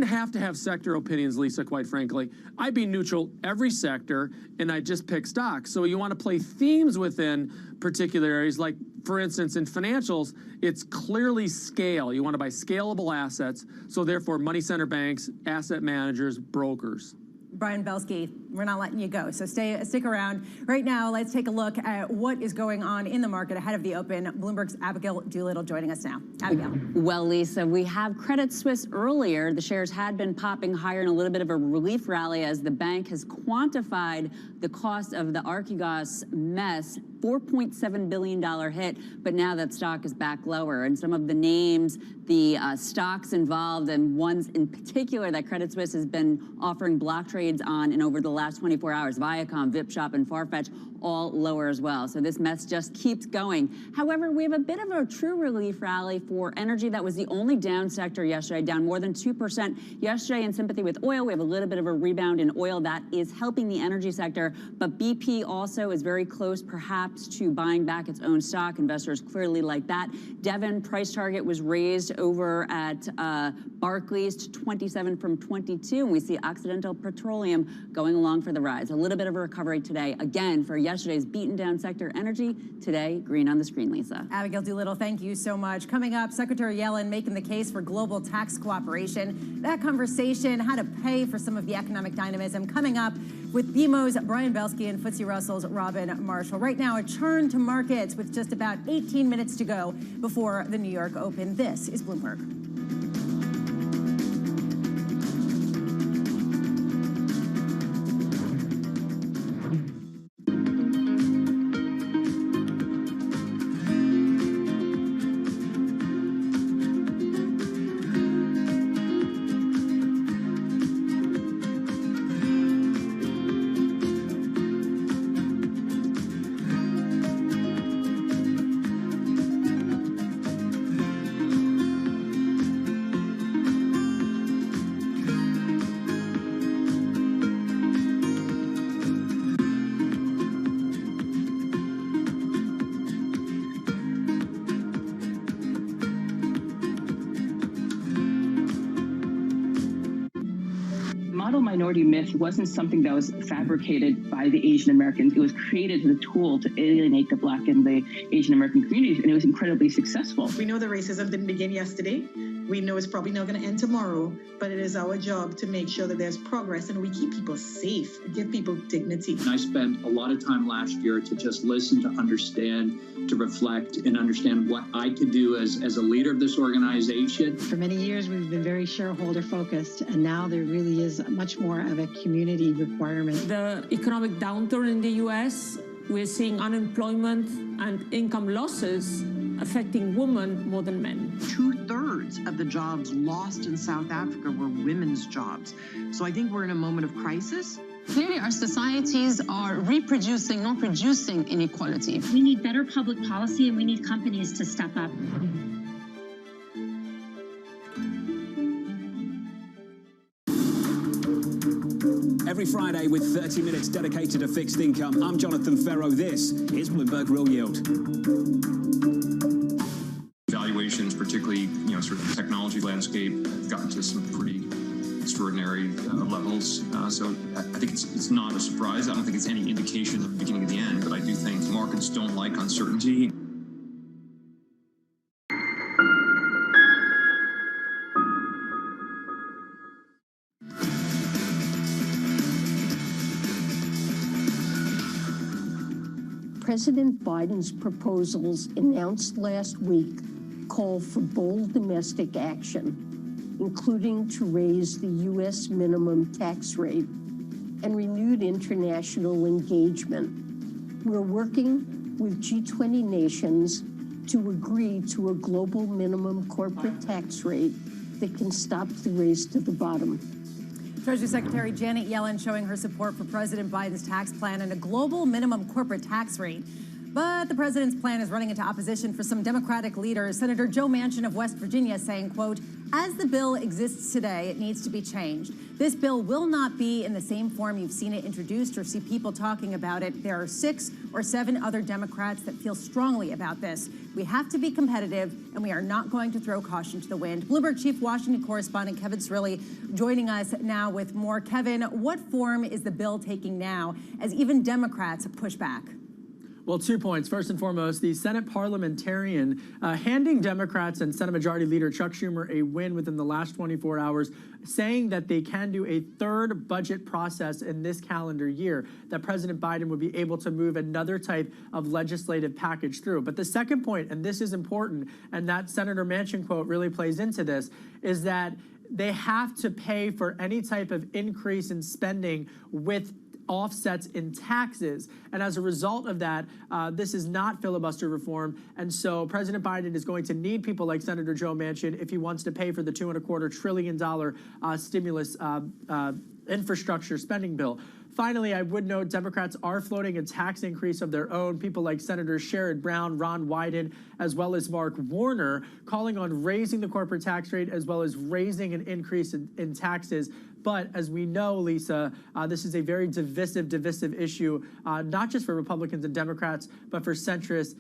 have to have sector opinions, Lisa, quite frankly. I'd be neutral every sector, and I'd just pick stocks. So you want to play themes within particular areas, like, for instance, in financials, it's clearly scale. You want to buy scalable assets, so therefore money center banks, asset managers, brokers. Brian Belsky, we're not letting you go, so stick around. Right now, let's take a look at what is going on in the market ahead of the open. Bloomberg's Abigail Doolittle joining us now. Abigail. Well, Lisa, we have Credit Suisse earlier. The shares had been popping higher in a little bit of a relief rally as the bank has quantified the cost of the Archegos mess, $4.7 billion hit, but now that stock is back lower. And some of the names, the stocks involved, and ones in particular that Credit Suisse has been offering block trades on and over the last 24 hours, Viacom, VipShop, and Farfetch, all lower as well. So this mess just keeps going. However, we have a bit of a true relief rally for energy. That was the only down sector yesterday, down more than 2% yesterday in sympathy with oil. We have a little bit of a rebound in oil that is helping the energy sector, but BP also is very close perhaps to buying back its own stock. Investors clearly like that. Devon price target was raised over at Barclays to 27 from 22, and we see Occidental Petroleum going along for the rise. A little bit of a recovery today, again, for yesterday's beaten down sector energy. Today, green on the screen, Lisa. Abigail Doolittle, thank you so much. Coming up, Secretary Yellen making the case for global tax cooperation. That conversation, how to pay for some of the economic dynamism, coming up with BMO's Brian Belsky and FTSE Russell's Robin Marshall. Right now, a turn to markets with just about 18 minutes to go before the New York Open. This is Bloomberg. Minority myth wasn't something that was fabricated by the Asian Americans. It was created as a tool to alienate the Black and the Asian American communities, and it was incredibly successful. We know the racism didn't begin yesterday. We know it's probably not going to end tomorrow, but it is our job to make sure that there's progress and we keep people safe, give people dignity. I spent a lot of time last year to just listen, to understand, to reflect and understand what I could do as a leader of this organization. For many years, we've been very shareholder focused, and now there really is much more of a community requirement. The economic downturn in the U.S., we're seeing unemployment and income losses affecting women more than men. 2/3 of the jobs lost in South Africa were women's jobs. So I think we're in a moment of crisis. Clearly, our societies are reproducing, not reducing inequality. We need better public policy, and we need companies to step up. Every Friday with 30 minutes dedicated to fixed income, I'm Jonathan Ferro. This is Bloomberg Real Yield. Valuations, particularly, sort of the technology landscape, have gotten to some pretty extraordinary levels. So I think it's not a surprise. I don't think it's any indication of the beginning of the end, but I do think markets don't like uncertainty. President Biden's proposals announced last week call for bold domestic action, including to raise the U.S. minimum tax rate and renewed international engagement. We're working with G20 nations to agree to a global minimum corporate tax rate that can stop the race to the bottom. Treasury Secretary Janet Yellen showing her support for President Biden's tax plan and a global minimum corporate tax rate. But the president's plan is running into opposition for some Democratic leaders. Senator Joe Manchin of West Virginia saying, quote, as the bill exists today, it needs to be changed. This bill will not be in the same form you've seen it introduced or see people talking about it. There are 6 or 7 other Democrats that feel strongly about this. We have to be competitive, and we are not going to throw caution to the wind. Bloomberg Chief Washington correspondent Kevin Cirilli joining us now with more. Kevin, what form is the bill taking now as even Democrats push back? Well, 2 points. First and foremost, the Senate parliamentarian handing Democrats and Senate Majority Leader Chuck Schumer a win within the last 24 hours, saying that they can do a third budget process in this calendar year, that President Biden would be able to move another type of legislative package through. But the second point, and this is important, and that Senator Manchin quote really plays into this, is that they have to pay for any type of increase in spending with offsets in taxes. And as a result of that, this is not filibuster reform. And so President Biden is going to need people like Senator Joe Manchin if he wants to pay for the $2.25 trillion stimulus infrastructure spending bill. Finally, I would note Democrats are floating a tax increase of their own. People like Senators Sherrod Brown, Ron Wyden, as well as Mark Warner, calling on raising the corporate tax rate as well as raising an increase in taxes. But as we know, Lisa, this is a very divisive issue, not just for Republicans and Democrats, but for centrist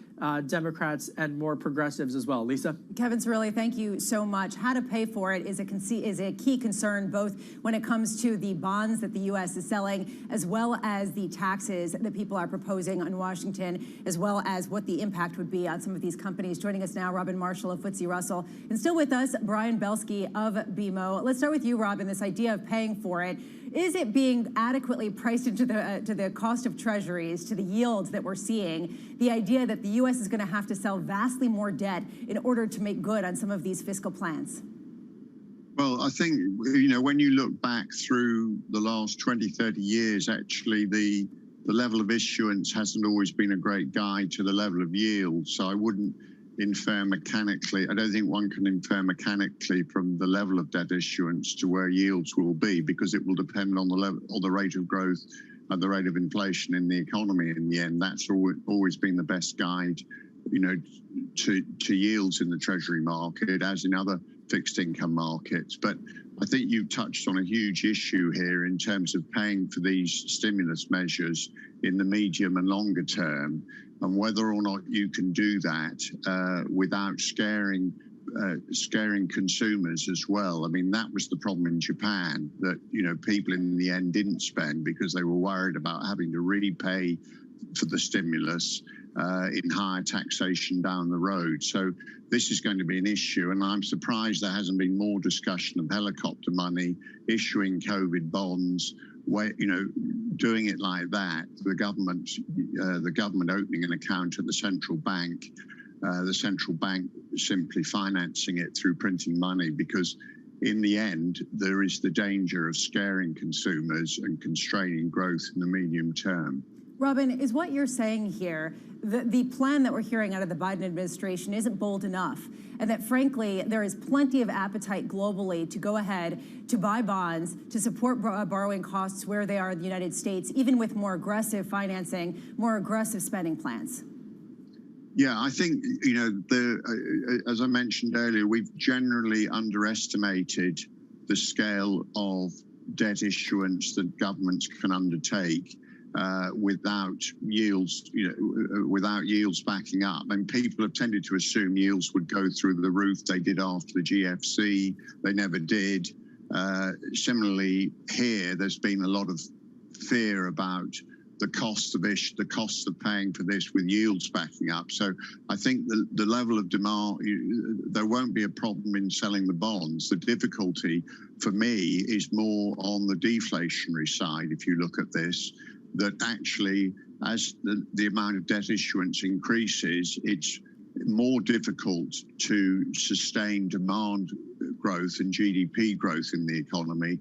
Democrats and more progressives as well. Lisa? Kevin Cirilli, thank you so much. How to pay for it is a key concern, both when it comes to the bonds that the U.S. is selling, as well as the taxes that people are proposing on Washington, as well as what the impact would be on some of these companies. Joining us now, Robin Marshall of FTSE Russell, and still with us, Brian Belsky of BMO. Let's start with you, Robin, this idea of paying for it. Is it being adequately priced into the cost of treasuries, to the yields that we're seeing, the idea that the U.S. is going to have to sell vastly more debt in order to make good on some of these fiscal plans? Well, I think, you know, when you look back through the last 20, 30 years, actually the level of issuance hasn't always been a great guide to the level of yield. So I wouldn't infer mechanically, I don't think one can infer mechanically from the level of debt issuance to where yields will be, because it will depend on the level or the rate of growth and the rate of inflation in the economy in the end. That's always been the best guide, you know, to yields in the treasury market, as in other fixed income markets. But I think you've touched on a huge issue here in terms of paying for these stimulus measures in the medium and longer term, and whether or not you can do that without scaring consumers as well. I mean, that was the problem in Japan, that, you know, people in the end didn't spend because they were worried about having to repay for the stimulus in higher taxation down the road. So this is going to be an issue, and I'm surprised there hasn't been more discussion of helicopter money, issuing COVID bonds, where, you know, doing it like that, the government opening an account at the central bank simply financing it through printing money, because in the end, there is the danger of scaring consumers and constraining growth in the medium term. Robin, is what you're saying here, the plan that we're hearing out of the Biden administration isn't bold enough, and that frankly, there is plenty of appetite globally to go ahead to buy bonds, to support borrowing costs where they are in the United States, even with more aggressive financing, more aggressive spending plans? Yeah, I think, you know, as I mentioned earlier, we've generally underestimated the scale of debt issuance that governments can undertake without yields, without yields backing up. And people have tended to assume yields would go through the roof. They did after the GFC. They never did. Similarly, here, there's been a lot of fear about the cost of paying for this with yields backing up. So I think the level of demand, there won't be a problem in selling the bonds. The difficulty for me is more on the deflationary side, if you look at this, that actually as the amount of debt issuance increases, it's more difficult to sustain demand growth and GDP growth in the economy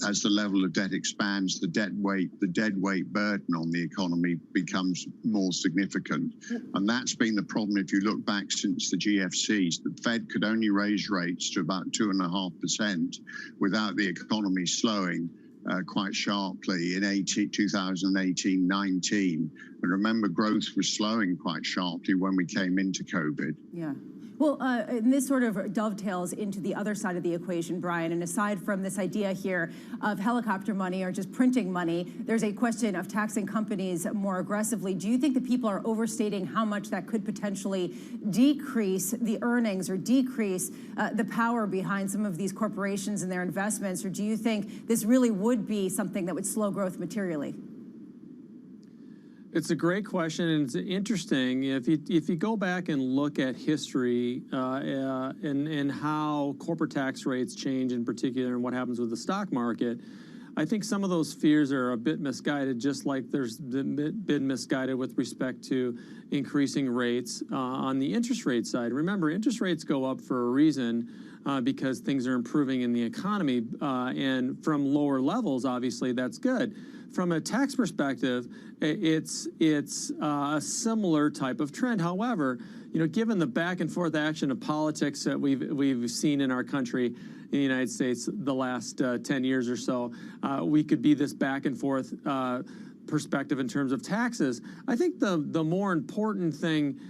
as the level of debt expands. The dead weight burden on the economy becomes more significant, and that's been the problem. If you look back since the GFCs, the Fed could only raise rates to about 2.5% without the economy slowing. quite sharply in 2018-19. And remember, growth was slowing quite sharply when we came into COVID. Yeah. Well, and this sort of dovetails into the other side of the equation, Brian. And aside from this idea here of helicopter money or just printing money, there's a question of taxing companies more aggressively. Do you think that people are overstating how much that could potentially decrease the earnings or decrease the power behind some of these corporations and their investments? Or do you think this really would be something that would slow growth materially? It's a great question, and it's interesting. If you go back and look at history and how corporate tax rates change in particular and what happens with the stock market, I think some of those fears are a bit misguided, just like there's been misguided with respect to increasing rates on the interest rate side. Remember, interest rates go up for a reason because things are improving in the economy, and from lower levels, obviously, that's good. From a tax perspective, it's a similar type of trend. However, given the back and forth action of politics that we've seen in our country, in the United States, the last 10 years or so, we could be this back and forth perspective in terms of taxes. I think the more important thing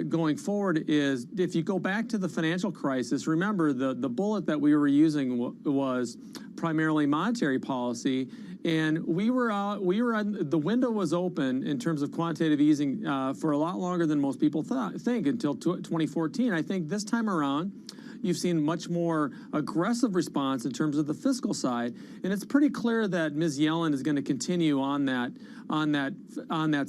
going forward is, if you go back to the financial crisis, remember the bullet that we were using was primarily monetary policy. And the window was open in terms of quantitative easing for a lot longer than most people think, until 2014. I think this time around, you've seen much more aggressive response in terms of the fiscal side, and it's pretty clear that Ms. Yellen is going to continue on that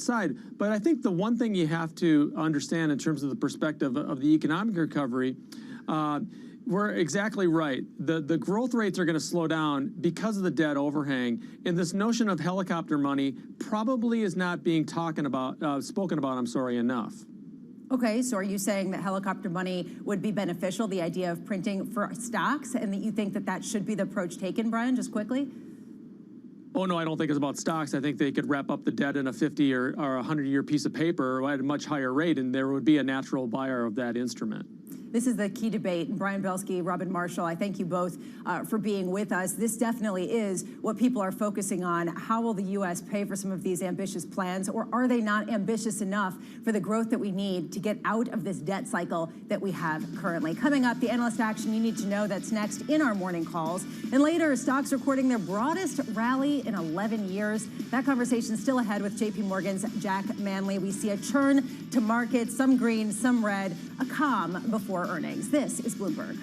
side. But I think the one thing you have to understand in terms of the perspective of the economic recovery, we're exactly right. The growth rates are going to slow down because of the debt overhang, and this notion of helicopter money probably is not being spoken about enough. Okay, so are you saying that helicopter money would be beneficial, the idea of printing for stocks, and that you think that that should be the approach taken, Brian, just quickly? Oh, no, I don't think it's about stocks. I think they could wrap up the debt in a 50 or 100-year piece of paper at a much higher rate, and there would be a natural buyer of that instrument. This is the key debate. Brian Belsky, Robin Marshall, I thank you both for being with us. This definitely is what people are focusing on. How will the U.S. pay for some of these ambitious plans, or are they not ambitious enough for the growth that we need to get out of this debt cycle that we have currently? Coming up, the analyst action you need to know, that's next in our morning calls. And later, stocks recording their broadest rally in 11 years. That conversation still ahead with J.P. Morgan's Jack Manley. We see a churn to markets, some green, some red, a calm before earnings. This is Bloomberg.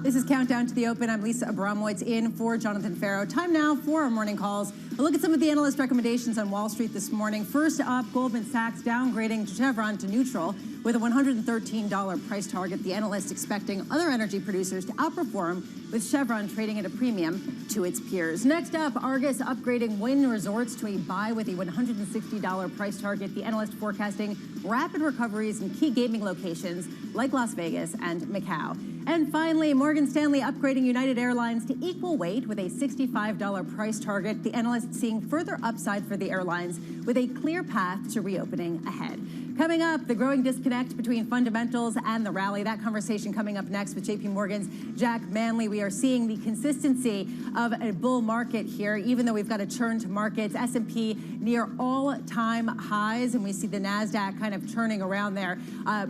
This is Countdown to the Open. I'm Lisa Abramowitz in for Jonathan Farrow. Time now for our morning calls. A look at some of the analyst recommendations on Wall Street this morning. First up, Goldman Sachs downgrading Chevron to neutral with a $113 price target. The analyst expecting other energy producers to outperform, with Chevron trading at a premium to its peers. Next up, Argus upgrading Wynn Resorts to a buy with a $160 price target. The analyst forecasting rapid recoveries in key gaming locations like Las Vegas and Macau. And finally, Morgan Stanley upgrading United Airlines to equal weight with a $65 price target. The analyst seeing further upside for the airlines with a clear path to reopening ahead. Coming up, the growing disconnect between fundamentals and the rally. That conversation coming up next with JP Morgan's Jack Manley. We are seeing the consistency of a bull market here, even though we've got a turn to markets. S&P near all-time highs, and we see the NASDAQ kind of turning around there,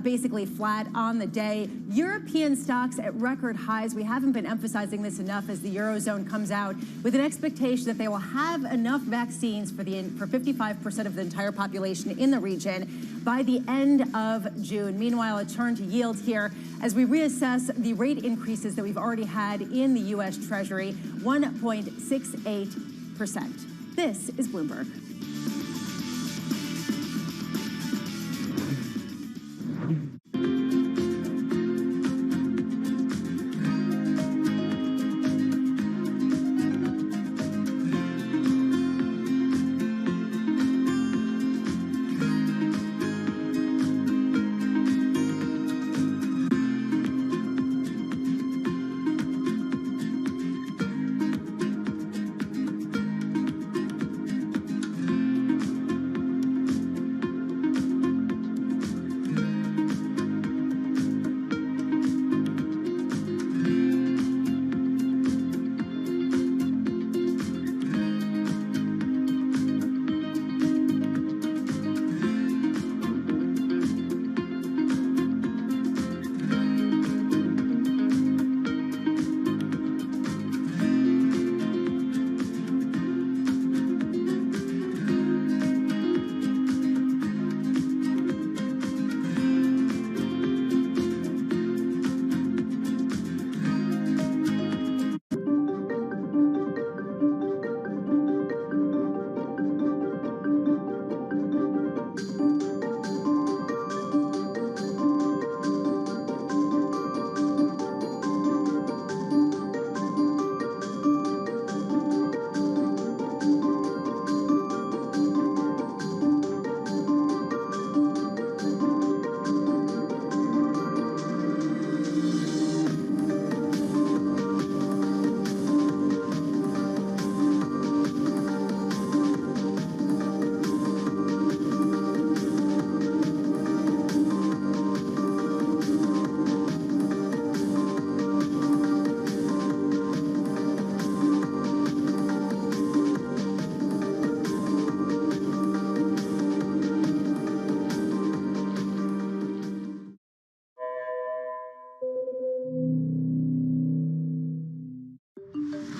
basically flat on the day. European stocks at record highs. We haven't been emphasizing this enough as the Eurozone comes out with an expectation that they will have enough vaccines for 55% of the entire population in the region by the end of June. Meanwhile, a turn to yields here as we reassess the rate increases that we've already had in the U.S. Treasury, 1.68%. This is Bloomberg.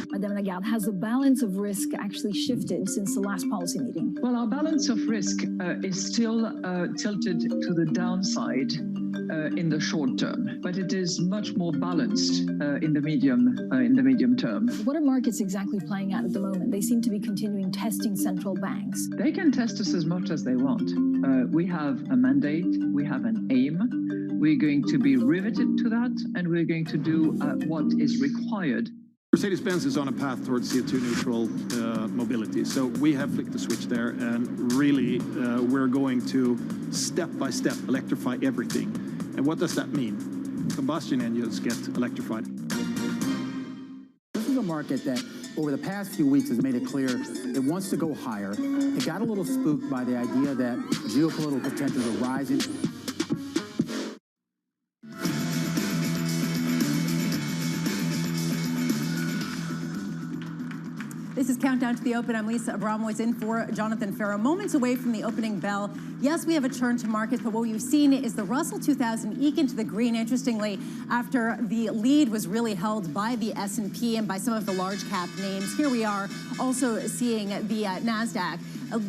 Madame Lagarde, has the balance of risk actually shifted since the last policy meeting? Well, our balance of risk is still tilted to the downside in the short term, but it is much more balanced in the medium term. What are markets exactly playing at the moment? They seem to be continuing testing central banks. They can test us as much as they want. We have a mandate, we have an aim. We're going to be riveted to that, and we're going to do what is required. Mercedes-Benz is on a path towards CO2 neutral mobility. So we have flicked the switch there, and really we're going to step by step electrify everything. And what does that mean? Combustion engines get electrified. This is a market that over the past few weeks has made it clear it wants to go higher. It got a little spooked by the idea that geopolitical tensions are rising. This is Countdown to the Open. I'm Lisa Abramowitz in for Jonathan Farrow. Moments away from the opening bell. Yes, we have a turn to markets, but what we've seen is the Russell 2000 eke into the green, interestingly, after the lead was really held by the S&P and by some of the large cap names. Here we are also seeing the NASDAQ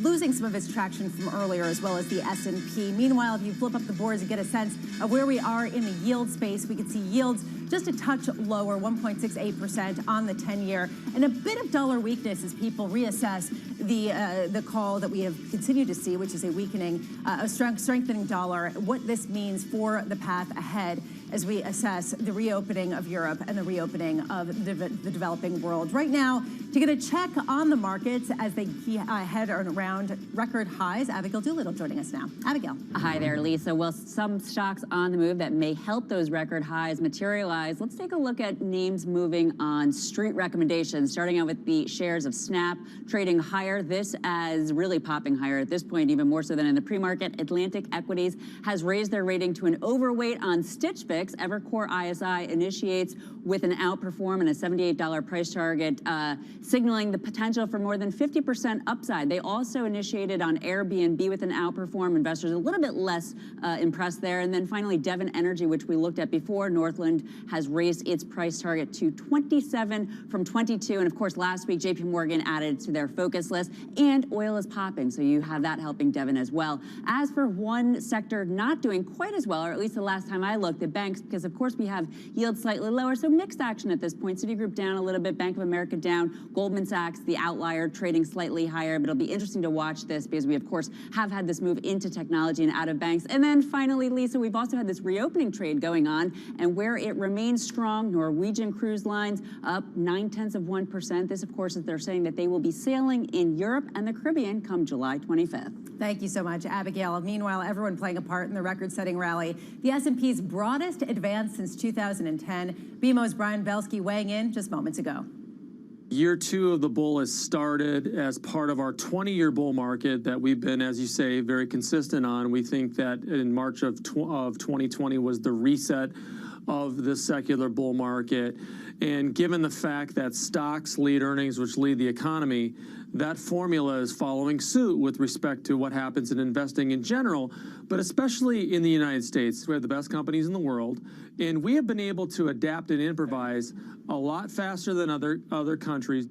losing some of its traction from earlier, as well as the S&P. Meanwhile, if you flip up the boards and get a sense of where we are in the yield space, we can see yields just a touch lower, 1.68% on the 10-year, and a bit of dollar weakness as people reassess the call that we have continued to see, which is a weakening, a strengthening dollar, what this means for the path ahead as we assess the reopening of Europe and the reopening of the developing world. Right now, to get a check on the markets as they head around record highs, Abigail Doolittle joining us now. Abigail. Hi there, Lisa. Well, some stocks on the move that may help those record highs materialize. Let's take a look at names moving on street recommendations, starting out with the shares of Snap trading higher. This as really popping higher at this point, even more so than in the pre-market. Atlantic Equities has raised their rating to an overweight on Stitch Fix. Evercore ISI initiates with an outperform and a $78 price target, signaling the potential for more than 50% upside. They also initiated on Airbnb with an outperform. Investors a little bit less impressed there. And then finally, Devon Energy, which we looked at before. Northland has raised its price target to 27 from 22. And of course, last week, JP Morgan added to their focus list. And oil is popping, so you have that helping Devon as well. As for one sector not doing quite as well, or at least the last time I looked, the banks, because of course we have yields slightly lower, so mixed action at this point. Citigroup down a little bit, Bank of America down, Goldman Sachs, the outlier, trading slightly higher, but it'll be interesting to watch this because we of course have had this move into technology and out of banks. And then finally, Lisa, we've also had this reopening trade going on, and where it remains strong, Norwegian Cruise Lines up 0.9%. This of course is they're saying that they will be sailing in Europe and the Caribbean come July 25th. Thank you so much, Abigail. Meanwhile, everyone playing a part in the record-setting rally. The S&P's broadest advance since 2010. BMO's Brian Belsky weighing in just moments ago. Year two of the bull has started as part of our 20-year bull market that we've been, as you say, very consistent on. We think that in March of 2020 was the reset of the secular bull market. And given the fact that stocks lead earnings, which lead the economy, that formula is following suit with respect to what happens in investing in general, but especially in the United States. We have the best companies in the world, and we have been able to adapt and improvise a lot faster than other countries.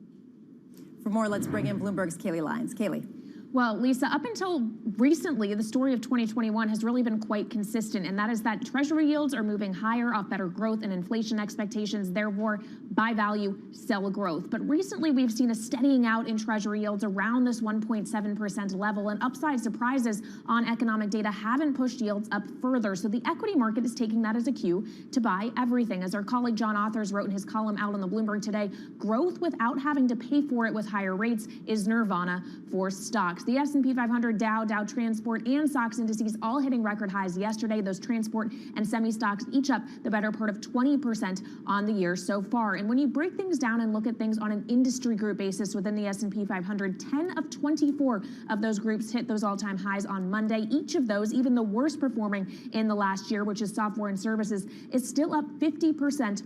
For more, let's bring in Bloomberg's Kaylee Lyons. Kaylee. Well, Lisa, up until recently, the story of 2021 has really been quite consistent, and that is that Treasury yields are moving higher off better growth and inflation expectations, therefore buy value, sell growth. But recently, we've seen a steadying out in Treasury yields around this 1.7% level, and upside surprises on economic data haven't pushed yields up further. So the equity market is taking that as a cue to buy everything. As our colleague John Authers wrote in his column out on the Bloomberg today, growth without having to pay for it with higher rates is nirvana for stocks. The S&P 500, Dow Transport, and SOX indices all hitting record highs yesterday. Those transport and semi stocks each up the better part of 20% on the year so far. And when you break things down and look at things on an industry group basis within the S&P 500, 10 of 24 of those groups hit those all-time highs on Monday. Each of those, even the worst performing in the last year, which is software and services, is still up 50%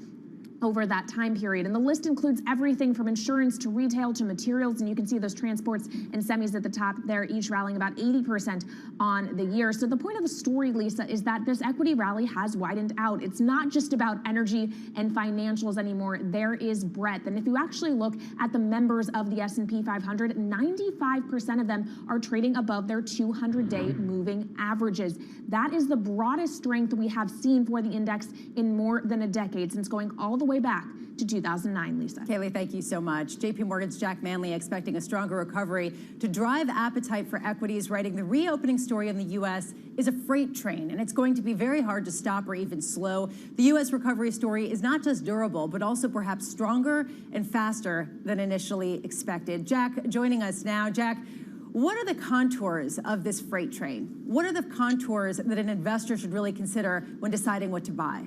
over that time period. And the list includes everything from insurance to retail to materials. And you can see those transports and semis at the top there, each rallying about 80% on the year. So the point of the story, Lisa, is that this equity rally has widened out. It's not just about energy and financials anymore. There is breadth. And if you actually look at the members of the S&P 500, 95% of them are trading above their 200-day moving averages. That is the broadest strength we have seen for the index in more than a decade, since going all the way back to 2009, Lisa. Kaylee, thank you so much. JP Morgan's Jack Manley expecting a stronger recovery to drive appetite for equities, writing the reopening story in the U.S. is a freight train, and it's going to be very hard to stop or even slow. The U.S. recovery story is not just durable, but also perhaps stronger and faster than initially expected. Jack joining us now. Jack, what are the contours of this freight train? What are the contours that an investor should really consider when deciding what to buy?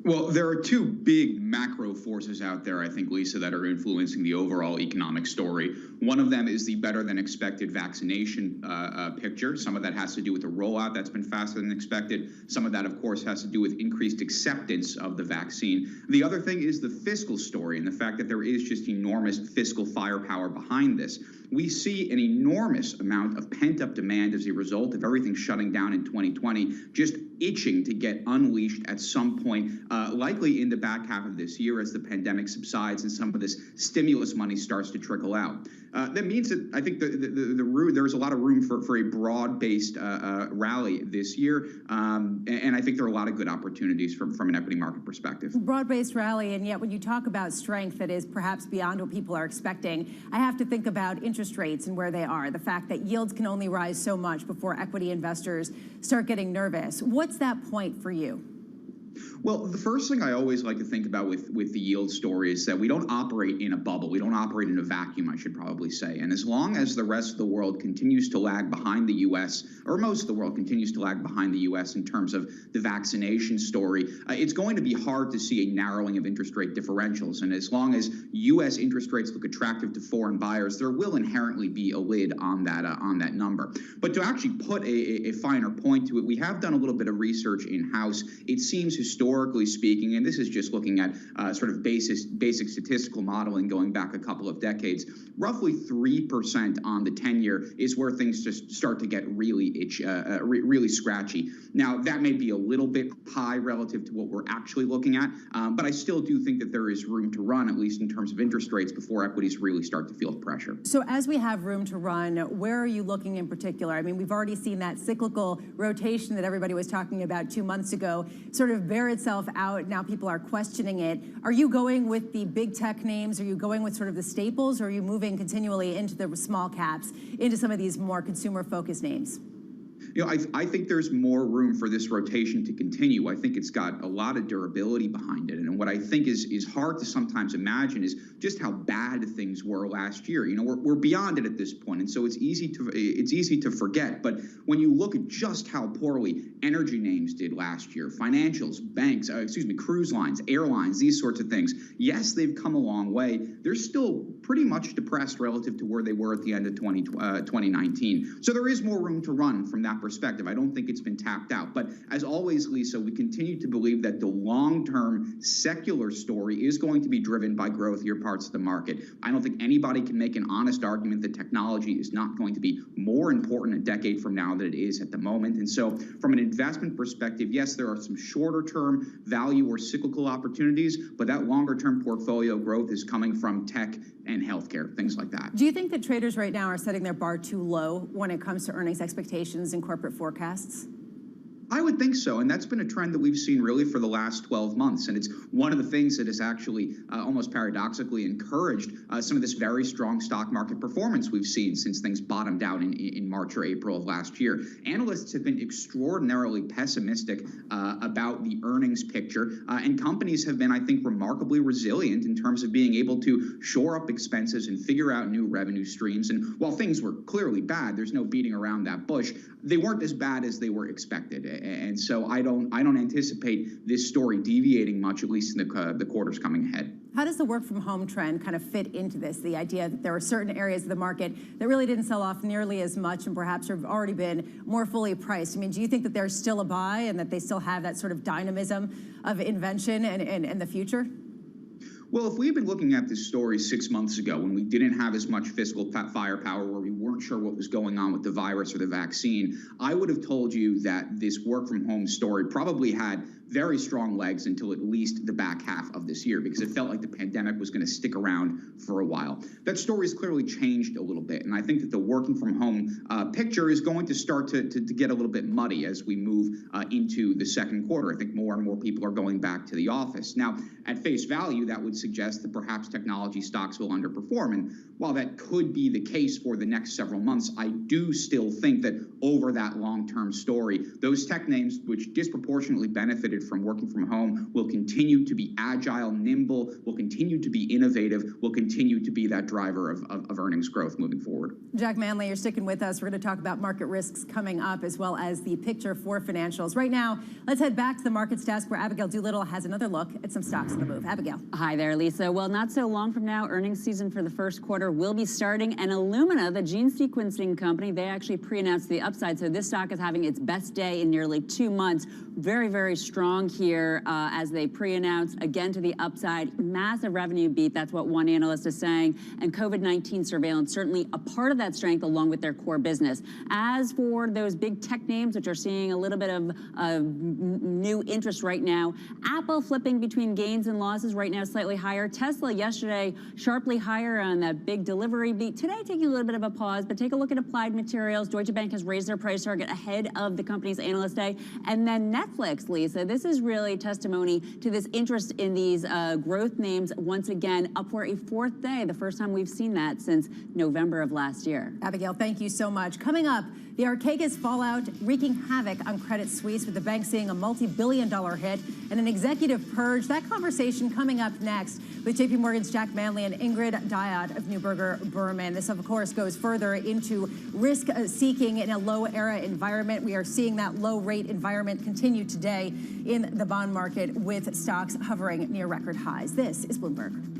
Well, there are two big macro forces out there, I think, Lisa, that are influencing the overall economic story. One of them is the better than expected vaccination picture. Some of that has to do with the rollout that's been faster than expected. Some of that, of course, has to do with increased acceptance of the vaccine. The other thing is the fiscal story and the fact that there is just enormous fiscal firepower behind this. We see an enormous amount of pent-up demand as a result of everything shutting down in 2020, just itching to get unleashed at some point, likely in the back half of this year as the pandemic subsides and some of this stimulus money starts to trickle out. That means that I think there's a lot of room for a broad-based rally this year, and I think there are a lot of good opportunities from an equity market perspective. Broad-based rally, and yet when you talk about strength that is perhaps beyond what people are expecting, I have to think about interest rates and where they are, the fact that yields can only rise so much before equity investors start getting nervous. What's that point for you? Well, the first thing I always like to think about with the yield story is that we don't operate in a bubble. We don't operate in a vacuum, I should probably say. And as long as the rest of the world continues to lag behind the U.S., or most of the world continues to lag behind the U.S. in terms of the vaccination story, it's going to be hard to see a narrowing of interest rate differentials. And as long as U.S. interest rates look attractive to foreign buyers, there will inherently be a lid on that number. But to actually put a finer point to it, we have done a little bit of research in-house. It seems historically speaking, and this is just looking at sort of basic statistical modeling going back a couple of decades, roughly 3% on the 10-year is where things just start to get really scratchy. Now, that may be a little bit high relative to what we're actually looking at, but I still do think that there is room to run, at least in terms of interest rates, before equities really start to feel the pressure. So as we have room to run, where are you looking in particular? I mean, we've already seen that cyclical rotation that everybody was talking about 2 months ago sort of bear itself out. Now people are questioning it. Are you going with the big tech names? Are you going with sort of the staples? Or are you moving continually into the small caps, into some of these more consumer-focused names? You know, I think there's more room for this rotation to continue. I think it's got a lot of durability behind it. And what I think is hard to sometimes imagine is just how bad things were last year. You know, we're beyond it at this point, and so it's easy to forget. But when you look at just how poorly energy names did last year, financials, banks, cruise lines, airlines, these sorts of things, yes, they've come a long way. They're still pretty much depressed relative to where they were at the end of 2019. So there is more room to run from that perspective. I don't think it's been tapped out. But as always, Lisa, we continue to believe that the long-term secular story is going to be driven by growthier parts of the market. I don't think anybody can make an honest argument that technology is not going to be more important a decade from now than it is at the moment. And so from an investment perspective, yes, there are some shorter-term value or cyclical opportunities, but that longer-term portfolio growth is coming from tech and healthcare, things like that. Do you think that traders right now are setting their bar too low when it comes to earnings expectations and corporate forecasts? I would think so, and that's been a trend that we've seen really for the last 12 months, and it's one of the things that has actually almost paradoxically encouraged some of this very strong stock market performance we've seen since things bottomed out in March or April of last year. Analysts have been extraordinarily pessimistic about the earnings picture, and companies have been, I think, remarkably resilient in terms of being able to shore up expenses and figure out new revenue streams. And while things were clearly bad, there's no beating around that bush, they weren't as bad as they were expected. And so I don't anticipate this story deviating much, at least in the quarters coming ahead. How does the work from home trend kind of fit into this? The idea that there are certain areas of the market that really didn't sell off nearly as much and perhaps have already been more fully priced. I mean, do you think that there's still a buy and that they still have that sort of dynamism of invention and the future? Well, if we had been looking at this story 6 months ago when we didn't have as much fiscal firepower, where we weren't sure what was going on with the virus or the vaccine, I would have told you that this work from home story probably had very strong legs until at least the back half of this year, because it felt like the pandemic was going to stick around for a while. That story has clearly changed a little bit, and I think that the working from home picture is going to start to get a little bit muddy as we move into the second quarter. I think more and more people are going back to the office. Now, at face value, that would suggest that perhaps technology stocks will underperform, and while that could be the case for the next several months, I do still think that over that long-term story, those tech names which disproportionately benefited from working from home will continue to be agile, nimble, will continue to be innovative, will continue to be that driver of earnings growth moving forward. Jack Manley, you're sticking with us. We're going to talk about market risks coming up, as well as the picture for financials. Right now, let's head back to the markets desk where Abigail Doolittle has another look at some stocks on the move. Abigail. Hi there, Lisa. Well, not so long from now, earnings season for the first quarter will be starting, and Illumina, the gene sequencing company, they actually pre-announced the upside, so this stock is having its best day in nearly 2 months. Very, very strong strong here as they pre-announced again to the upside. Massive revenue beat, that's what one analyst is saying. And COVID-19 surveillance, certainly a part of that strength along with their core business. As for those big tech names, which are seeing a little bit of new interest right now, Apple flipping between gains and losses right now, slightly higher. Tesla yesterday sharply higher on that big delivery beat. Today taking a little bit of a pause, but take a look at Applied Materials. Deutsche Bank has raised their price target ahead of the company's analyst day. And then Netflix, Lisa, this is really testimony to this interest in these growth names once again up for a fourth day, the first time we've seen that since November of last year. Abigail, thank you so much. Coming up, the Archegos fallout wreaking havoc on Credit Suisse, with the bank seeing a multi-billion-dollar hit and an executive purge. That conversation coming up next with JP Morgan's Jack Manley and Ingrid Diod of Neuberger Berman. This, of course, goes further into risk-seeking in a low-era environment. We are seeing that low-rate environment continue today in the bond market, with stocks hovering near record highs. This is Bloomberg.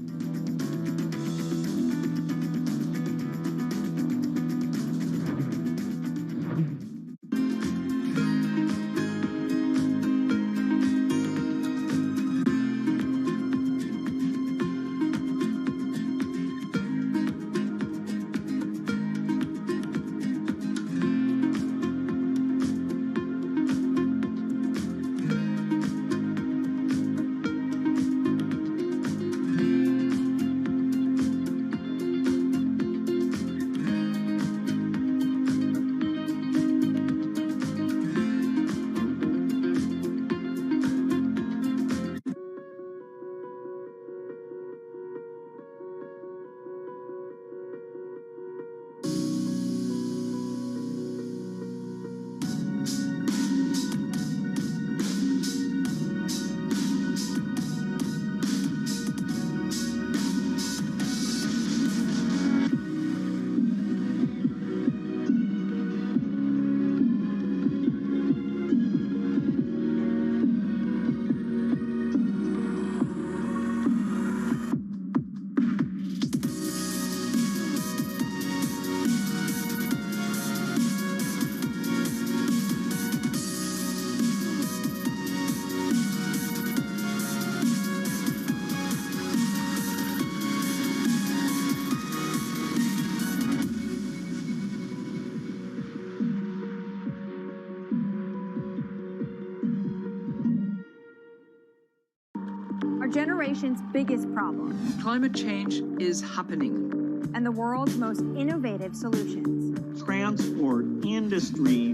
Generation's biggest problem. Climate change is happening. And the world's most innovative solutions. Transport, industry,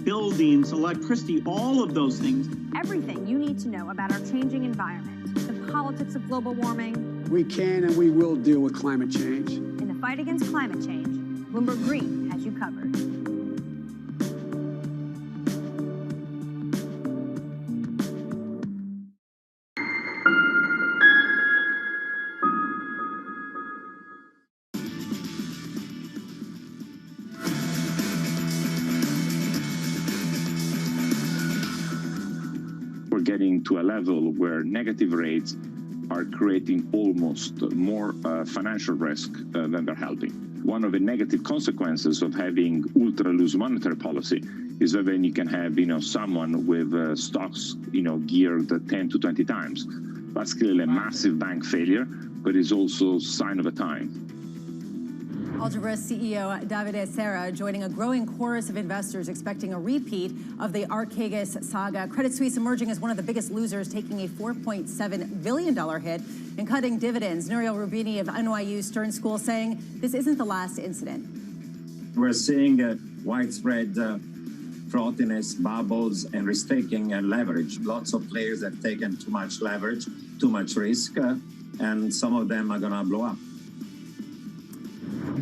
buildings, electricity, all of those things. Everything you need to know about our changing environment. The politics of global warming. We can and we will deal with climate change. In the fight against climate change, Bloomberg Green has you covered. Getting to a level where negative rates are creating almost more financial risk than they're helping. One of the negative consequences of having ultra-loose monetary policy is that then you can have, someone with stocks, geared 10 to 20 times. That's clearly a massive bank failure, but it's also a sign of a time. Algebra CEO Davide Serra joining a growing chorus of investors expecting a repeat of the Archegos saga. Credit Suisse emerging as one of the biggest losers, taking a $4.7 billion hit and cutting dividends. Nouriel Roubini of NYU Stern School saying this isn't the last incident. We're seeing widespread frothiness, bubbles, and risk-taking and leverage. Lots of players have taken too much leverage, too much risk, and some of them are going to blow up.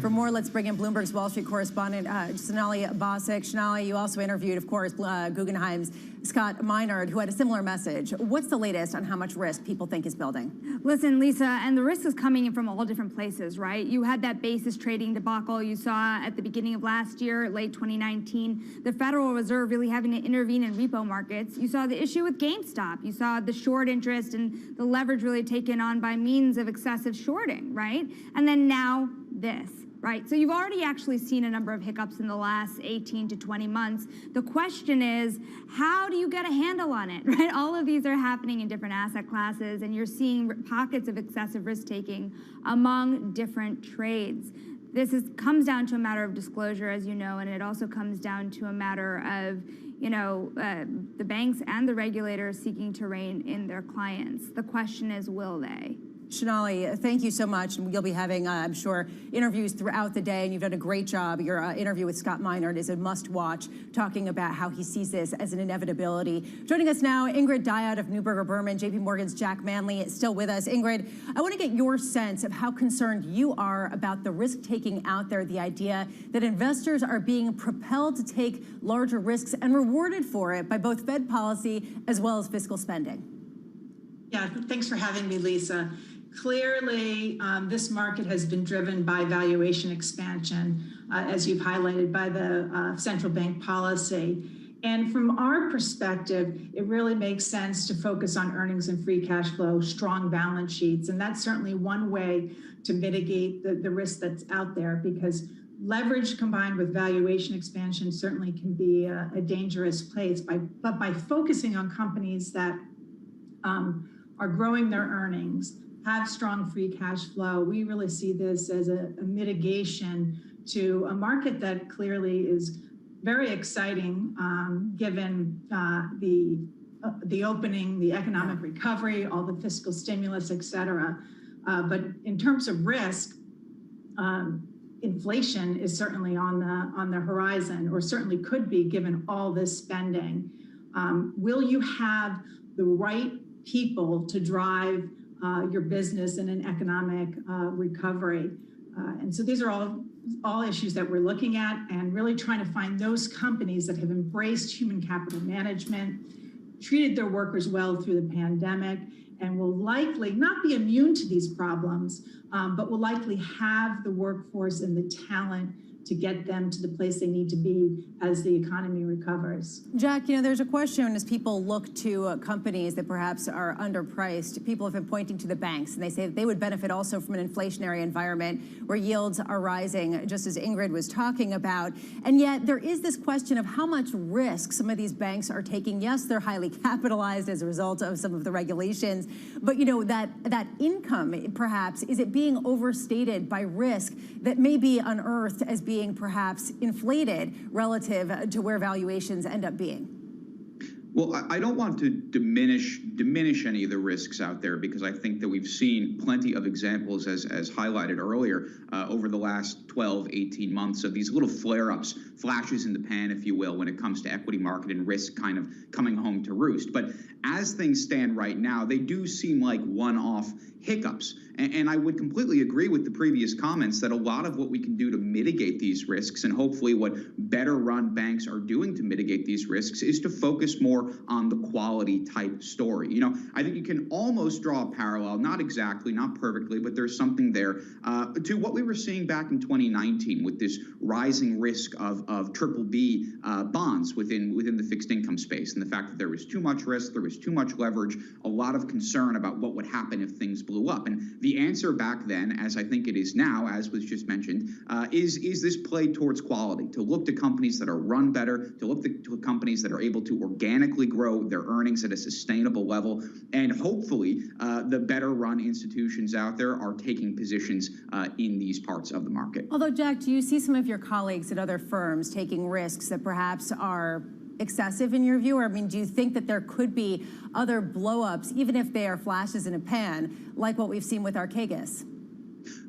For more, let's bring in Bloomberg's Wall Street correspondent, Sonali Basak. Sonali, you also interviewed, of course, Guggenheim's Scott Minard, who had a similar message. What's the latest on how much risk people think is building? Listen, Lisa, and the risk is coming in from all different places, right? You had that basis trading debacle you saw at the beginning of last year, late 2019. The Federal Reserve really having to intervene in repo markets. You saw the issue with GameStop. You saw the short interest and the leverage really taken on by means of excessive shorting, right? And then now this. right? So you've already actually seen a number of hiccups in the last 18 to 20 months. The question is, how do you get a handle on it, right? All of these are happening in different asset classes, and you're seeing pockets of excessive risk-taking among different trades. This comes down to a matter of disclosure, as you know, and it also comes down to a matter of, the banks and the regulators seeking to rein in their clients. The question is, will they? Shonali, thank you so much. You'll be having, I'm sure, interviews throughout the day, and you've done a great job. Your interview with Scott Minerd is a must-watch, talking about how he sees this as an inevitability. Joining us now, Ingrid Dyot of Neuberger Berman, JP Morgan's Jack Manley is still with us. Ingrid, I want to get your sense of how concerned you are about the risk-taking out there, the idea that investors are being propelled to take larger risks and rewarded for it by both Fed policy as well as fiscal spending. Yeah, thanks for having me, Lisa. Clearly, this market has been driven by valuation expansion, as you've highlighted, by the central bank policy. And from our perspective, it really makes sense to focus on earnings and free cash flow, strong balance sheets. And that's certainly one way to mitigate the risk that's out there, because leverage combined with valuation expansion certainly can be a dangerous place. But by focusing on companies that are growing their earnings, have strong free cash flow, we really see this as a mitigation to a market that clearly is very exciting, given the opening, the economic recovery, all the fiscal stimulus, et cetera. But in terms of risk, inflation is certainly on the horizon, or certainly could be, given all this spending. Will you have the right people to drive your business in an economic recovery? And so these are all issues that we're looking at, and really trying to find those companies that have embraced human capital management, treated their workers well through the pandemic, and will likely not be immune to these problems, but will likely have the workforce and the talent to get them to the place they need to be as the economy recovers. Jack, there's a question as people look to companies that perhaps are underpriced. People have been pointing to the banks, and they say that they would benefit also from an inflationary environment where yields are rising, just as Ingrid was talking about. And yet there is this question of how much risk some of these banks are taking. Yes, they're highly capitalized as a result of some of the regulations, but that income, perhaps, is it being overstated by risk that may be unearthed as being perhaps inflated relative to where valuations end up being? Well, I don't want to diminish any of the risks out there, because I think that we've seen plenty of examples, as highlighted earlier, over the last 12, 18 months of these little flare-ups, flashes in the pan, if you will, when it comes to equity market and risk kind of coming home to roost. But as things stand right now, they do seem like one-off hiccups. And I would completely agree with the previous comments that a lot of what we can do to mitigate these risks, and hopefully what better run banks are doing to mitigate these risks, is to focus more on the quality type story. I think you can almost draw a parallel, not exactly, not perfectly, but there's something there to what we were seeing back in 2019 with this rising risk of BBB bonds within the fixed income space, and the fact that there was too much risk, there was too much leverage, a lot of concern about what would happen if things blew up. And the answer back then, as I think it is now, as was just mentioned, is this play towards quality, to look to companies that are run better, to look to companies that are able to organically grow their earnings at a sustainable level, and hopefully the better run institutions out there are taking positions in these parts of the market. Although, Jack, do you see some of your colleagues at other firms taking risks that perhaps are excessive in your view? Or, do you think that there could be other blow-ups, even if they are flashes in a pan, like what we've seen with Archegos?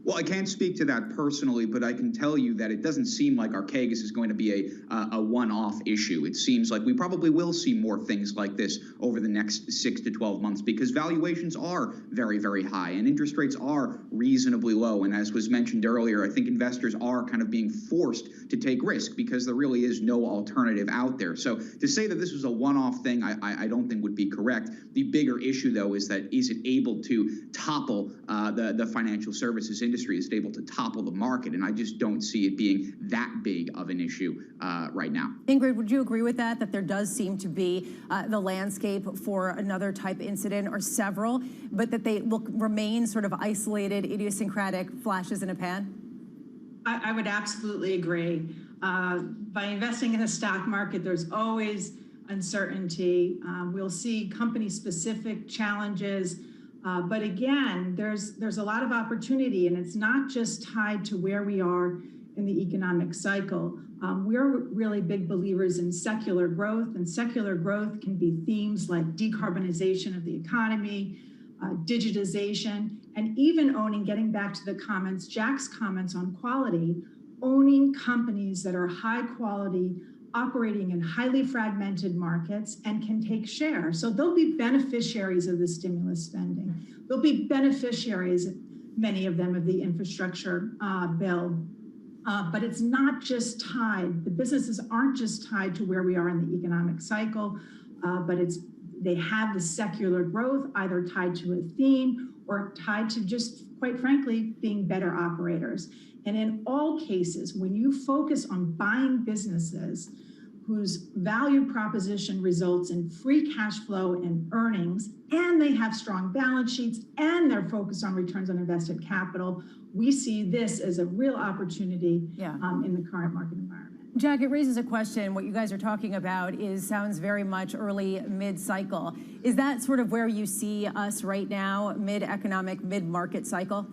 Well, I can't speak to that personally, but I can tell you that it doesn't seem like Archegos is going to be a one-off issue. It seems like we probably will see more things like this over the next 6 to 12 months, because valuations are very, very high and interest rates are reasonably low. And as was mentioned earlier, I think investors are kind of being forced to take risk because there really is no alternative out there. So to say that this was a one-off thing, I don't think would be correct. The bigger issue, though, is that is it able to topple the financial services industry? Is it able to topple the market? And I just don't see it being that big of an issue right now. Ingrid, would you agree with that there does seem to be the landscape for another type incident, or several, but that they will remain sort of isolated, idiosyncratic flashes in a pan? I would absolutely agree. By investing in the stock market, there's always uncertainty. We'll see company-specific challenges. But again, there's a lot of opportunity, and it's not just tied to where we are in the economic cycle. We're really big believers in secular growth, and secular growth can be themes like decarbonization of the economy, digitization, and even owning, getting back to the comments, Jack's comments on quality, owning companies that are high quality, operating in highly fragmented markets and can take share. So they'll be beneficiaries of the stimulus spending. They'll be beneficiaries, many of them, of the infrastructure bill. But it's not just tied, the businesses aren't just tied to where we are in the economic cycle, but they have the secular growth either tied to a theme or tied to just, quite frankly, being better operators. And in all cases, when you focus on buying businesses whose value proposition results in free cash flow and earnings, and they have strong balance sheets, and they're focused on returns on invested capital, we see this as a real opportunity in the current market environment. Jack, it raises a question. What you guys are talking about sounds very much early, mid-cycle. Is that sort of where you see us right now, mid-economic, mid-market cycle?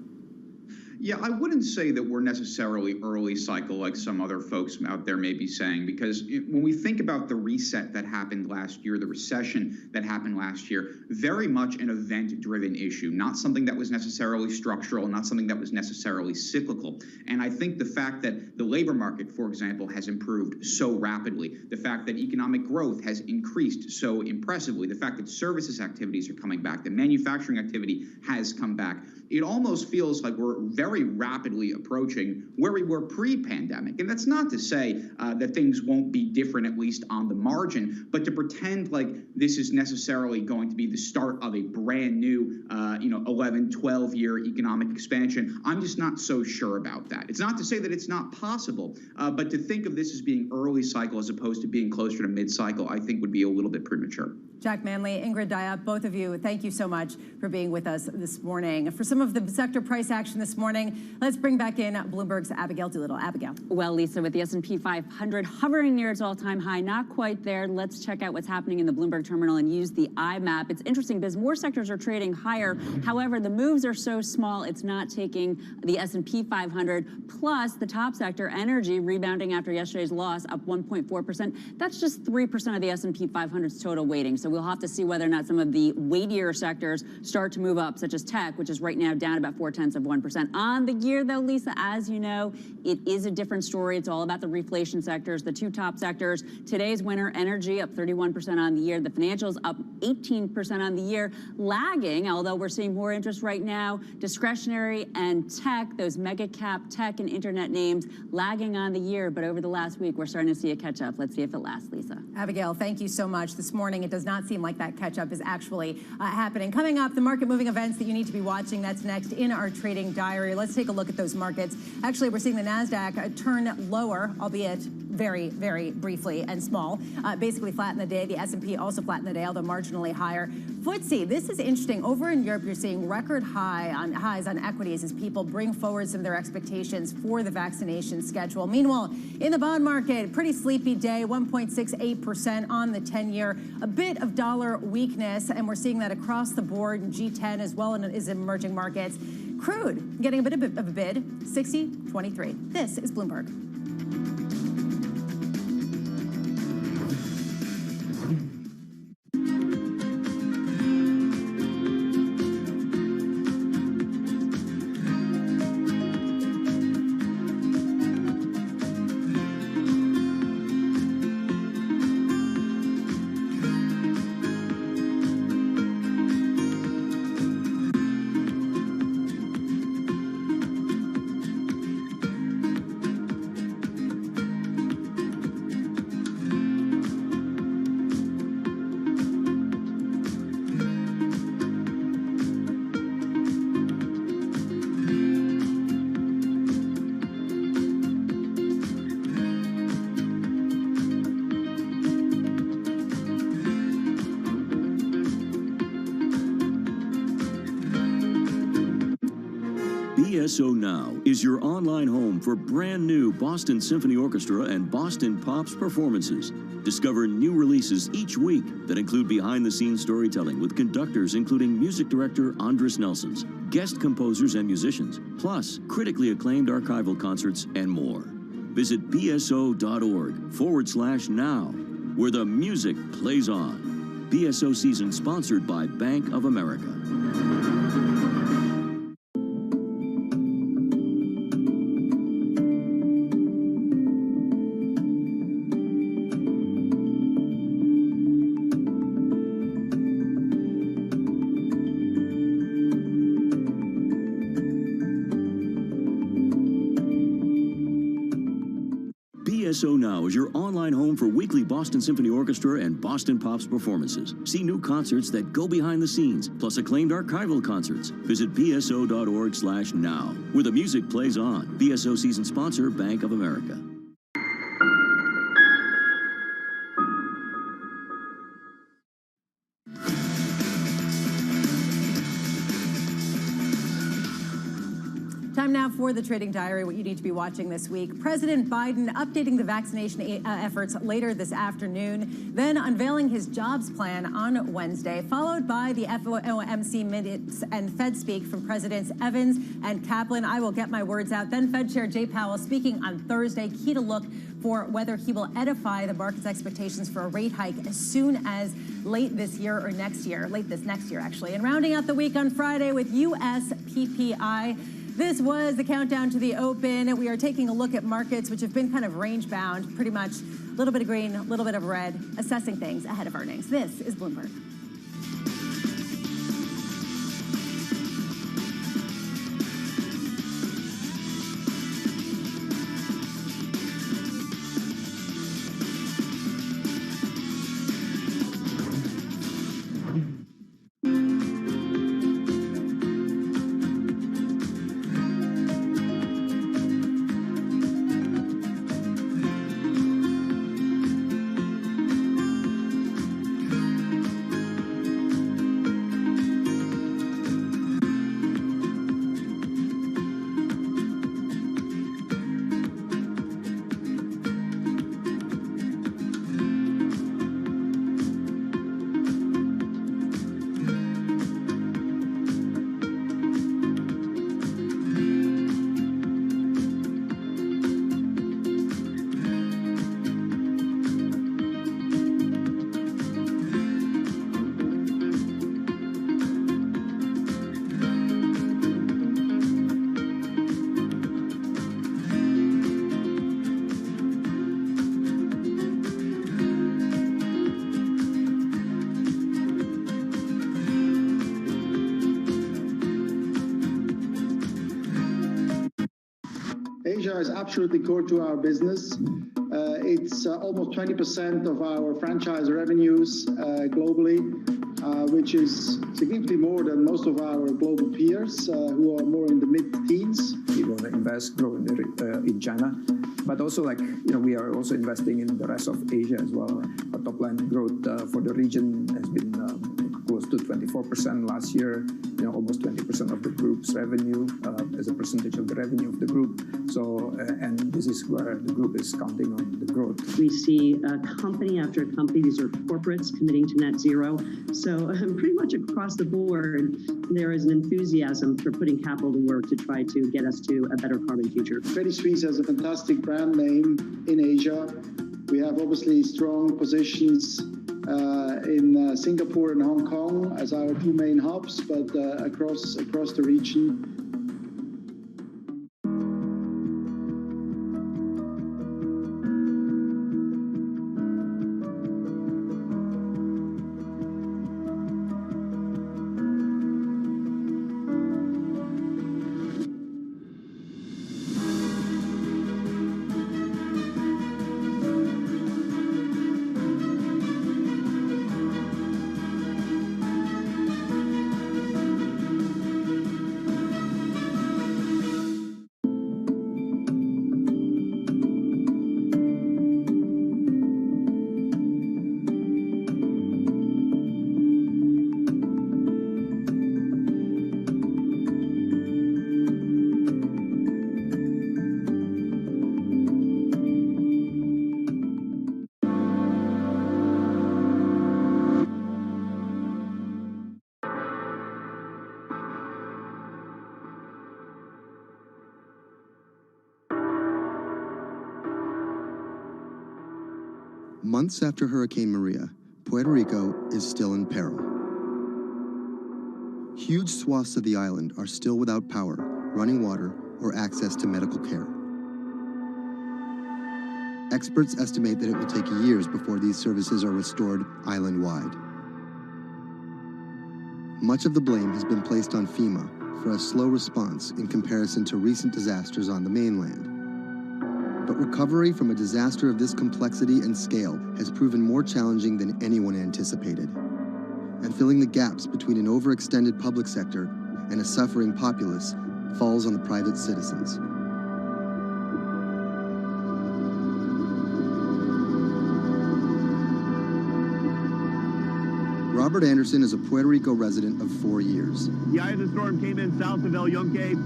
Yeah, I wouldn't say that we're necessarily early cycle like some other folks out there may be saying, because when we think about the reset that happened last year, the recession that happened last year, very much an event-driven issue, not something that was necessarily structural, not something that was necessarily cyclical. And I think the fact that the labor market, for example, has improved so rapidly, the fact that economic growth has increased so impressively, the fact that services activities are coming back, the manufacturing activity has come back, it almost feels like we're very rapidly approaching where we were pre-pandemic. And that's not to say that things won't be different, at least on the margin, but to pretend like this is necessarily going to be the start of a brand new, 11, 12-year economic expansion, I'm just not so sure about that. It's not to say that it's not possible, but to think of this as being early cycle as opposed to being closer to mid-cycle, I think would be a little bit premature. Jack Manley, Ingrid Diop, both of you, thank you so much for being with us this morning. For some of the sector price action this morning, let's bring back in Bloomberg's Abigail Doolittle. Abigail. Well, Lisa, with the S&P 500 hovering near its all-time high, not quite there, let's check out what's happening in the Bloomberg terminal and use the IMAP. It's interesting because more sectors are trading higher. However, the moves are so small, it's not taking the S&P 500. Plus, the top sector, energy, rebounding after yesterday's loss, up 1.4%. That's just 3% of the S&P 500's total weighting. So we'll have to see whether or not some of the weightier sectors start to move up, such as tech, which is right now down about 0.4%. On the year, though, Lisa, as you know, it is a different story. It's all about the reflation sectors, the two top sectors. Today's winner, energy, up 31% on the year. The financials up 18% on the year. Lagging, although we're seeing more interest right now, discretionary and tech, those mega cap tech and internet names, lagging on the year. But over the last week, we're starting to see a catch up. Let's see if it lasts, Lisa. Abigail, thank you so much. This morning, it does not seem like that catch up is actually happening. Coming up, the market moving events that you need to be watching. That's next in our trading diary. Let's take a look at those markets. Actually, we're seeing the NASDAQ turn lower, albeit very, very briefly and small. Basically flat in the day. The S&P also flat in the day, although marginally higher. FTSE, this is interesting. Over in Europe, you're seeing record highs on equities as people bring forward some of their expectations for the vaccination schedule. Meanwhile, in the bond market, pretty sleepy day, 1.68% on the 10-year. A bit of dollar weakness, and we're seeing that across the board in G10 as well as emerging markets. Crude getting a bit of a bid, 60.23. This is Bloomberg. BSO Now is your online home for brand new Boston Symphony Orchestra and Boston Pops performances. Discover new releases each week that include behind-the-scenes storytelling with conductors including music director Andres Nelsons, guest composers and musicians, plus critically acclaimed archival concerts and more. Visit bso.org/now, where the music plays on. BSO season sponsored by Bank of America. BSO Now is your online home for weekly Boston Symphony Orchestra and Boston Pops performances. See new concerts that go behind the scenes, plus acclaimed archival concerts. Visit bso.org/now, where the music plays on. BSO season sponsor, Bank of America. Time now for the Trading Diary, what you need to be watching this week. President Biden updating the vaccination efforts later this afternoon, then unveiling his jobs plan on Wednesday, followed by the FOMC minutes and Fed speak from Presidents Evans and Kaplan. I will get my words out. Then Fed Chair Jay Powell speaking on Thursday, key to look for whether he will edify the market's expectations for a rate hike as soon as late this year or next year, late this next year, actually. And rounding out the week on Friday with U.S. PPI. This was the countdown to the open. We are taking a look at markets which have been kind of range bound, pretty much a little bit of green, a little bit of red, assessing things ahead of earnings. This is Bloomberg. Asia is absolutely core to our business. It's almost 20% of our franchise revenues globally, which is significantly more than most of our global peers who are more in the mid-teens. We want to invest, grow in China, but also we are also investing in the rest of Asia as well. Our top line growth for the region has been close to 24% last year, almost 20% of the group's revenue as a percentage of the revenue of the group. So, and this is where the group is counting on the growth. We see company after company, these are corporates committing to net zero. So pretty much across the board, there is an enthusiasm for putting capital to work to try to get us to a better carbon future. Credit Suisse has a fantastic brand name in Asia. We have obviously strong positions in Singapore and Hong Kong as our two main hubs, but across the region. Months after Hurricane Maria, Puerto Rico is still in peril. Huge swaths of the island are still without power, running water, or access to medical care. Experts estimate that it will take years before these services are restored island-wide. Much of the blame has been placed on FEMA for a slow response in comparison to recent disasters on the mainland. But recovery from a disaster of this complexity and scale has proven more challenging than anyone anticipated. And filling the gaps between an overextended public sector and a suffering populace falls on the private citizens. Robert Anderson is a Puerto Rico resident of 4 years. The eye of the storm came in south of El Yunque,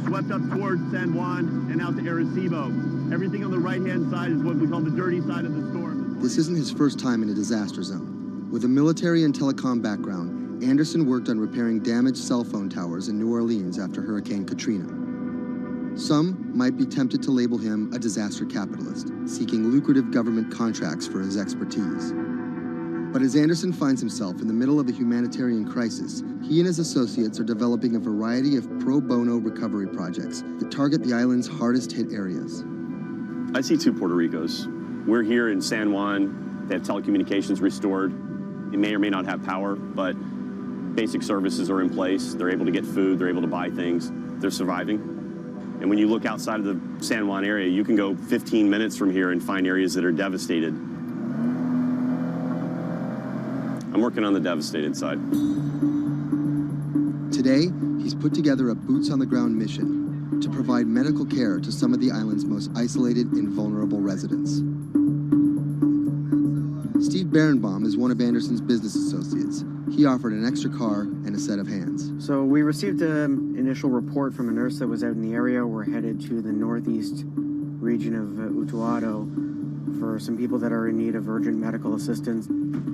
swept up towards San Juan and out to Arecibo. Everything on the right-hand side is what we call the dirty side of the storm. This isn't his first time in a disaster zone. With a military and telecom background, Anderson worked on repairing damaged cell phone towers in New Orleans after Hurricane Katrina. Some might be tempted to label him a disaster capitalist, seeking lucrative government contracts for his expertise. But as Anderson finds himself in the middle of a humanitarian crisis, he and his associates are developing a variety of pro bono recovery projects that target the island's hardest hit areas. I see two Puerto Ricos. We're here in San Juan. They have telecommunications restored. They may or may not have power, but basic services are in place. They're able to get food. They're able to buy things. They're surviving. And when you look outside of the San Juan area, you can go 15 minutes from here and find areas that are devastated. I'm working on the devastated side. Today, he's put together a boots-on-the-ground mission to provide medical care to some of the island's most isolated and vulnerable residents. Steve Berenbaum is one of Anderson's business associates. He offered an extra car and a set of hands. So we received an initial report from a nurse that was out in the area. We're headed to the northeast region of Utuado for some people that are in need of urgent medical assistance.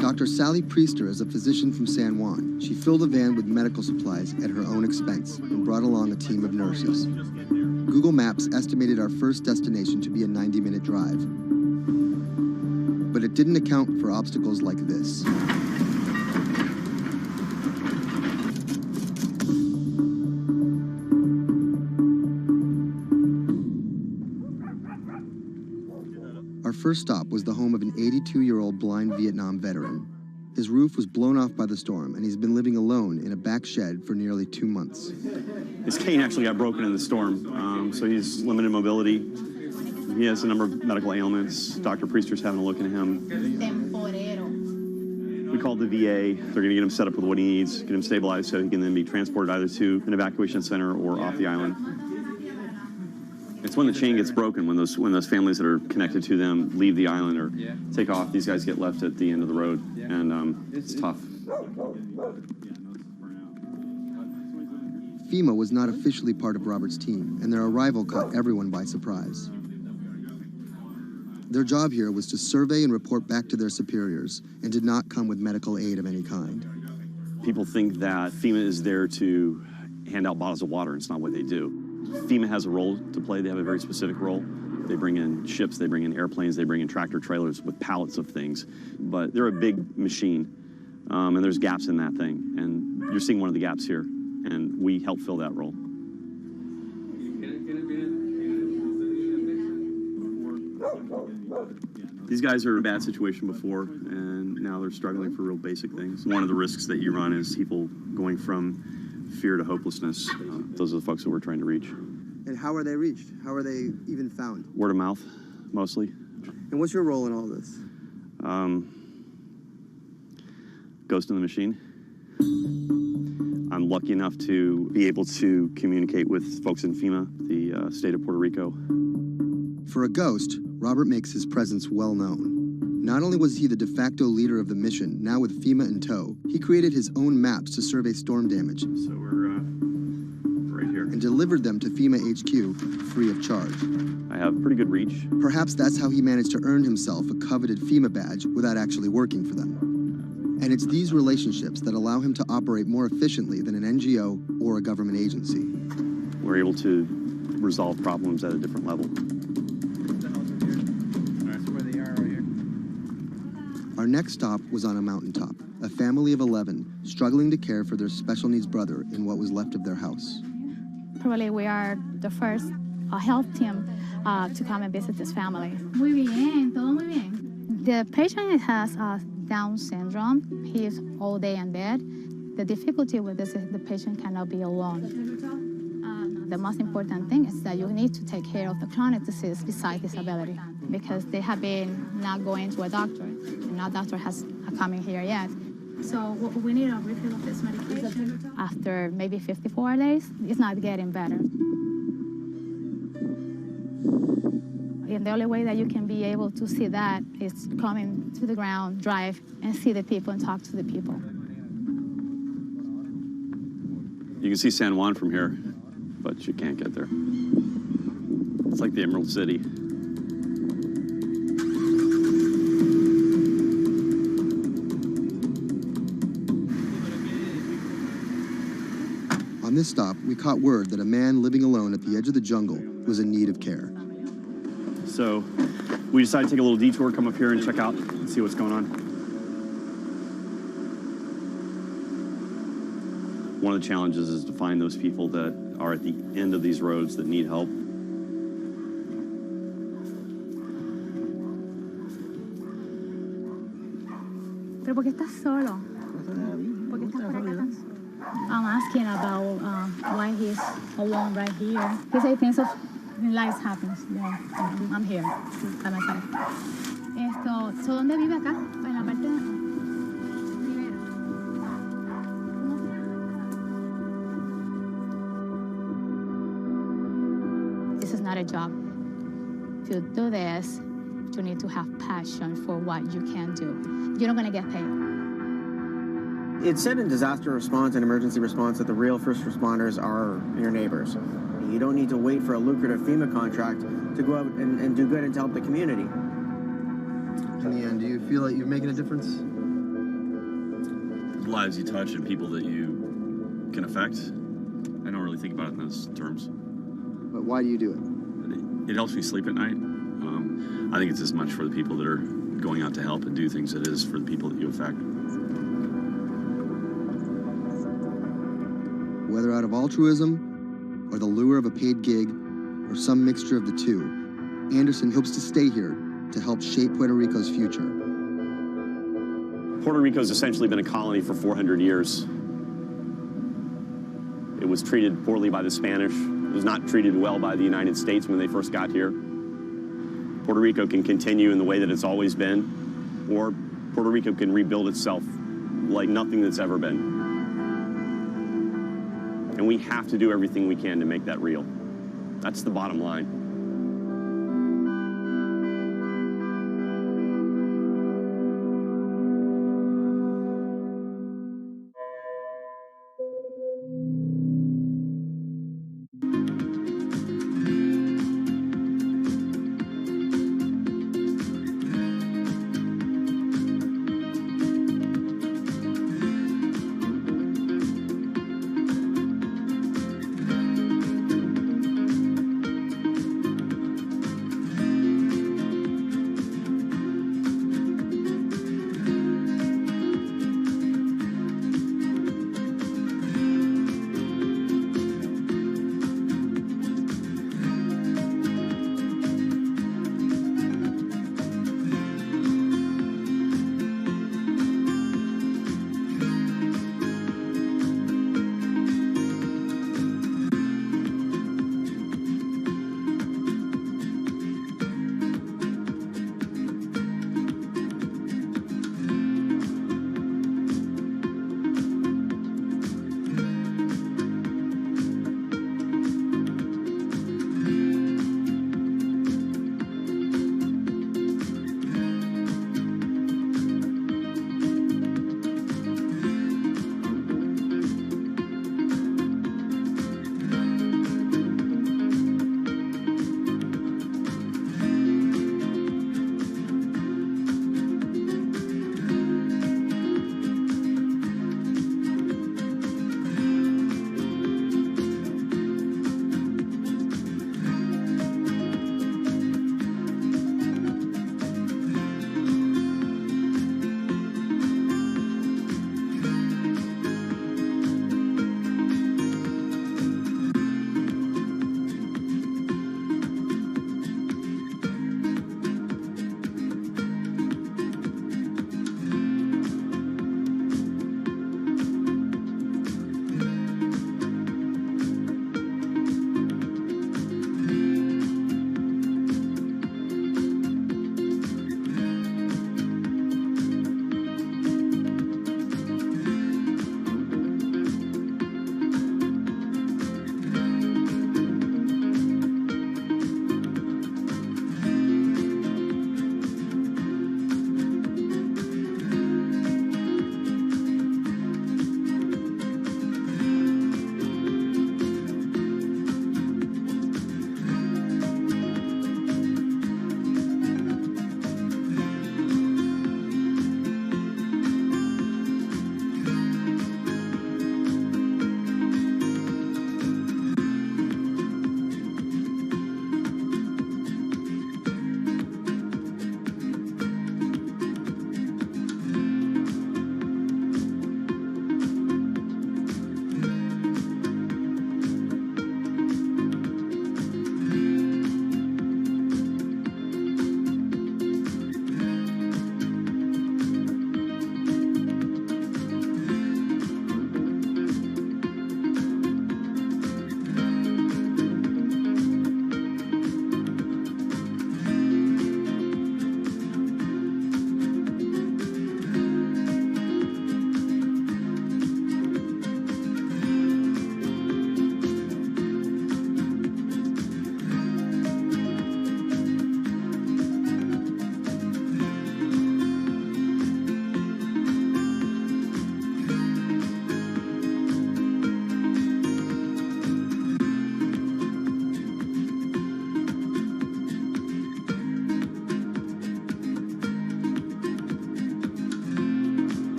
Dr. Sally Priester is a physician from San Juan. She filled a van with medical supplies at her own expense and brought along a team of nurses. Google Maps estimated our first destination to be a 90-minute drive. But it didn't account for obstacles like this. Our first stop was the home of an 82-year-old blind Vietnam veteran. His roof was blown off by the storm, and he's been living alone in a back shed for nearly 2 months. His cane actually got broken in the storm, so he's limited mobility. He has a number of medical ailments. Dr. Priester's having a look at him. We called the VA. They're going to get him set up with what he needs, get him stabilized so he can then be transported either to an evacuation center or off the island. It's when the chain gets broken, when those families that are connected to them leave the island or take off. These guys get left at the end of the road, and it's tough. FEMA was not officially part of Robert's team, and their arrival caught everyone by surprise. Their job here was to survey and report back to their superiors, and did not come with medical aid of any kind. People think that FEMA is there to hand out bottles of water, and it's not what they do. FEMA has a role to play. They have a very specific role. They bring in ships, they bring in airplanes, they bring in tractor trailers with pallets of things. But they're a big machine, and there's gaps in that thing. And you're seeing one of the gaps here, and we help fill that role. These guys are in a bad situation before, and now they're struggling for real basic things. One of the risks that you run is people going from fear to hopelessness. Those are the folks that we're trying to reach. And how are they reached? How are they even found? Word of mouth, mostly. And what's your role in all this? Ghost in the machine. I'm lucky enough to be able to communicate with folks in FEMA, the state of Puerto Rico. For a ghost, Robert makes his presence well known. Not only was he the de facto leader of the mission, now with FEMA in tow, he created his own maps to survey storm damage. So we're right here. And delivered them to FEMA HQ free of charge. I have pretty good reach. Perhaps that's how he managed to earn himself a coveted FEMA badge without actually working for them. And it's these relationships that allow him to operate more efficiently than an NGO or a government agency. We're able to resolve problems at a different level. Our next stop was on a mountaintop, a family of 11 struggling to care for their special needs brother in what was left of their house. Probably we are the first health team to come and visit this family. Muy bien, todo muy bien. The patient has Down syndrome. He is all day in bed. The difficulty with this is the patient cannot be alone. The most important thing is that you need to take care of the chronic disease besides disability, because they have been not going to a doctor, and no doctor has come in here yet. So we need a refill of this medication. After maybe 54 days, it's not getting better. And the only way that you can be able to see that is coming to the ground, drive, and see the people and talk to the people. You can see San Juan from here, but you can't get there. It's like the Emerald City. On this stop, we caught word that a man living alone at the edge of the jungle was in need of care. So we decided to take a little detour, come up here and check out and see what's going on. One of the challenges is to find those people that are at the end of these roads that need help. ¿Pero por qué estás solo? ¿Por qué estás por acá? I'm asking about why he's alone right here. He said things of life happens. Yeah, I'm here by myself. So ¿dónde vive acá? En la parte de... This is not a job. To do this, you need to have passion for what you can do. You're not going to get paid. It's said in disaster response and emergency response that the real first responders are your neighbors. You don't need to wait for a lucrative FEMA contract to go out and do good and to help the community. In the end, do you feel like you're making a difference? Lives you touch and people that you can affect. I don't really think about it in those terms. But why do you do it? It helps me sleep at night. I think it's as much for the people that are going out to help and do things as it is for the people that you affect. Whether out of altruism, or the lure of a paid gig, or some mixture of the two, Anderson hopes to stay here to help shape Puerto Rico's future. Puerto Rico's essentially been a colony for 400 years. It was treated poorly by the Spanish. It was not treated well by the United States when they first got here. Puerto Rico can continue in the way that it's always been, or Puerto Rico can rebuild itself like nothing that's ever been. And we have to do everything we can to make that real. That's the bottom line.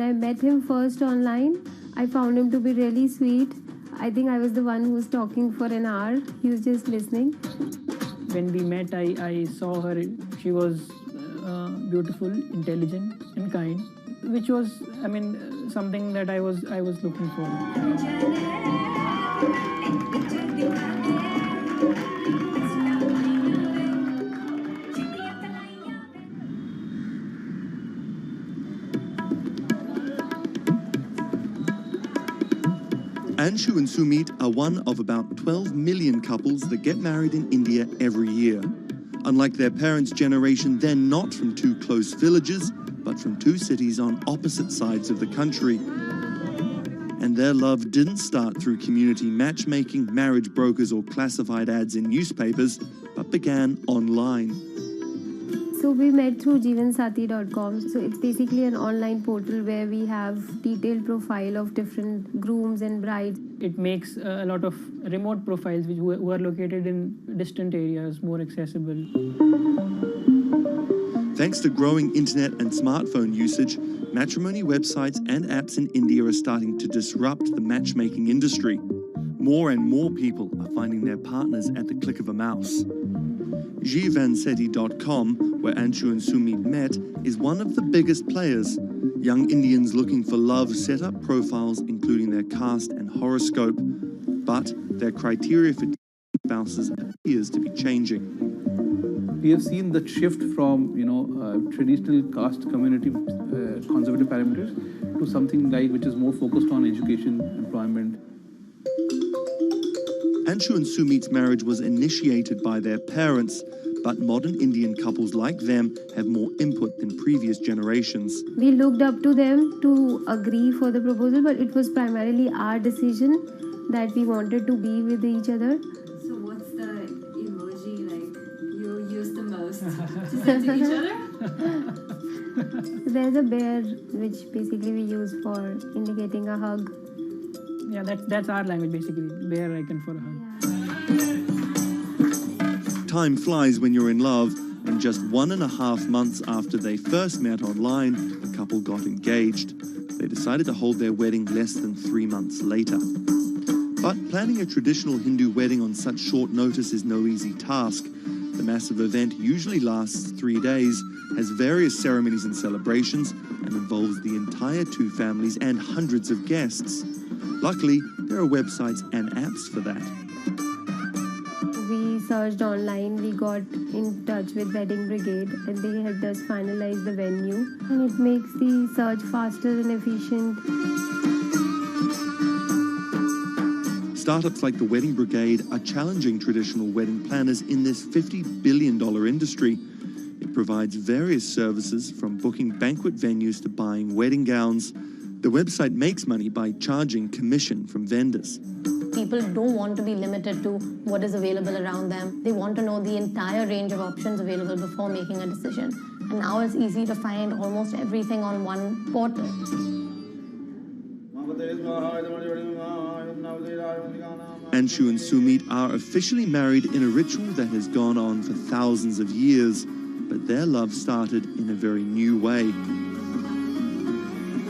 When I met him first online, I found him to be really sweet. I think I was the one who was talking for an hour. He was just listening. When we met, I saw her. She was beautiful, intelligent, and kind, which was, something that I was looking for. Anshu and Sumit are one of about 12 million couples that get married in India every year. Unlike their parents' generation, they're not from two close villages, but from two cities on opposite sides of the country. And their love didn't start through community matchmaking, marriage brokers, or classified ads in newspapers, but began online. So we met through jeevansathi.com. So it's basically an online portal where we have detailed profile of different grooms and brides. It makes a lot of remote profiles who are located in distant areas more accessible. Thanks to growing internet and smartphone usage, matrimony websites and apps in India are starting to disrupt the matchmaking industry. More and more people are finding their partners at the click of a mouse. jeevansathi.com, where Anshu and Sumit met, is one of the biggest players. Young Indians looking for love set up profiles including their caste and horoscope, but their criteria for spouses appears to be changing. We have seen the shift from traditional caste community conservative parameters to something like which is more focused on education, employment. Anshu and Sumit's marriage was initiated by their parents, but modern Indian couples like them have more input than previous generations. We looked up to them to agree for the proposal, but it was primarily our decision that we wanted to be with each other. So what's the emoji you use the most to send to each other? There's a bear which basically we use for indicating a hug. Yeah, that's our language basically. Bear icon for a hug. Time flies when you're in love, and just 1.5 months after they first met online, the couple got engaged. They decided to hold their wedding less than 3 months later. But planning a traditional Hindu wedding on such short notice is no easy task. The massive event usually lasts 3 days, has various ceremonies and celebrations, and involves the entire two families and hundreds of guests. Luckily, there are websites and apps for that. We searched online, we got in touch with Wedding Brigade, and they helped us finalize the venue. And it makes the search faster and efficient. Startups like the Wedding Brigade are challenging traditional wedding planners in this $50 billion industry. It provides various services from booking banquet venues to buying wedding gowns. The website makes money by charging commission from vendors. People don't want to be limited to what is available around them. They want to know the entire range of options available before making a decision. And now it's easy to find almost everything on one portal. Anshu and Sumit are officially married in a ritual that has gone on for thousands of years, but their love started in a very new way.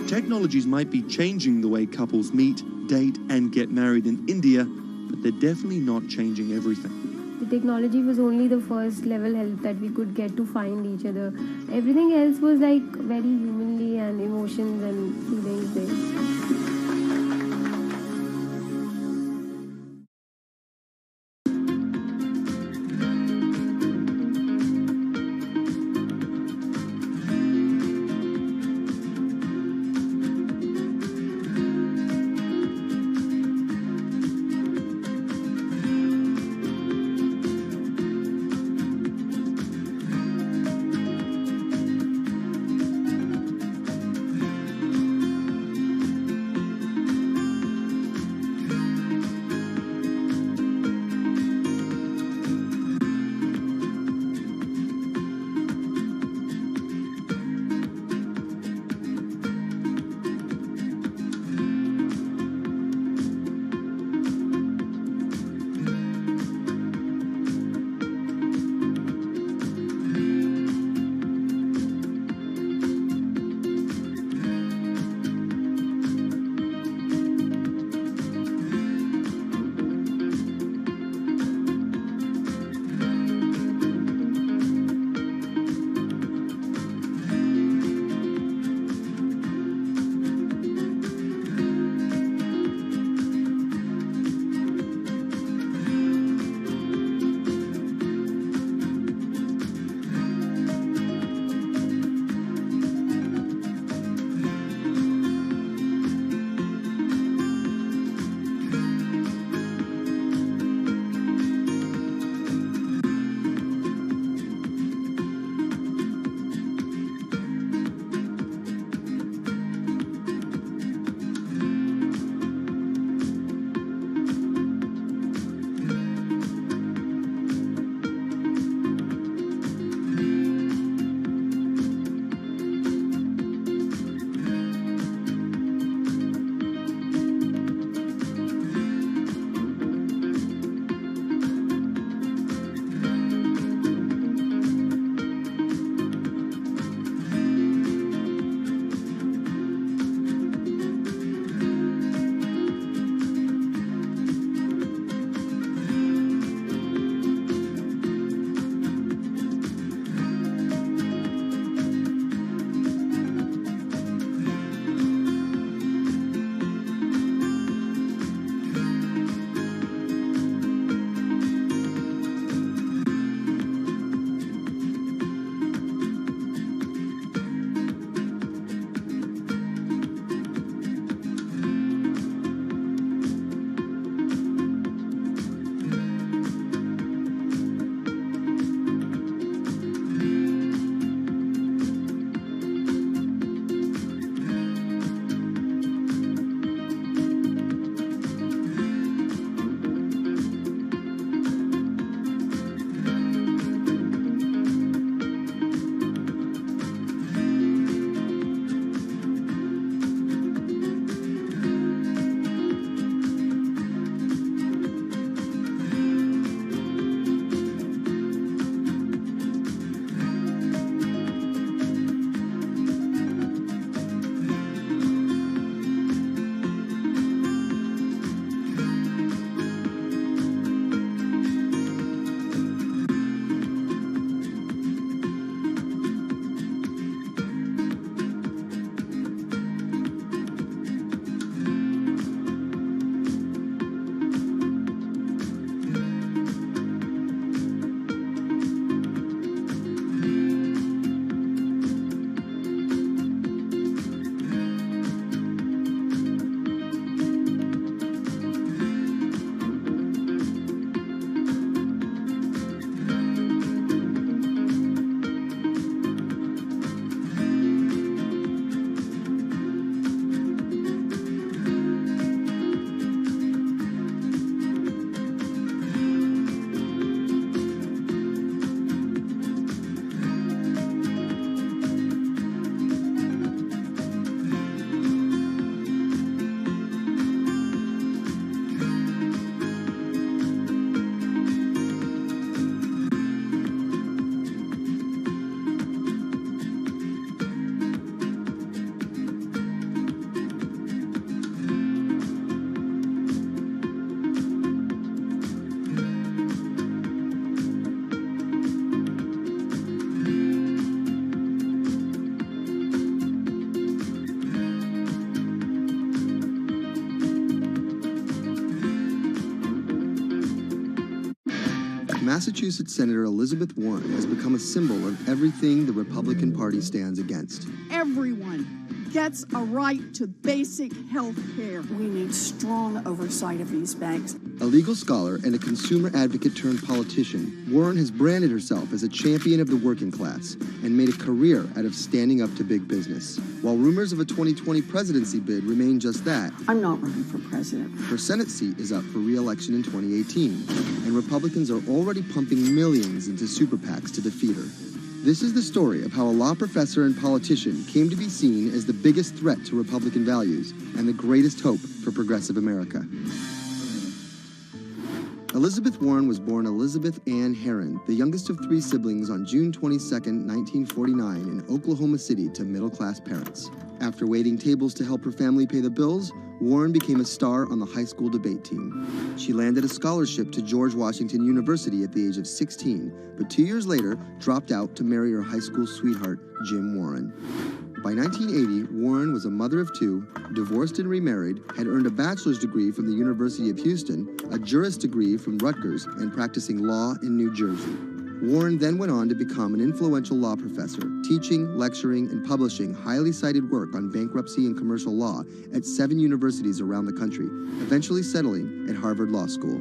Technologies might be changing the way couples meet, date, and get married in India, but they're definitely not changing everything. The technology was only the first level help that we could get to find each other. Everything else was like very humanly and emotions and feelings based. Massachusetts Senator Elizabeth Warren has become a symbol of everything the Republican Party stands against. Everyone gets a right to basic health care. We need strong oversight of these banks. A legal scholar and a consumer advocate turned politician, Warren has branded herself as a champion of the working class and made a career out of standing up to big business. While rumors of a 2020 presidency bid remain just that, I'm not running for president. her Senate seat is up for re-election in 2018, and Republicans are already pumping millions into super PACs to defeat her. This is the story of how a law professor and politician came to be seen as the biggest threat to Republican values and the greatest hope for progressive America. Elizabeth Warren was born Elizabeth Ann Herron, the youngest of 3 siblings, on June 22, 1949 in Oklahoma City to middle-class parents. After waiting tables to help her family pay the bills, Warren became a star on the high school debate team. She landed a scholarship to George Washington University at the age of 16, but 2 years later dropped out to marry her high school sweetheart, Jim Warren. By 1980, Warren was a mother of 2, divorced and remarried, had earned a bachelor's degree from the University of Houston, a juris degree from Rutgers, and practicing law in New Jersey. Warren then went on to become an influential law professor, teaching, lecturing, and publishing highly cited work on bankruptcy and commercial law at 7 universities around the country, eventually settling at Harvard Law School.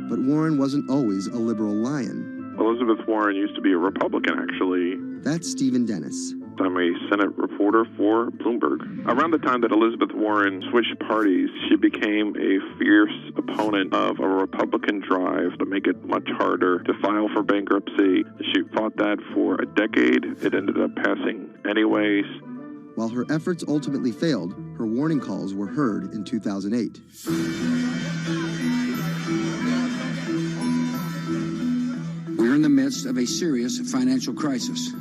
But Warren wasn't always a liberal lion. Elizabeth Warren used to be a Republican, actually. That's Stephen Dennis. I'm a Senate reporter for Bloomberg. Around the time that Elizabeth Warren switched parties, she became a fierce opponent of a Republican drive to make it much harder to file for bankruptcy. She fought that for a decade. It ended up passing anyways. While her efforts ultimately failed, her warning calls were heard in 2008. We're in the midst of a serious financial crisis.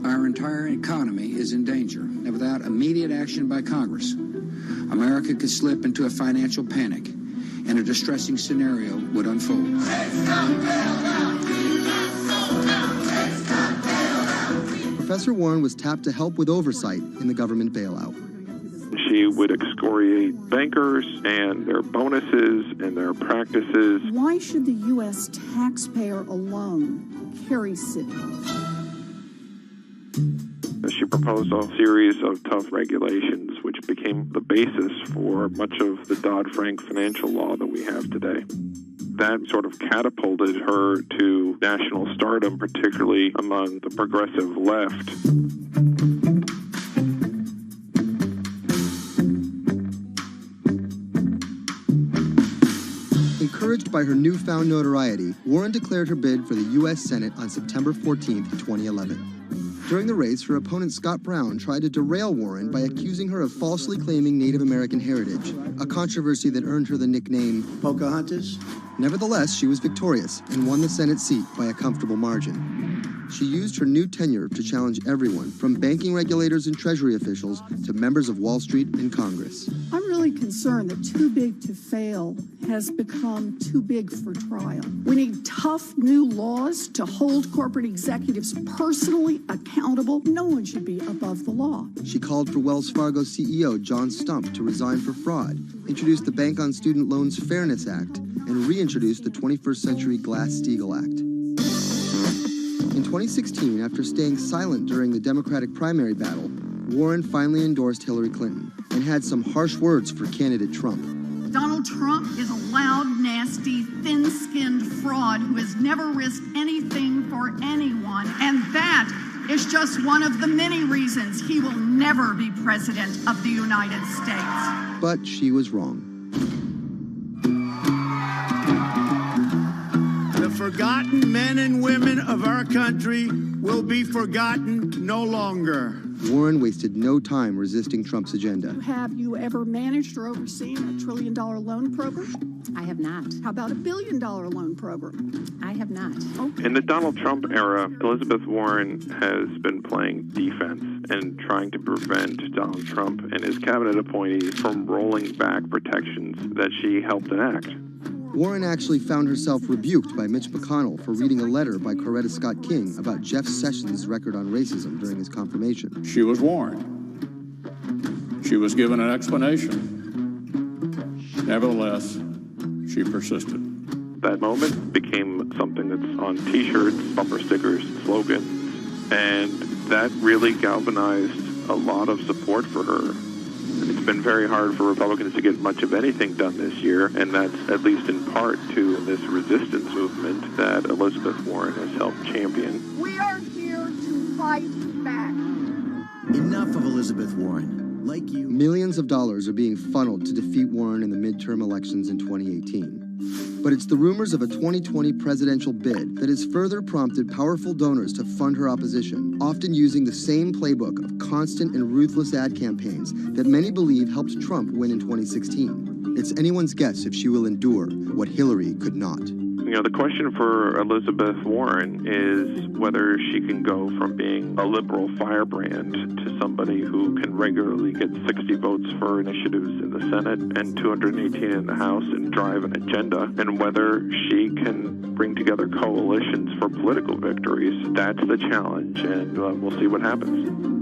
Our entire economy is in danger, and without immediate action by Congress, America could slip into a financial panic, and a distressing scenario would unfold. Professor Warren was tapped to help with oversight in the government bailout. She would excoriate bankers and their bonuses and their practices. Why should the U.S. taxpayer alone carry city? She proposed a series of tough regulations, which became the basis for much of the Dodd-Frank financial law that we have today. That sort of catapulted her to national stardom, particularly among the progressive left. Encouraged by her newfound notoriety, Warren declared her bid for the U.S. Senate on September 14, 2011. During the race, her opponent Scott Brown tried to derail Warren by accusing her of falsely claiming Native American heritage, a controversy that earned her the nickname Pocahontas. Nevertheless, she was victorious and won the Senate seat by a comfortable margin. She used her new tenure to challenge everyone, from banking regulators and Treasury officials to members of Wall Street and Congress. I'm really concerned that too big to fail has become too big for trial. We need tough new laws to hold corporate executives personally accountable. No one should be above the law. She called for Wells Fargo CEO John Stump to resign for fraud, introduced the Bank on Student Loans Fairness Act, and reintroduced the 21st Century Glass-Steagall Act. In 2016, after staying silent during the Democratic primary battle, Warren finally endorsed Hillary Clinton and had some harsh words for candidate Trump. Donald Trump is a loud, nasty, thin-skinned fraud who has never risked anything for anyone, and that is just one of the many reasons he will never be president of the United States. But she was wrong. The forgotten men and women of our country will be forgotten no longer. Warren wasted no time resisting Trump's agenda. Have you ever managed or overseen a $1 trillion loan program? I have not. How about a $1 billion loan program? I have not. Okay. In the Donald Trump era, Elizabeth Warren has been playing defense and trying to prevent Donald Trump and his cabinet appointees from rolling back protections that she helped enact. Warren actually found herself rebuked by Mitch McConnell for reading a letter by Coretta Scott King about Jeff Sessions' record on racism during his confirmation. She was warned. She was given an explanation. Nevertheless, she persisted. That moment became something that's on T-shirts, bumper stickers, slogans, and that really galvanized a lot of support for her. It's been very hard for Republicans to get much of anything done this year, and that's at least in part to this resistance movement that Elizabeth Warren has helped champion. We are here to fight back. Enough of Elizabeth Warren. Like you, millions of dollars are being funneled to defeat Warren in the midterm elections in 2018. But it's the rumors of a 2020 presidential bid that has further prompted powerful donors to fund her opposition, often using the same playbook of constant and ruthless ad campaigns that many believe helped Trump win in 2016. It's anyone's guess if she will endure what Hillary could not. You know, the question for Elizabeth Warren is whether she can go from being a liberal firebrand to somebody who can regularly get 60 votes for initiatives in the Senate and 218 in the House and drive an agenda, and whether she can bring together coalitions for political victories. That's the challenge, and we'll see what happens.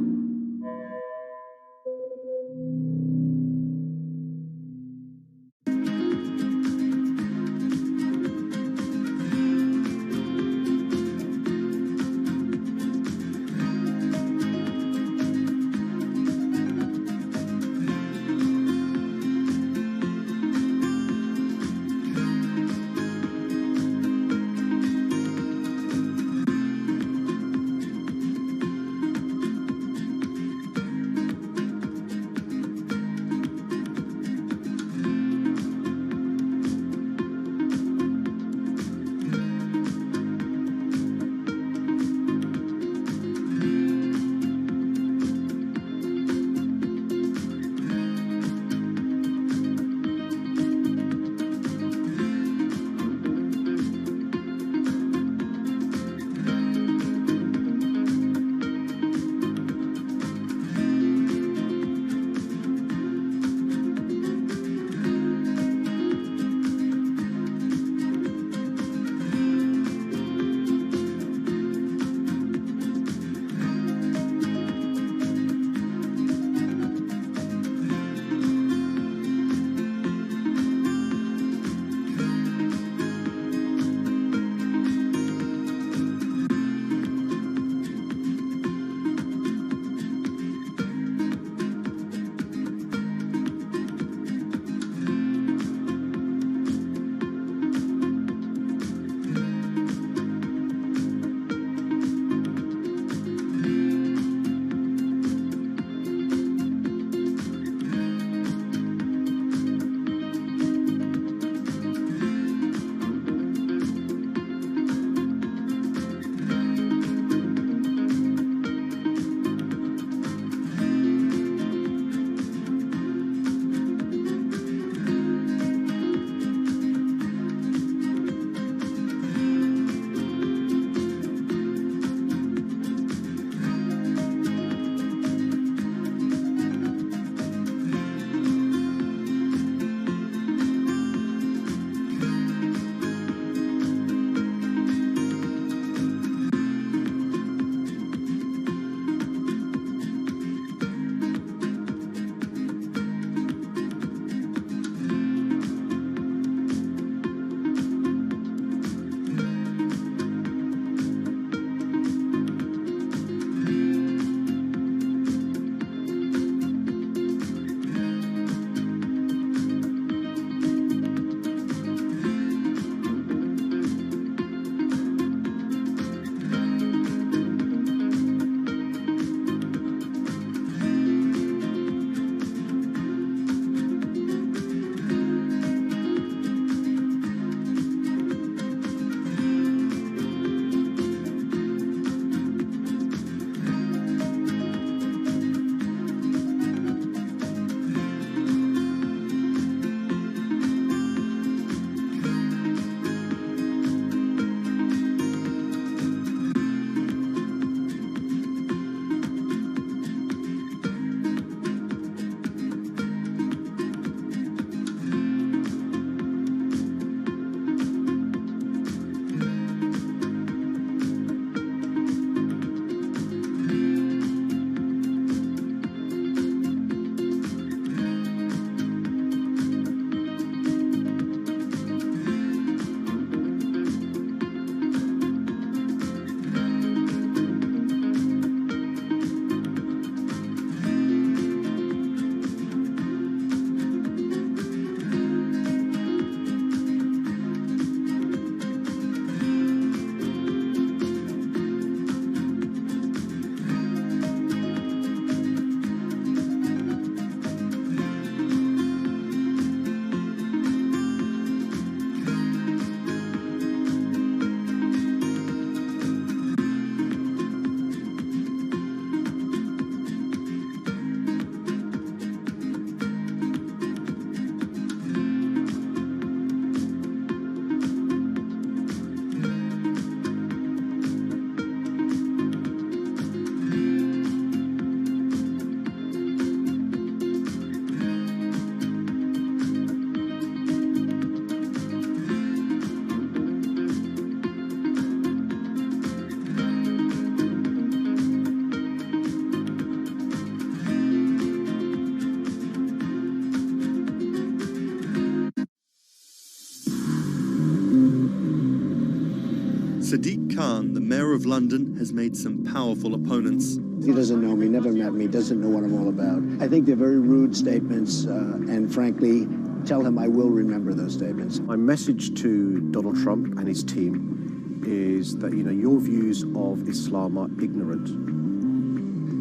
Sadiq Khan, the mayor of London, has made some powerful opponents. He doesn't know me, never met me, doesn't know what I'm all about. I think they're very rude statements, and frankly, tell him I will remember those statements. My message to Donald Trump and his team is that, your views of Islam are ignorant.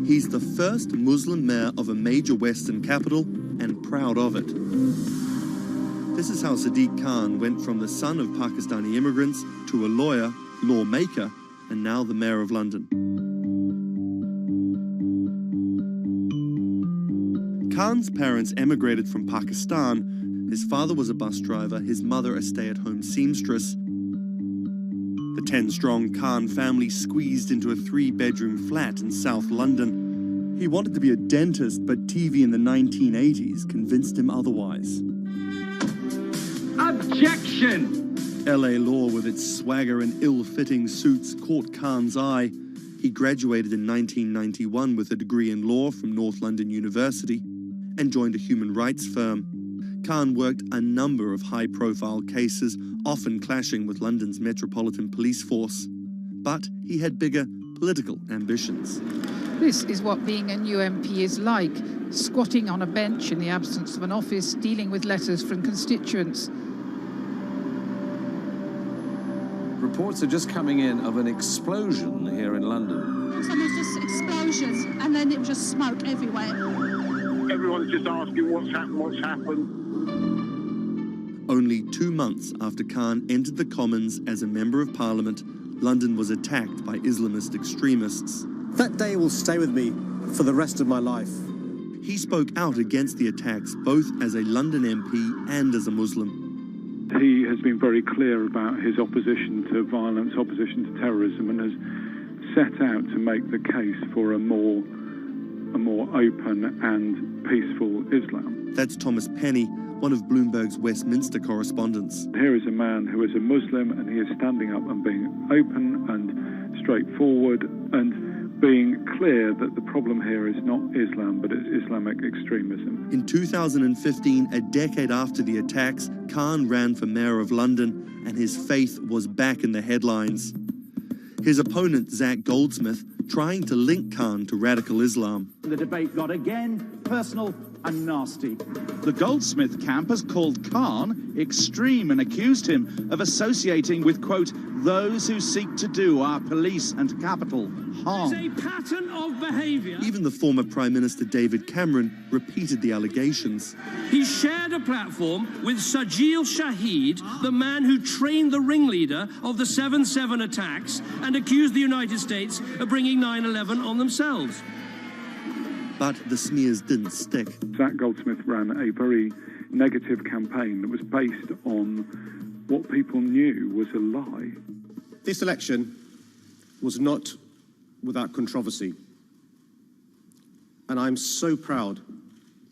He's the first Muslim mayor of a major Western capital and proud of it. This is how Sadiq Khan went from the son of Pakistani immigrants to a lawyer, lawmaker, and now the mayor of London. Khan's parents emigrated from Pakistan. His father was a bus driver, his mother a stay-at-home seamstress. The 10-strong Khan family squeezed into a 3-bedroom flat in South London. He wanted to be a dentist, but TV in the 1980s convinced him otherwise. Objection! LA law, with its swagger and ill-fitting suits, caught Khan's eye. He graduated in 1991 with a degree in law from North London University and joined a human rights firm. Khan worked a number of high-profile cases, often clashing with London's Metropolitan Police Force. But he had bigger political ambitions. This is what being a new MP is like, squatting on a bench in the absence of an office, dealing with letters from constituents. Reports are just coming in of an explosion here in London. Sometimes just explosions, and then it was just smoke everywhere. Everyone's just asking what's happened. Only 2 months after Khan entered the Commons as a Member of Parliament, London was attacked by Islamist extremists. That day will stay with me for the rest of my life. He spoke out against the attacks both as a London MP and as a Muslim. He has been very clear about his opposition to violence, opposition to terrorism, and has set out to make the case for a more open and peaceful Islam. That's Thomas Penny, one of Bloomberg's Westminster correspondents. Here is a man who is a Muslim, and he is standing up and being open and straightforward and being clear that the problem here is not Islam, but it's Islamic extremism. In 2015, a decade after the attacks, Khan ran for mayor of London, and his faith was back in the headlines. His opponent, Zach Goldsmith, trying to link Khan to radical Islam. The debate got again personal and nasty. The Goldsmith camp has called Khan extreme and accused him of associating with, quote, those who seek to do our police and capital harm. It's a pattern of behaviour. Even the former Prime Minister David Cameron repeated the allegations. He shared a platform with Sajil Shahid, the man who trained the ringleader of the 7/7 attacks and accused the United States of bringing 9/11 on themselves. But the smears didn't stick. Zach Goldsmith ran a very negative campaign that was based on what people knew was a lie. This election was not without controversy. And I'm so proud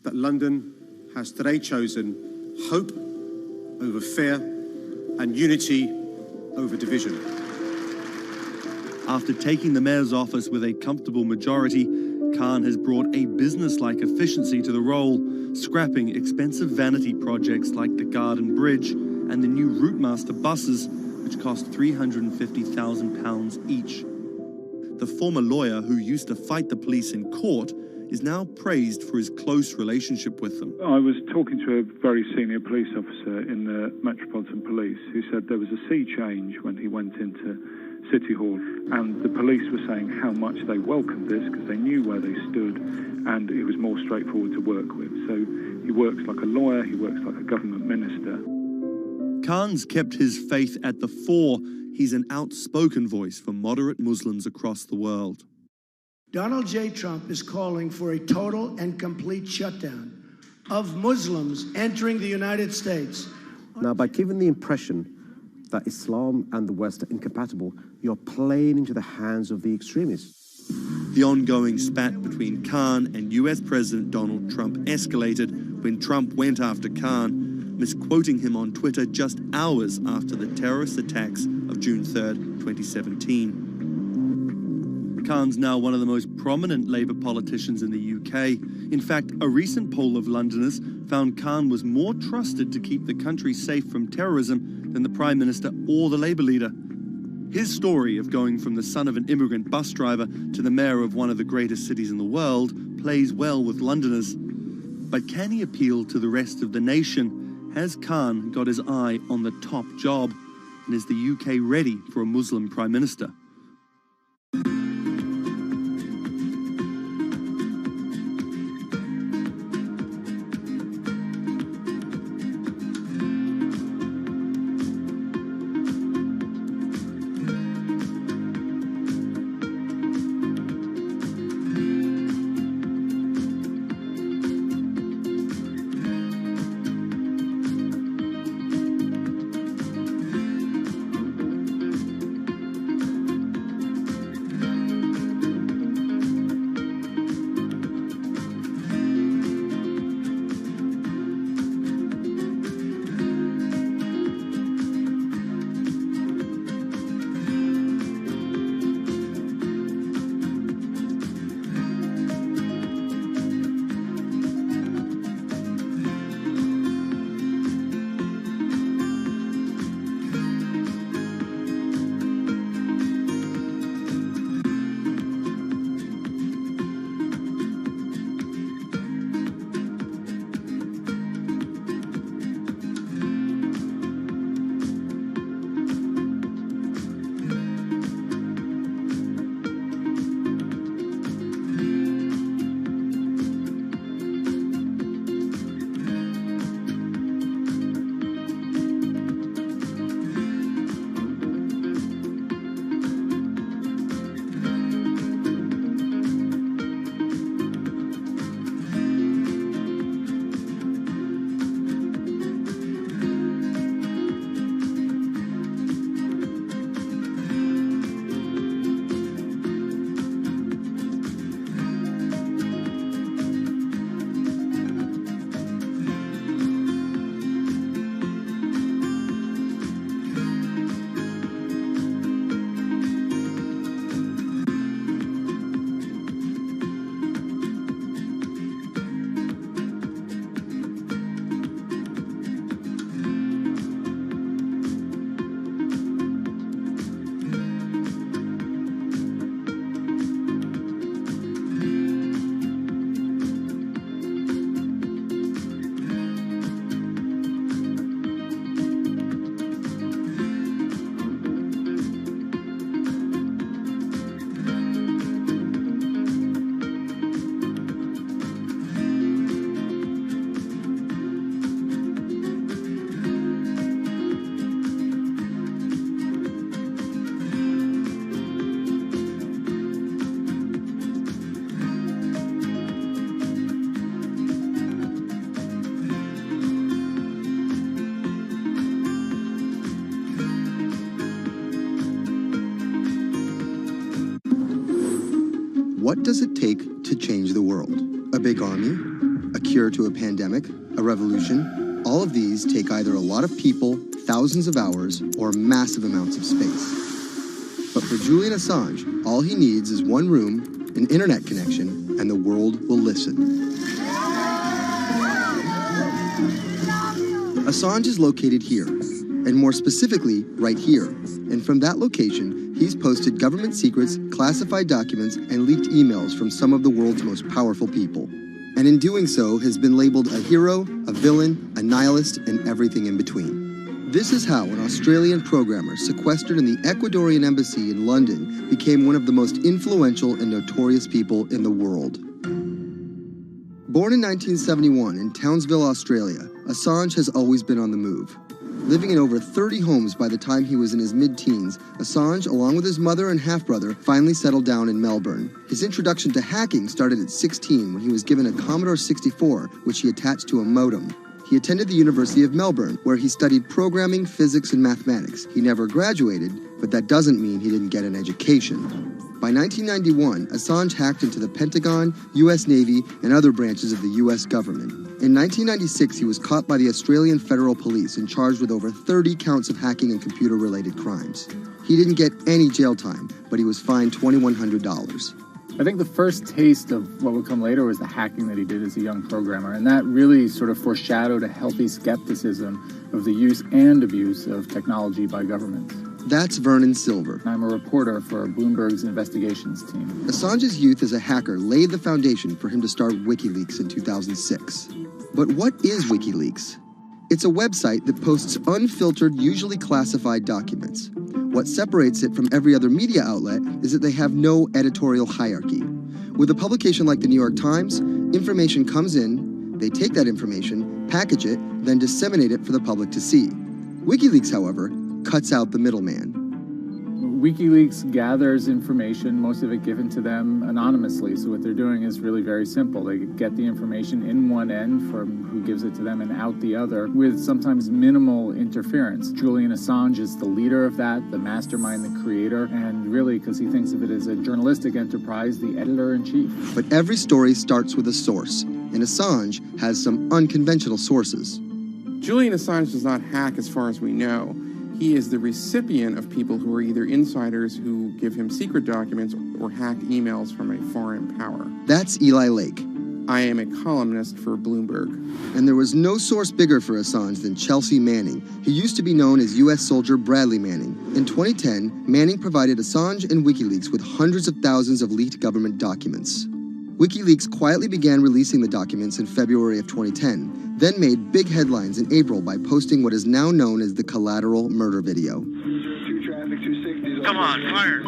that London has today chosen hope over fear and unity over division. After taking the mayor's office with a comfortable majority, Khan has brought a business-like efficiency to the role, scrapping expensive vanity projects like the Garden Bridge and the new Routemaster buses, which cost £350,000 each. The former lawyer who used to fight the police in court is now praised for his close relationship with them. I was talking to a very senior police officer in the Metropolitan Police who said there was a sea change when he went into City Hall, and the police were saying how much they welcomed this because they knew where they stood and it was more straightforward to work with. So he works like a lawyer, he works like a government minister. Khan's kept his faith at the fore. He's an outspoken voice for moderate Muslims across the world. Donald J. Trump is calling for a total and complete shutdown of Muslims entering the United States. Now, by giving the impression that Islam and the West are incompatible, you're playing into the hands of the extremists. The ongoing spat between Khan and US President Donald Trump escalated when Trump went after Khan, misquoting him on Twitter just hours after the terrorist attacks of June 3rd, 2017. Khan's now one of the most prominent Labour politicians in the UK. In fact, a recent poll of Londoners found Khan was more trusted to keep the country safe from terrorism than the Prime Minister or the Labour leader. His story of going from the son of an immigrant bus driver to the mayor of one of the greatest cities in the world plays well with Londoners. But can he appeal to the rest of the nation? Has Khan got his eye on the top job? And is the UK ready for a Muslim Prime Minister? What does it take to change the world? A big army? A cure to a pandemic? A revolution? All of these take either a lot of people, thousands of hours, or massive amounts of space. But for Julian Assange, all he needs is one room, an internet connection, and the world will listen. Assange is located here, and more specifically, right here. And from that location, he's posted government secrets, classified documents, and leaked emails from some of the world's most powerful people. And in doing so, has been labeled a hero, a villain, a nihilist, and everything in between. This is how an Australian programmer sequestered in the Ecuadorian embassy in London became one of the most influential and notorious people in the world. Born in 1971 in Townsville, Australia, Assange has always been on the move. Living in over 30 homes by the time he was in his mid-teens, Assange, along with his mother and half-brother, finally settled down in Melbourne. His introduction to hacking started at 16 when he was given a Commodore 64, which he attached to a modem. He attended the University of Melbourne, where he studied programming, physics, and mathematics. He never graduated, but that doesn't mean he didn't get an education. By 1991, Assange hacked into the Pentagon, U.S. Navy, and other branches of the U.S. government. In 1996, he was caught by the Australian Federal Police and charged with over 30 counts of hacking and computer-related crimes. He didn't get any jail time, but he was fined $2,100. I think the first taste of what would come later was the hacking that he did as a young programmer, and that really sort of foreshadowed a healthy skepticism of the use and abuse of technology by governments. That's Vernon Silver. I'm a reporter for Bloomberg's investigations team. Assange's youth as a hacker laid the foundation for him to start WikiLeaks in 2006. But what is WikiLeaks? It's a website that posts unfiltered, usually classified documents. What separates it from every other media outlet is that they have no editorial hierarchy. With a publication like the New York Times, information comes in, they take that information, package it, then disseminate it for the public to see. WikiLeaks, however, cuts out the middleman. WikiLeaks gathers information, most of it given to them anonymously. So what they're doing is really very simple. They get the information in one end from who gives it to them and out the other with sometimes minimal interference. Julian Assange is the leader of that, the mastermind, the creator, and really, because he thinks of it as a journalistic enterprise, the editor-in-chief. But every story starts with a source, and Assange has some unconventional sources. Julian Assange does not hack as far as we know. He is the recipient of people who are either insiders who give him secret documents or hacked emails from a foreign power. That's Eli Lake. I am a columnist for Bloomberg. And there was no source bigger for Assange than Chelsea Manning. He used to be known as U.S. soldier Bradley Manning. In 2010, Manning provided Assange and WikiLeaks with hundreds of thousands of leaked government documents. WikiLeaks quietly began releasing the documents in February of 2010, then made big headlines in April by posting what is now known as the collateral murder video. Come on, fire!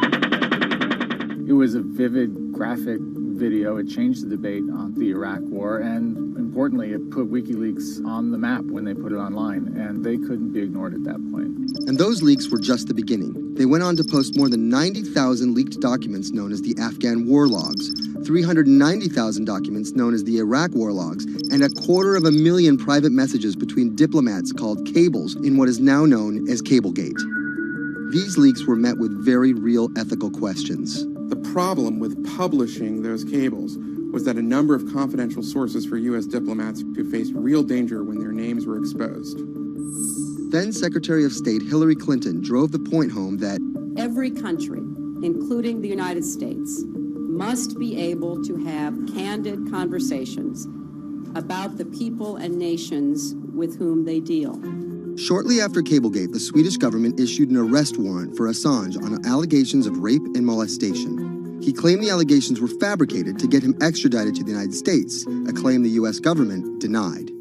It was a vivid, graphic video. It changed the debate on the Iraq War, and importantly, it put WikiLeaks on the map when they put it online, and they couldn't be ignored at that point. And those leaks were just the beginning. They went on to post more than 90,000 leaked documents known as the Afghan war logs, 390,000 documents known as the Iraq war logs, and 250,000 private messages between diplomats called cables in what is now known as Cablegate. These leaks were met with very real ethical questions. The problem with publishing those cables was that a number of confidential sources for U.S. diplomats who faced real danger when their names were exposed. Then Secretary of State Hillary Clinton drove the point home that every country, including the United States, must be able to have candid conversations about the people and nations with whom they deal. Shortly after Cablegate, the Swedish government issued an arrest warrant for Assange on allegations of rape and molestation. He claimed the allegations were fabricated to get him extradited to the United States, a claim the U.S. government denied.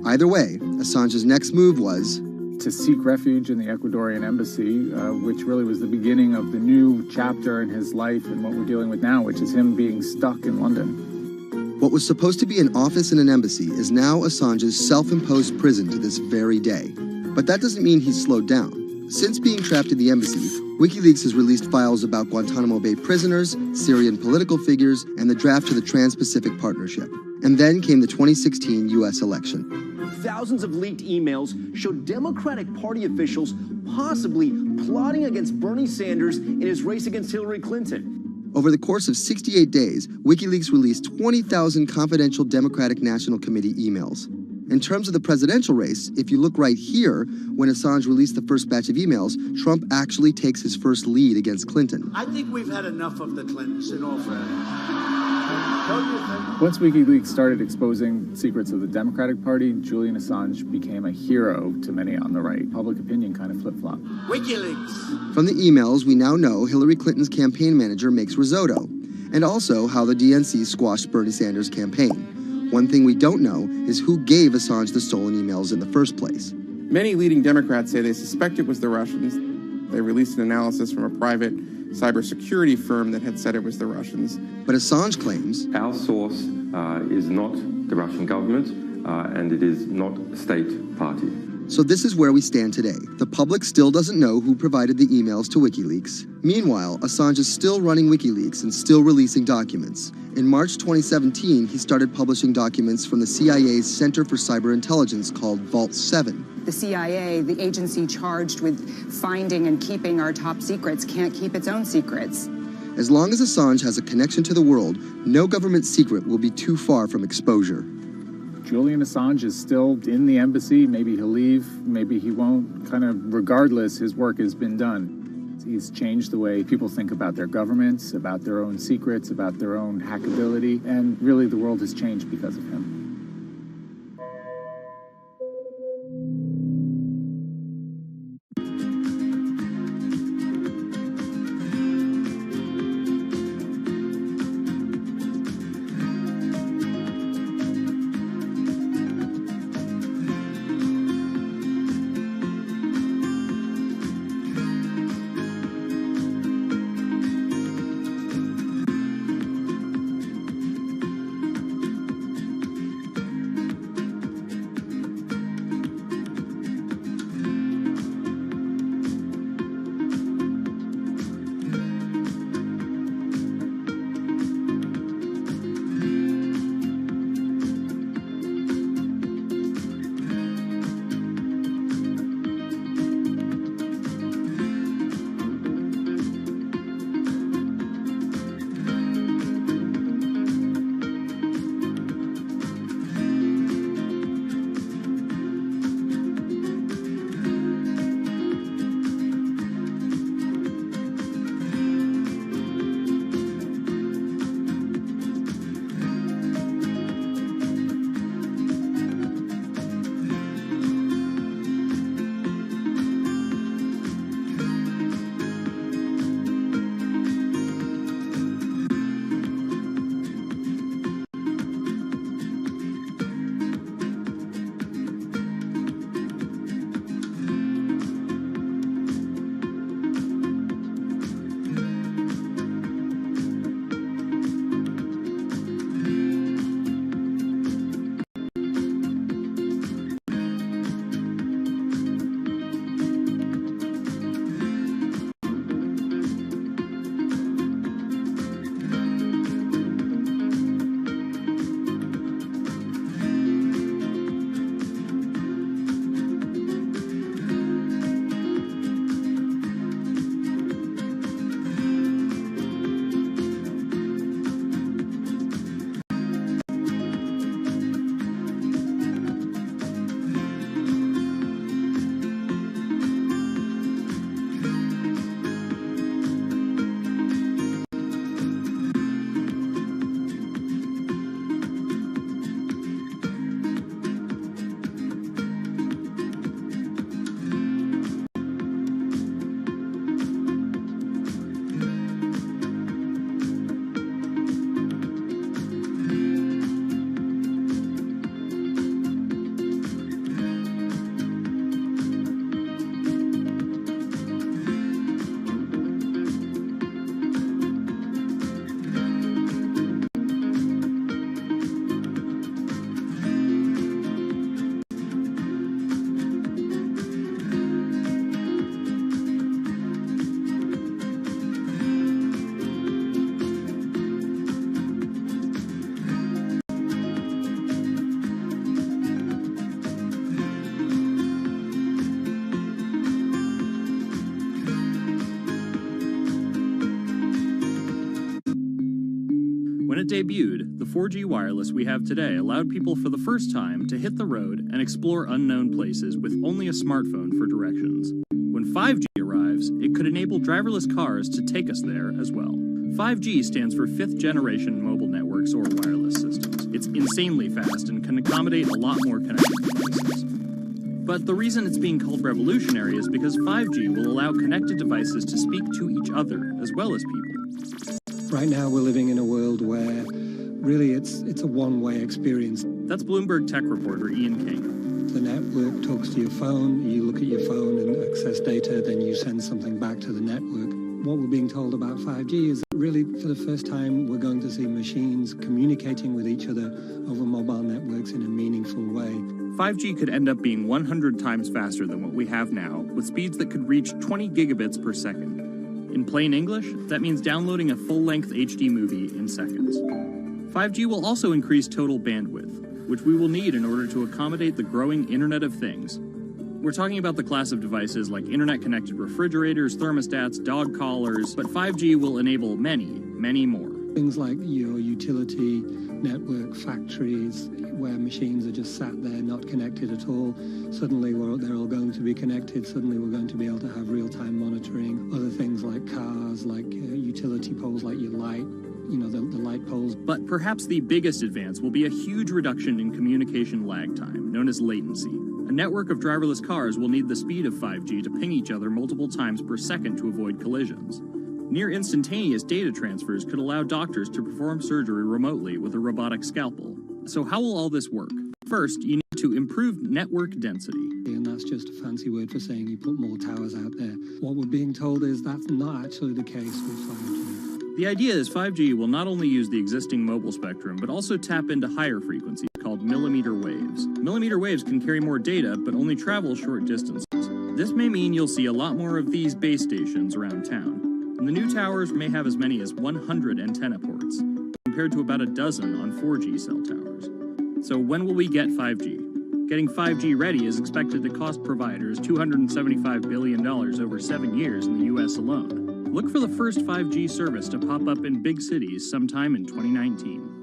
Either way, Assange's next move was to seek refuge in the Ecuadorian embassy, which really was the beginning of the new chapter in his life and what we're dealing with now, which is him being stuck in London. What was supposed to be an office in an embassy is now Assange's self-imposed prison to this very day. But that doesn't mean he's slowed down. Since being trapped in the embassy, WikiLeaks has released files about Guantanamo Bay prisoners, Syrian political figures, and the draft to the Trans-Pacific Partnership. And then came the 2016 U.S. election. Thousands of leaked emails showed Democratic Party officials possibly plotting against Bernie Sanders in his race against Hillary Clinton. Over the course of 68 days, WikiLeaks released 20,000 confidential Democratic National Committee emails. In terms of the presidential race, if you look right here, when Assange released the first batch of emails, Trump actually takes his first lead against Clinton. I think we've had enough of the Clintons, in all fairness. Once WikiLeaks started exposing secrets of the Democratic Party, Julian Assange became a hero to many on the right. Public opinion kind of flip-flopped. WikiLeaks! From the emails, we now know Hillary Clinton's campaign manager makes risotto, and also how the DNC squashed Bernie Sanders' campaign. One thing we don't know is who gave Assange the stolen emails in the first place. Many leading Democrats say they suspect it was the Russians. They released an analysis from a private cybersecurity firm that had said it was the Russians. But Assange claims our source is not the Russian government, and it is not a state party. So this is where we stand today. The public still doesn't know who provided the emails to WikiLeaks. Meanwhile, Assange is still running WikiLeaks and still releasing documents. In March 2017, he started publishing documents from the CIA's Center for Cyber Intelligence called Vault 7. The CIA, the agency charged with finding and keeping our top secrets, can't keep its own secrets. As long as Assange has a connection to the world, no government secret will be too far from exposure. Julian Assange is still in the embassy. Maybe he'll leave, maybe he won't. Kind of regardless, his work has been done. He's changed the way people think about their governments, about their own secrets, about their own hackability, and really the world has changed because of him. it debuted, the 4G wireless we have today allowed people for the first time to hit the road and explore unknown places with only a smartphone for directions. When 5G arrives, it could enable driverless cars to take us there as well. 5G stands for 5th generation mobile networks or wireless systems. It's insanely fast and can accommodate a lot more connected devices. But the reason it's being called revolutionary is because 5G will allow connected devices to speak to each other as well as people. Right now we're living in a world where really it's a one-way experience. That's Bloomberg tech reporter Ian King. The network talks to your phone, you look at your phone and access data, then you send something back to the network. What we're being told about 5G is that really for the first time we're going to see machines communicating with each other over mobile networks in a meaningful way. 5G could end up being 100 times faster than what we have now, with speeds that could reach 20 gigabits per second. In plain English, that means downloading a full-length HD movie in seconds. 5G will also increase total bandwidth, which we will need in order to accommodate the growing Internet of Things. We're talking about the class of devices like internet-connected refrigerators, thermostats, dog collars, but 5G will enable many, many more. Things like your utility network factories, where machines are just sat there not connected at all. Suddenly they're all going to be connected. Suddenly we're going to be able to have real-time monitoring. Other things like cars, like utility poles, like your light, the light poles. But perhaps the biggest advance will be a huge reduction in communication lag time, known as latency. A network of driverless cars will need the speed of 5G to ping each other multiple times per second to avoid collisions. Near instantaneous data transfers could allow doctors to perform surgery remotely with a robotic scalpel. So how will all this work? First, you need to improve network density. And that's just a fancy word for saying you put more towers out there. What we're being told is that's not actually the case with 5G. The idea is 5G will not only use the existing mobile spectrum, but also tap into higher frequencies called millimeter waves. Millimeter waves can carry more data, but only travel short distances. This may mean you'll see a lot more of these base stations around town. And the new towers may have as many as 100 antenna ports, compared to about a dozen on 4G cell towers. So when will we get 5G? Getting 5G ready is expected to cost providers $275 billion over 7 years in the US alone. Look for the first 5G service to pop up in big cities sometime in 2019.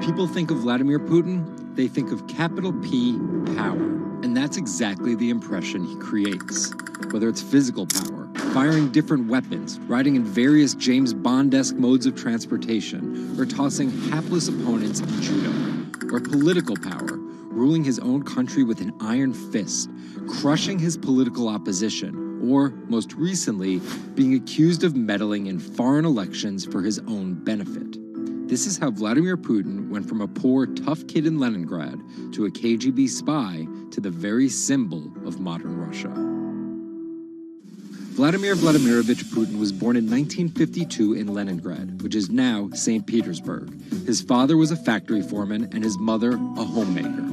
People think of Vladimir Putin, they think of capital P, power. And that's exactly the impression he creates. Whether it's physical power, firing different weapons, riding in various James Bond-esque modes of transportation, or tossing hapless opponents in judo. Or political power, ruling his own country with an iron fist, crushing his political opposition, or, most recently, being accused of meddling in foreign elections for his own benefit. This is how Vladimir Putin went from a poor, tough kid in Leningrad to a KGB spy to the very symbol of modern Russia. Vladimir Vladimirovich Putin was born in 1952 in Leningrad, which is now St. Petersburg. His father was a factory foreman and his mother a homemaker.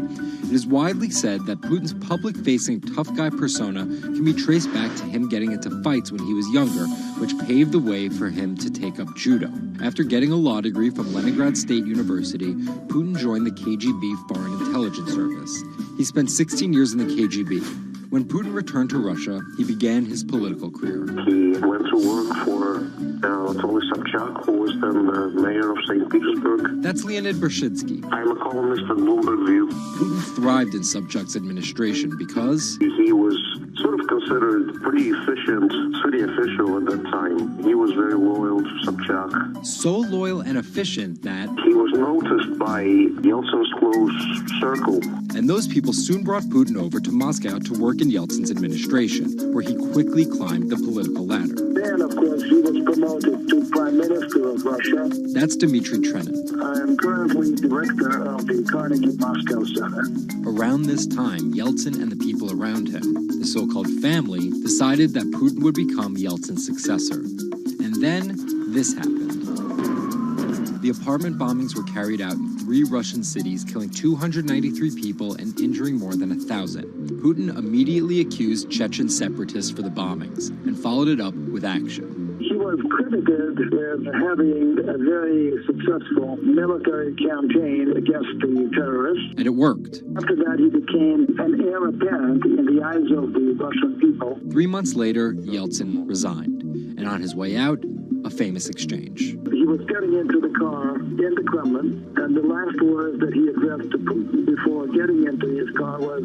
It is widely said that Putin's public-facing tough guy persona can be traced back to him getting into fights when he was younger, which paved the way for him to take up judo. After getting a law degree from Leningrad State University, Putin joined the KGB Foreign Intelligence Service. He spent 16 years in the KGB. When Putin returned to Russia, he began his political career. He went to work for Anatoly Sobchak, who was then the mayor of St. Petersburg. That's Leonid Bershidsky. I'm a columnist at Bloomberg View. Putin thrived in Sobchak's administration because he was sort of considered pretty efficient city official at that time. He was very loyal to Sobchak. So loyal and efficient that he was noticed by Yeltsin's close circle. And those people soon brought Putin over to Moscow to work in Yeltsin's administration, where he quickly climbed the political ladder. Then, of course, he was promoted to Prime Minister of Russia. That's Dmitry Trenin. I'm currently director of the Carnegie Moscow Center. Around this time, Yeltsin and the people around him, the so-called family, decided that Putin would become Yeltsin's successor. And then this happened. The apartment bombings were carried out in 3 Russian cities, killing 293 people and injuring more than 1,000. Putin immediately accused Chechen separatists for the bombings and followed it up with action. He was credited with having a very successful military campaign against the terrorists. And it worked. After that, he became an heir apparent in the eyes of the Russian people. 3 months later, Yeltsin resigned. And on his way out, a famous exchange. He was getting into the car in the Kremlin, and the last words that he addressed to Putin before getting into his car was,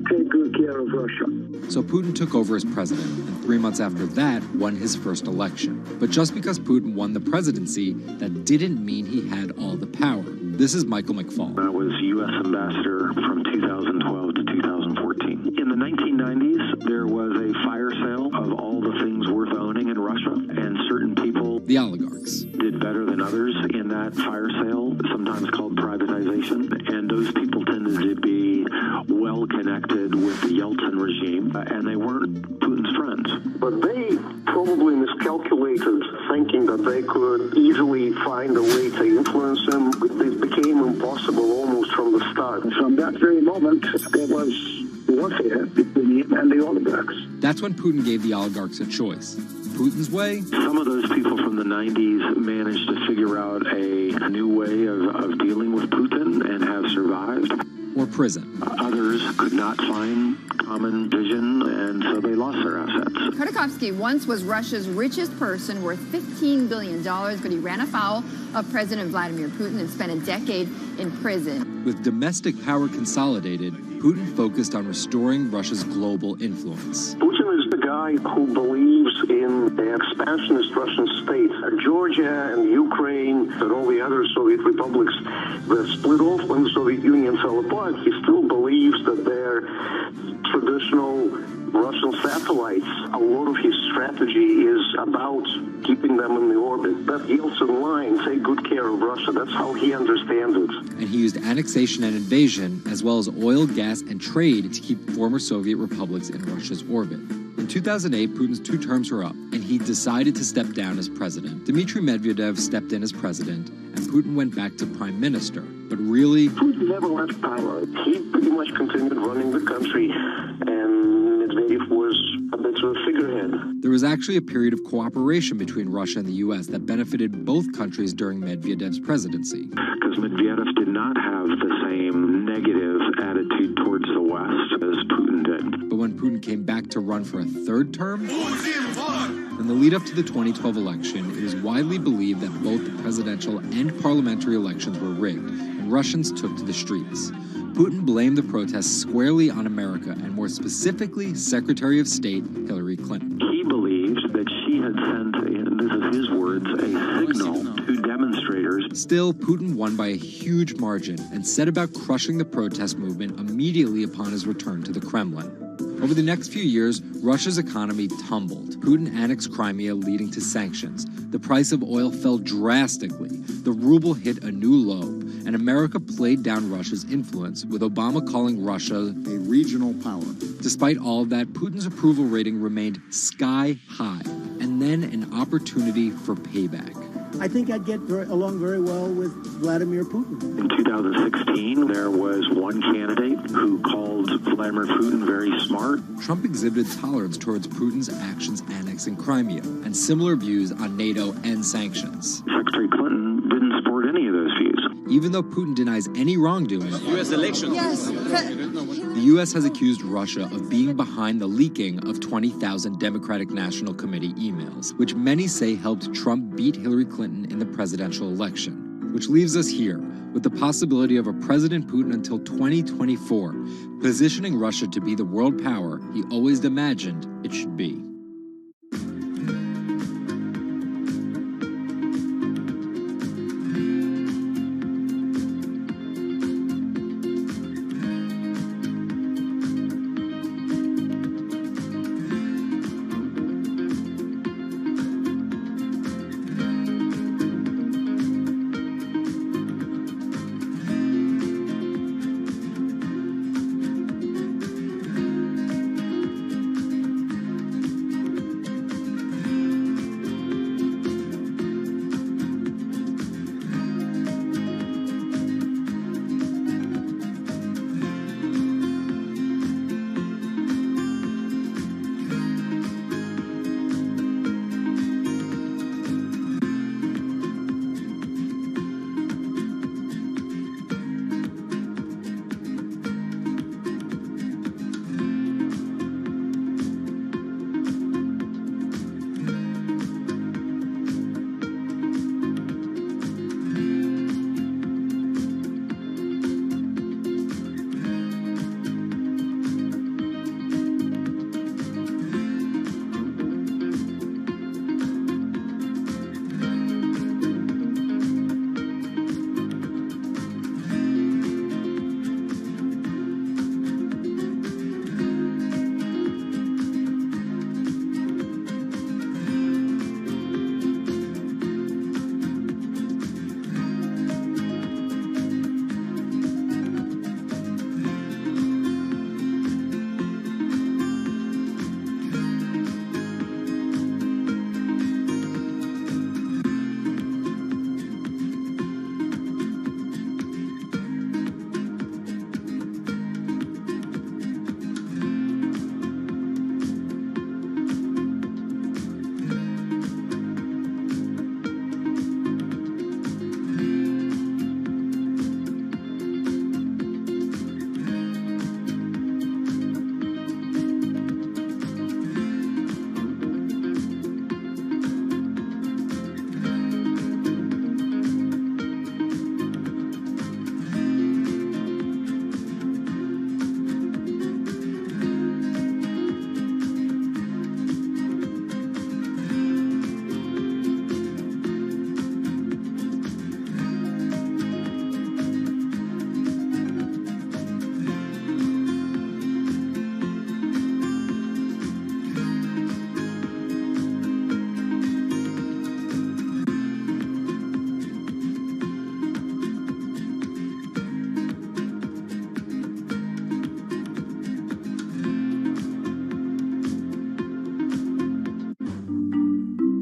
"Take good care of Russia." So Putin took over as president, and 3 months after that, won his first election. But just because Putin won the presidency, that didn't mean he had all the power. This is Michael McFall. I was U.S. ambassador from 2012 to 2014. In the 1990s, there was a fire sale of all the things worth owning in Russia, and certain people, the oligarchs, did better than others in that fire sale, sometimes called privatization, and those people tended to be well connected with the Yeltsin regime, and they weren't Putin's friends. But they probably miscalculated, thinking that they could easily find a way to influence him. It became impossible almost from the start. And from that very moment, there was warfare between him and the oligarchs. That's when Putin gave the oligarchs a choice. Putin's way? Some of those people from the 90s managed to figure out a new way of dealing with Putin and have survived. Or prison. Others could not find common vision, and so they lost their assets. Khodorkovsky once was Russia's richest person, worth $15 billion, but he ran afoul of President Vladimir Putin and spent a decade in prison. With domestic power consolidated, Putin focused on restoring Russia's global influence. Putin is the guy who believes in the expansionist Russian state. Georgia and Ukraine and all the other Soviet republics that split off when the Soviet Union fell apart, he still believes that they're traditional Russian satellites. A lot of his strategy is about keeping them in the orbit. That Yeltsin line, take good care of Russia, that's how he understands it. And he used annexation and invasion, as well as oil, gas, and trade to keep former Soviet republics in Russia's orbit. In 2008, Putin's 2 terms were up, and he decided to step down as president. Dmitry Medvedev stepped in as president, and Putin went back to prime minister. But really, Putin never left power. He pretty much continued running the country, and Medvedev was a bit of a figurehead. There was actually a period of cooperation between Russia and the U.S. that benefited both countries during Medvedev's presidency. Because Medvedev did not have the same negative attitude towards the West as Putin did. But when Putin came back to run for a 3rd term, in the lead up to the 2012 election, it was widely believed that both the presidential and parliamentary elections were rigged, and Russians took to the streets. Putin blamed the protests squarely on America, and more specifically, Secretary of State Hillary Clinton. He believed that she had sent, and this is his words, a signal to demonstrators. Still, Putin won by a huge margin and set about crushing the protest movement immediately upon his return to the Kremlin. Over the next few years, Russia's economy tumbled. Putin annexed Crimea, leading to sanctions. The price of oil fell drastically. The ruble hit a new low, and America played down Russia's influence, with Obama calling Russia a regional power. Despite all of that, Putin's approval rating remained sky high, and then an opportunity for payback. I think I'd get along very well with Vladimir Putin. In 2016, there was one candidate who called Vladimir Putin very smart. Trump exhibited tolerance towards Putin's actions annexing Crimea, and similar views on NATO and sanctions. Secretary Clinton didn't support any of those views. even though Putin denies any wrongdoing. U.S. elections. Yes. The U.S. has accused Russia of being behind the leaking of 20,000 Democratic National Committee emails, which many say helped Trump beat Hillary Clinton in the presidential election. Which leaves us here with the possibility of a President Putin until 2024, positioning Russia to be the world power he always imagined it should be.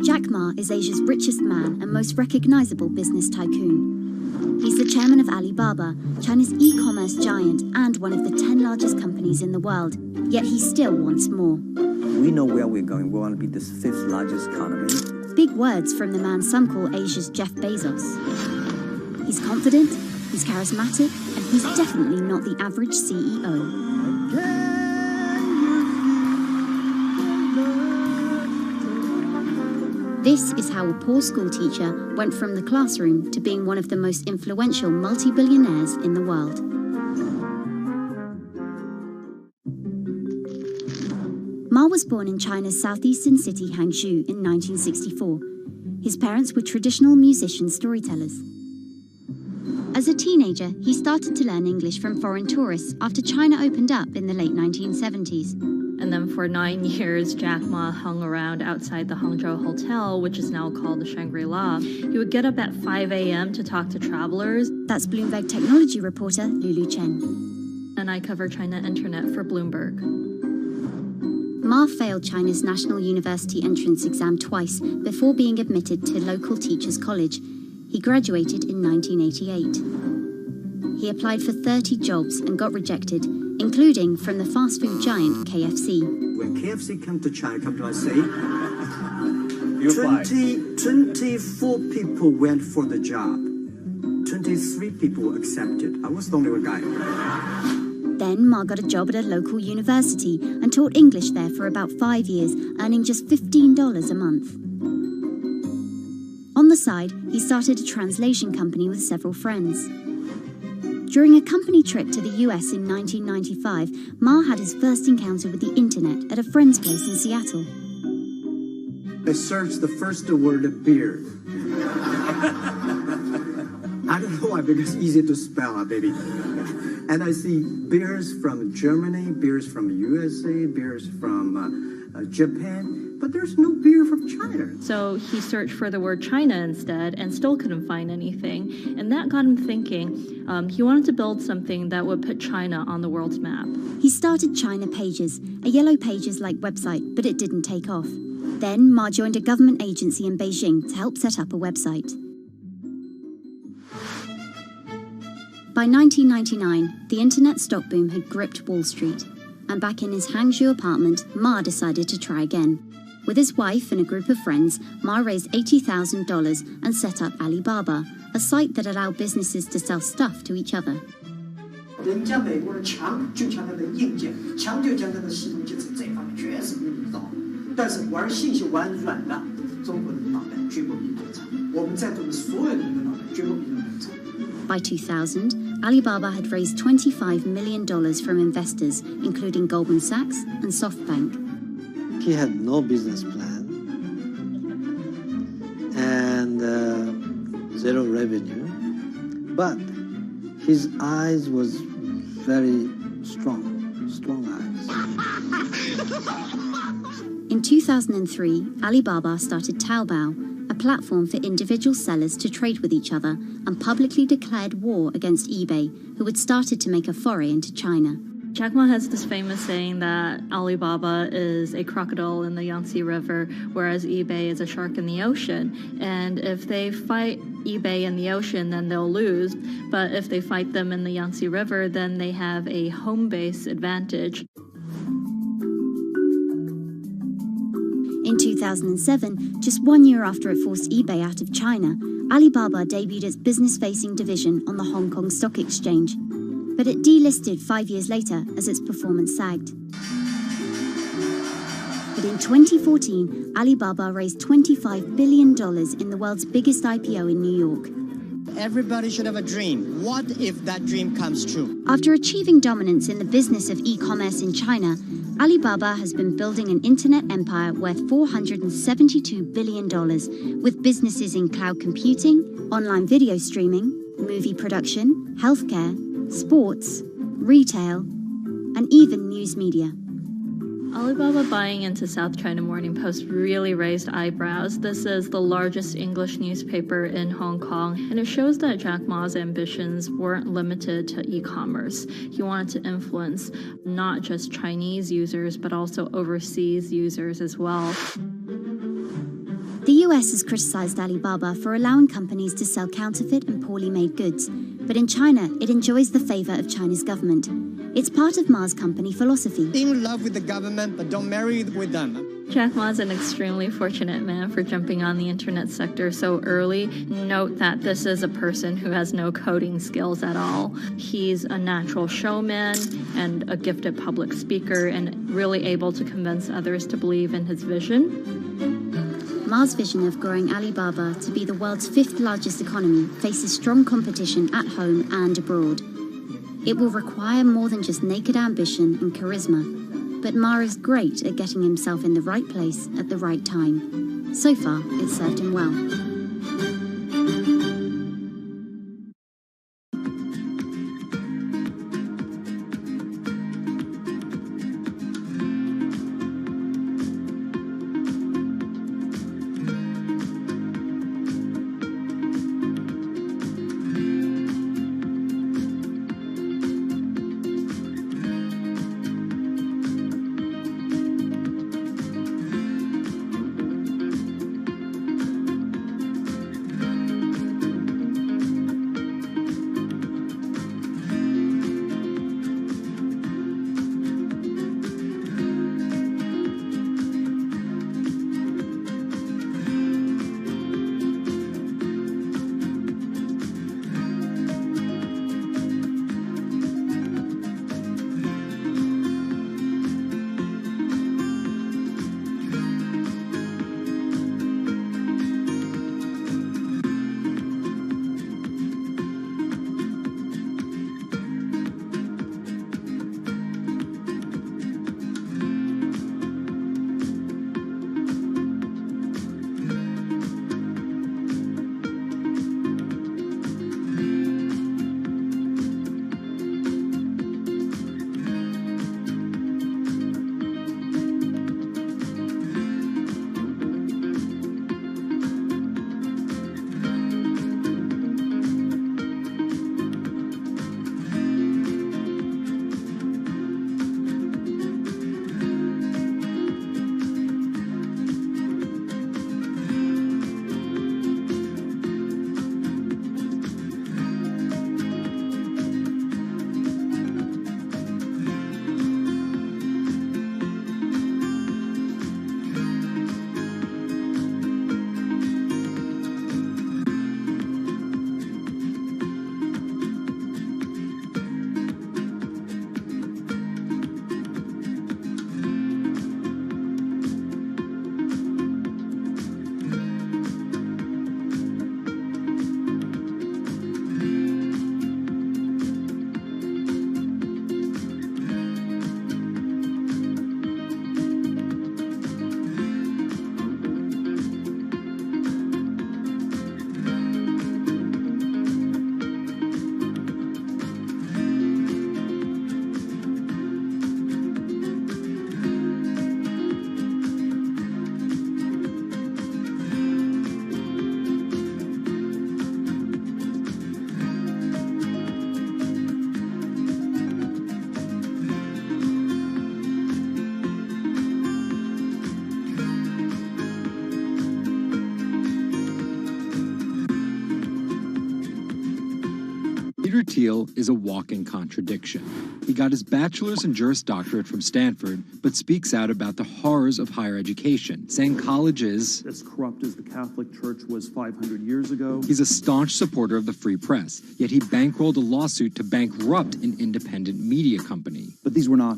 Jack Ma is Asia's richest man and most recognizable business tycoon. He's the chairman of Alibaba, China's e-commerce giant and one of the 10 largest companies in the world. Yet he still wants more. We know where we're going. We want to be the 5th largest economy. Big words from the man some call Asia's Jeff Bezos. He's confident, he's charismatic, and he's definitely not the average CEO. This is how a poor school teacher went from the classroom to being one of the most influential multi-billionaires in the world. Ma was born in China's southeastern city Hangzhou in 1964. His parents were traditional musician storytellers. As a teenager, he started to learn English from foreign tourists after China opened up in the late 1970s. And then for 9 years, Jack Ma hung around outside the Hangzhou Hotel, which is now called the Shangri-La. He would get up at 5 a.m. to talk to travelers. That's Bloomberg technology reporter Lulu Chen. And I cover China Internet for Bloomberg. Ma failed China's National University entrance exam twice before being admitted to local teachers' college. He graduated in 1988. He applied for 30 jobs and got rejected, including from the fast food giant KFC. When KFC come to China, come to us, say, 24 people went for the job. 24 23 people accepted. I was the only guy. Then Ma got a job at a local university and taught English there for about 5 years, earning just $15 a month. On the side, he started a translation company with several friends. During a company trip to the US in 1995, Ma had his first encounter with the internet at a friend's place in Seattle. I searched the first word, beer. I don't know why, because it's easy to spell, baby. And I see beers from Germany, beers from USA, beers from Japan, but there's no beer from China. So he searched for the word China instead and still couldn't find anything. And that got him thinking. He wanted to build something that would put China on the world's map. He started China Pages, a Yellow Pages-like website, but it didn't take off. Then Ma joined a government agency in Beijing to help set up a website. By 1999, the internet stock boom had gripped Wall Street, and back in his Hangzhou apartment, Ma decided to try again. With his wife and a group of friends, Ma raised $80,000 and set up Alibaba, a site that allowed businesses to sell stuff to each other. 人家美国的强就强它的硬件，强就强它的系统建设，这方面确实比你糟。但是玩信息玩软的，中国人的脑袋绝不比国产。我们在座的所有人的脑袋绝不比你们差。By 2000, Alibaba had raised $25 million from investors, including Goldman Sachs and SoftBank. He had no business plan and zero revenue, but his eyes was very strong eyes. In 2003, Alibaba started Taobao, a platform for individual sellers to trade with each other, and publicly declared war against eBay, who had started to make a foray into China. Jack Ma has this famous saying that Alibaba is a crocodile in the Yangtze River, whereas eBay is a shark in the ocean. And if they fight eBay in the ocean, then they'll lose. But if they fight them in the Yangtze River, then they have a home base advantage. In 2007, just 1 year after it forced eBay out of China, Alibaba debuted its business-facing division on the Hong Kong Stock Exchange. But it delisted 5 years later as its performance sagged. But in 2014, Alibaba raised $25 billion in the world's biggest IPO in New York. Everybody should have a dream. What if that dream comes true? After achieving dominance in the business of e-commerce in China, Alibaba has been building an internet empire worth $472 billion, with businesses in cloud computing, online video streaming, movie production, healthcare, sports, retail, and even news media. Alibaba buying into South China Morning Post really raised eyebrows. This is the largest English newspaper in Hong Kong, and it shows that Jack Ma's ambitions weren't limited to e-commerce. He wanted to influence not just Chinese users, but also overseas users as well. The US has criticized Alibaba for allowing companies to sell counterfeit and poorly made goods, but in China, it enjoys the favor of China's government. It's part of Ma's company philosophy. In love with the government, but don't marry with them. Jack Ma is an extremely fortunate man for jumping on the internet sector so early. Note that this is a person who has no coding skills at all. He's a natural showman and a gifted public speaker and really able to convince others to believe in his vision. Ma's vision of growing Alibaba to be the world's 5th largest economy faces strong competition at home and abroad. It will require more than just naked ambition and charisma, but Ma is great at getting himself in the right place at the right time. So far, it's served him well. Thiel is a walking contradiction. He got his bachelor's and Juris Doctorate from Stanford, but speaks out about the horrors of higher education, saying college is as corrupt as the Catholic Church was 500 years ago. He's a staunch supporter of the free press, yet he bankrolled a lawsuit to bankrupt an independent media company. But these were not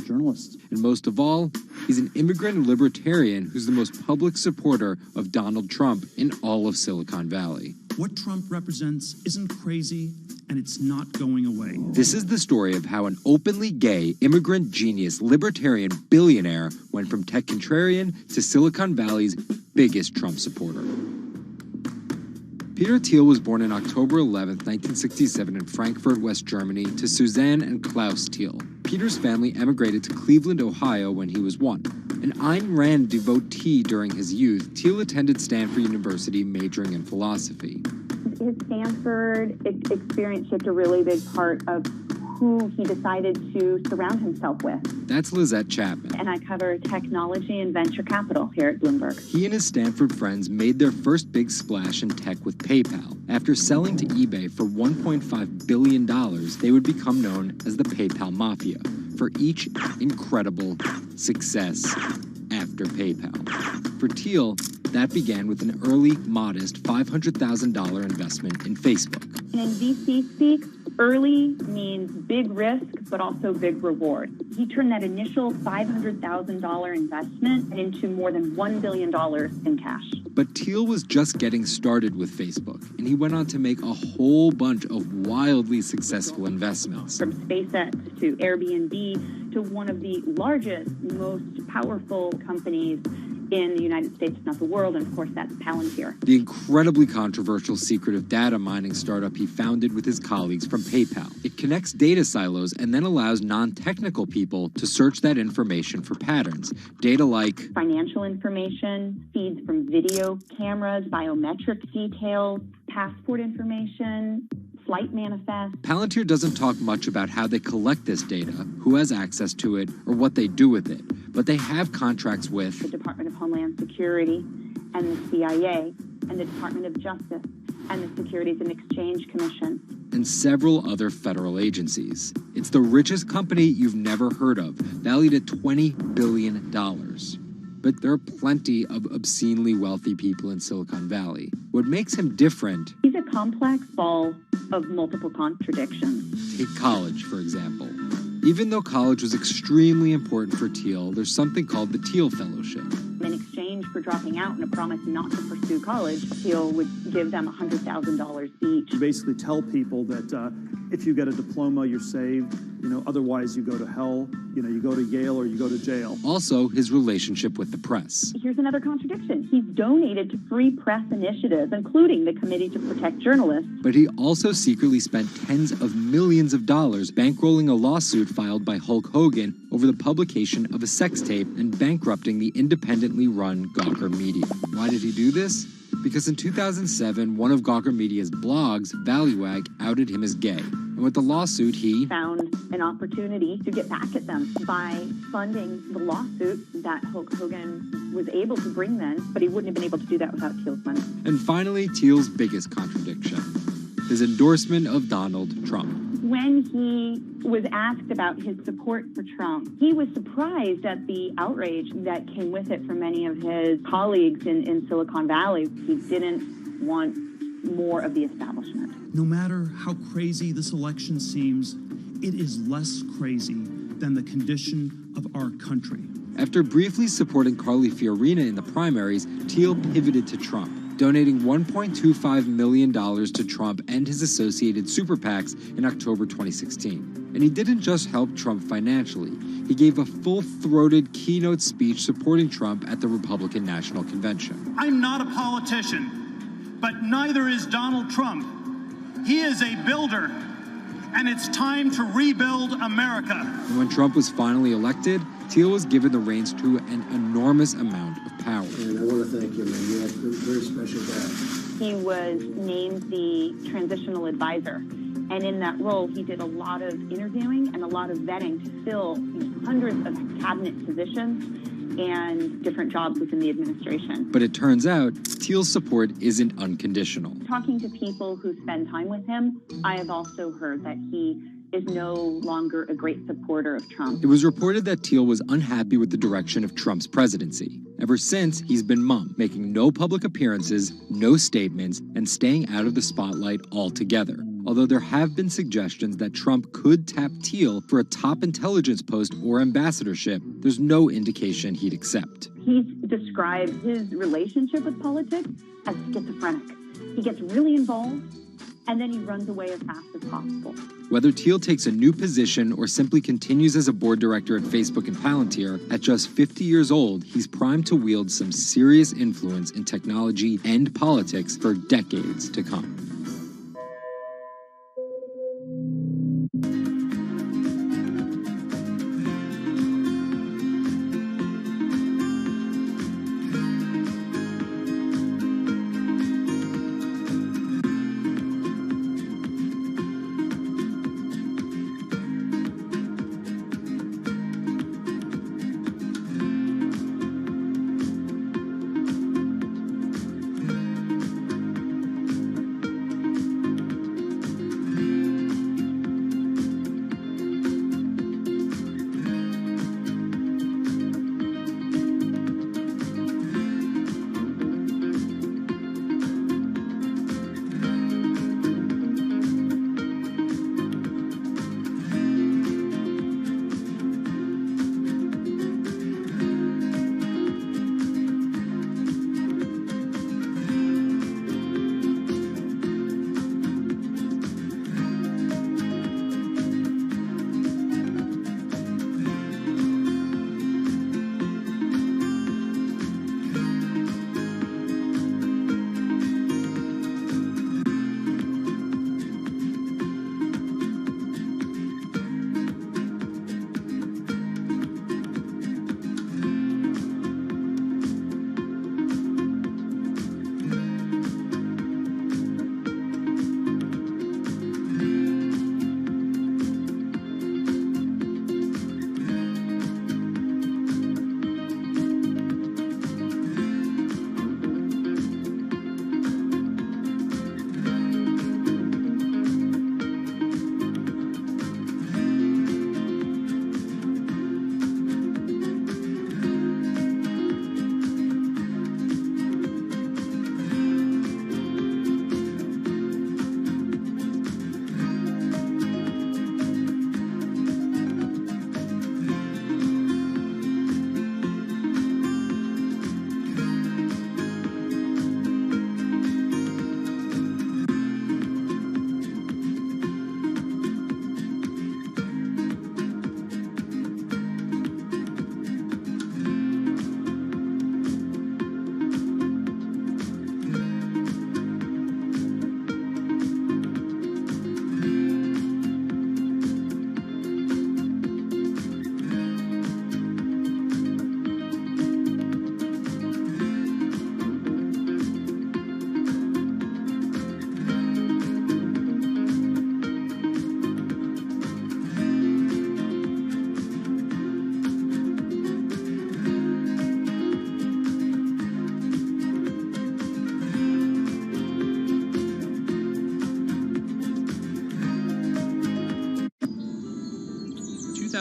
journalists. And most of all, he's an immigrant and libertarian who's the most public supporter of Donald Trump in all of Silicon Valley. What Trump represents isn't crazy, and it's not going away. This is the story of how an openly gay, immigrant genius, libertarian billionaire went from tech contrarian to Silicon Valley's biggest Trump supporter. Peter Thiel was born on October 11, 1967 in Frankfurt, West Germany, to Suzanne and Klaus Thiel. Peter's family emigrated to Cleveland, Ohio when he was 1. An Ayn Rand devotee during his youth, Thiel attended Stanford University majoring in philosophy. His Stanford experience shaped a really big part of who he decided to surround himself with. That's Lizette Chapman. And I cover technology and venture capital here at Bloomberg. He and his Stanford friends made their first big splash in tech with PayPal. After selling to eBay for $1.5 billion, they would become known as the PayPal Mafia for each incredible success after PayPal. For Thiel, that began with an early, modest $500,000 investment in Facebook. And in VC speak, early means big risk, but also big reward. He turned that initial $500,000 investment into more than $1 billion in cash. But Thiel was just getting started with Facebook, and he went on to make a whole bunch of wildly successful investments. From SpaceX to Airbnb to one of the largest, most powerful companies in the United States, if not the world, and of course that's Palantir. The incredibly controversial secretive data mining startup he founded with his colleagues from PayPal. It connects data silos and then allows non-technical people to search that information for patterns. Data like financial information, feeds from video cameras, biometric details, passport information, flight manifest. Palantir doesn't talk much about how they collect this data, who has access to it, or what they do with it. But they have contracts with the Department of Homeland Security and the CIA and the Department of Justice and the Securities and Exchange Commission. And several other federal agencies. It's the richest company you've never heard of, valued at $20 billion. But there are plenty of obscenely wealthy people in Silicon Valley. What makes him different... He's a complex ball of multiple contradictions. Take college, for example. Even though college was extremely important for Thiel, there's something called the Thiel Fellowship. In exchange for dropping out and a promise not to pursue college, Thiel would give them $100,000 each. You basically tell people that if you get a diploma, you're saved. Otherwise you go to hell. You go to Yale or you go to jail. Also, his relationship with the press. Here's another contradiction. He's donated to free press initiatives, including the Committee to Protect Journalists. But he also secretly spent tens of millions of dollars bankrolling a lawsuit filed by Hulk Hogan over the publication of a sex tape and bankrupting the independently run Gawker Media. Why did he do this? Because in 2007, one of Gawker Media's blogs, ValueAg, outed him as gay. And with the lawsuit, he found an opportunity to get back at them by funding the lawsuit that Hulk Hogan was able to bring then, but he wouldn't have been able to do that without Thiel's money. And finally, Thiel's biggest contradiction, his endorsement of Donald Trump. When he was asked about his support for Trump, he was surprised at the outrage that came with it from many of his colleagues in Silicon Valley. He didn't want more of the establishment. No matter how crazy this election seems, it is less crazy than the condition of our country. After briefly supporting Carly Fiorina in the primaries, Thiel pivoted to Trump, donating $1.25 million to Trump and his associated super PACs in October 2016. And he didn't just help Trump financially. He gave a full-throated keynote speech supporting Trump at the Republican National Convention. I'm not a politician, but neither is Donald Trump. He is a builder, and it's time to rebuild America. And when Trump was finally elected, Thiel was given the reins to an enormous amount of power. And I want to thank you, man. You have a very special guy. He was named the transitional advisor. And in that role, he did a lot of interviewing and a lot of vetting to fill hundreds of cabinet positions and different jobs within the administration. But it turns out Thiel's support isn't unconditional. Talking to people who spend time with him, I have also heard that he is no longer a great supporter of Trump. It was reported that Thiel was unhappy with the direction of Trump's presidency. Ever since, he's been mum, making no public appearances, no statements, and staying out of the spotlight altogether. Although there have been suggestions that Trump could tap Thiel for a top intelligence post or ambassadorship, there's no indication he'd accept. He's described his relationship with politics as schizophrenic. He gets really involved, and then he runs away as fast as possible. Whether Thiel takes a new position or simply continues as a board director at Facebook and Palantir, at just 50 years old, he's primed to wield some serious influence in technology and politics for decades to come.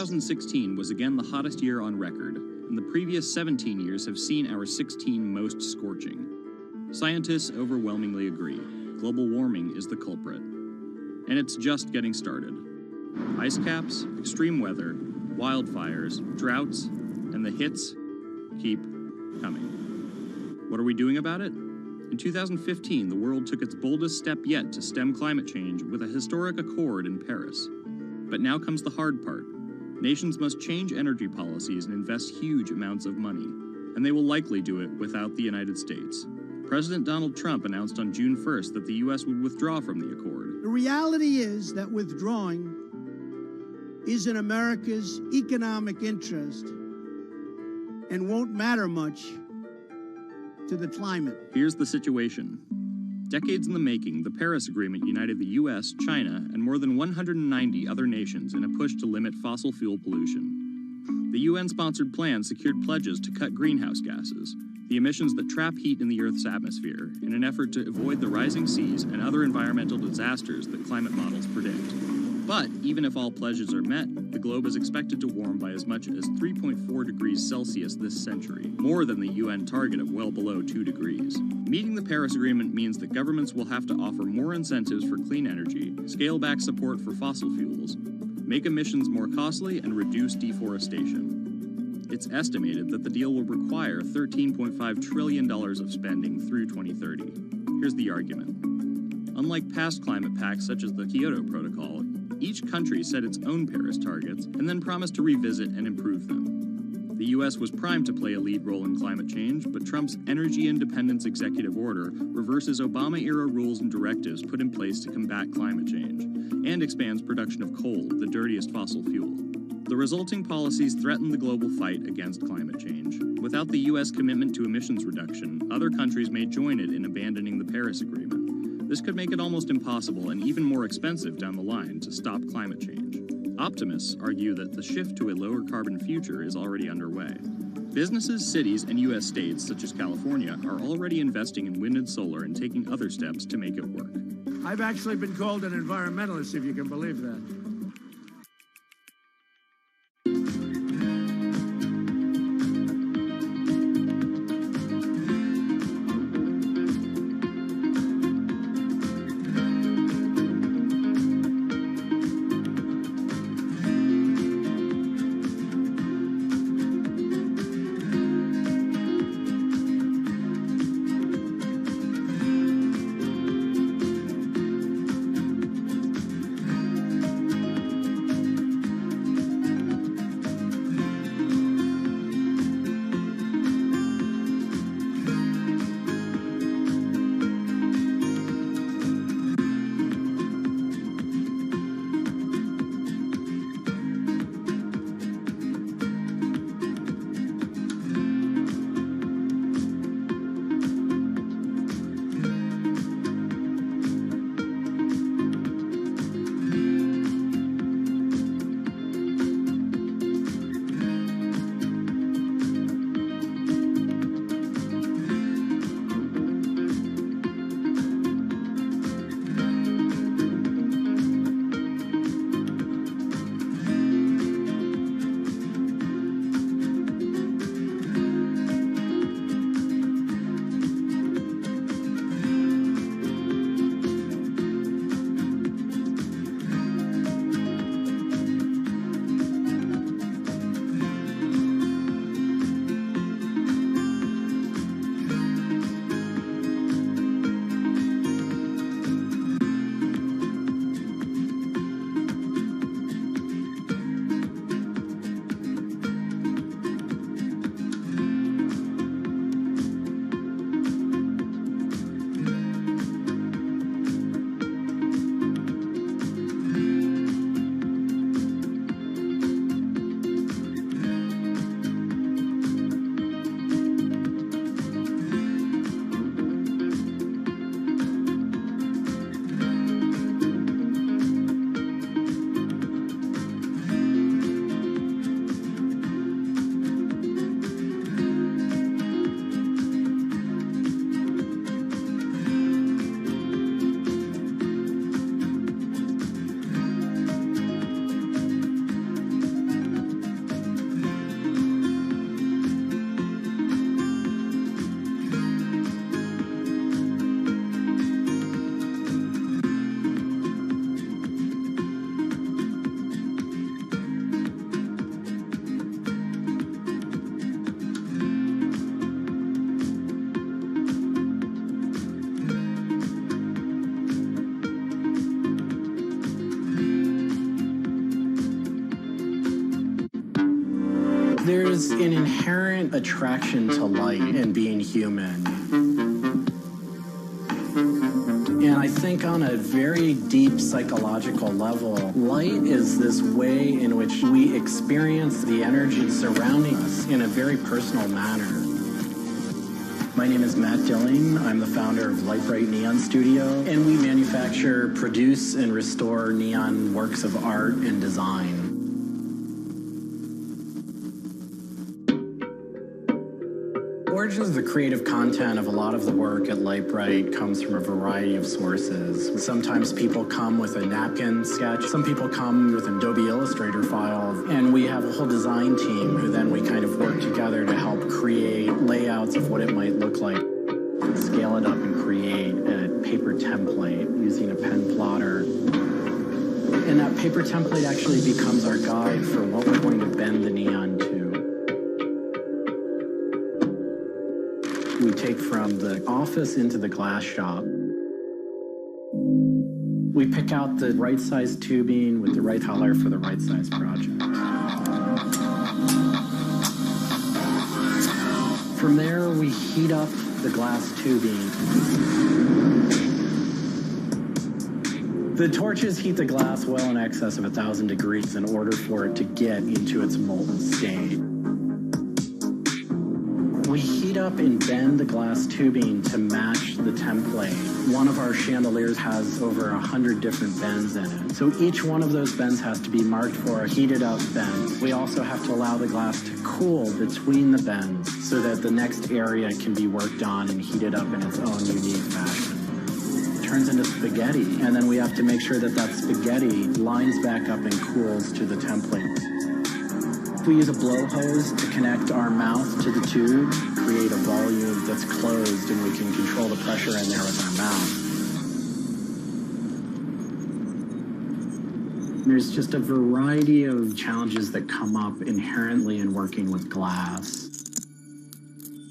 ...2016 was again the hottest year on record, and the previous 17 years have seen our 16 most scorching. Scientists overwhelmingly agree. Global warming is the culprit. And it's just getting started. Ice caps, extreme weather, wildfires, droughts, and the hits keep coming. What are we doing about it? In 2015, the world took its boldest step yet to stem climate change with a historic accord in Paris. But now comes the hard part. Nations must change energy policies and invest huge amounts of money, and they will likely do it without the United States. President Donald Trump announced on June 1st that the U.S. would withdraw from the accord. The reality is that withdrawing is in America's economic interest and won't matter much to the climate. Here's the situation. Decades in the making, the Paris Agreement united the U.S., China, and more than 190 other nations in a push to limit fossil fuel pollution. The UN-sponsored plan secured pledges to cut greenhouse gases, the emissions that trap heat in the Earth's atmosphere, in an effort to avoid the rising seas and other environmental disasters that climate models predict. But even if all pledges are met, the globe is expected to warm by as much as 3.4 degrees Celsius this century, more than the UN target of well below 2 degrees. Meeting the Paris Agreement means that governments will have to offer more incentives for clean energy, scale back support for fossil fuels, make emissions more costly, and reduce deforestation. It's estimated that the deal will require $13.5 trillion of spending through 2030. Here's the argument. Unlike past climate pacts such as the Kyoto Protocol, each country set its own Paris targets and then promised to revisit and improve them. The U.S. was primed to play a lead role in climate change, but Trump's Energy Independence Executive Order reverses Obama-era rules and directives put in place to combat climate change, and expands production of coal, the dirtiest fossil fuel. The resulting policies threaten the global fight against climate change. Without the U.S. commitment to emissions reduction, other countries may join it in abandoning the Paris Agreement. This could make it almost impossible and even more expensive down the line to stop climate change. Optimists argue that the shift to a lower carbon future is already underway. Businesses, cities, and U.S. states, such as California, are already investing in wind and solar and taking other steps to make it work. I've actually been called an environmentalist, if you can believe that. There's an inherent attraction to light and being human. And I think on a very deep psychological level, light is this way in which we experience the energy surrounding us in a very personal manner. My name is Matt Dilling. I'm the founder of Light Bright Neon Studio, and we manufacture, produce, and restore neon works of art and design. Origins of the creative content of a lot of the work at Lightbright comes from a variety of sources. Sometimes people come with a napkin sketch. Some people come with an Adobe Illustrator file. And we have a whole design team who then we kind of work together to help create layouts of what it might look like. Scale it up and create a paper template using a pen plotter. And that paper template actually becomes our guide for what we're going to bend the neon to. We take from the office into the glass shop. We pick out the right size tubing with the right color for the right size project. From there, we heat up the glass tubing. The torches heat the glass well in excess of 1,000 degrees in order for it to get into its molten state. We heat up and bend the glass tubing to match the template. One of our chandeliers has over 100 different bends in it. So each one of those bends has to be marked for a heated up bend. We also have to allow the glass to cool between the bends so that the next area can be worked on and heated up in its own unique fashion. It turns into spaghetti, and then we have to make sure that that spaghetti lines back up and cools to the template. We use a blow hose to connect our mouth to the tube, create a volume that's closed, and we can control the pressure in there with our mouth. There's just a variety of challenges that come up inherently in working with glass.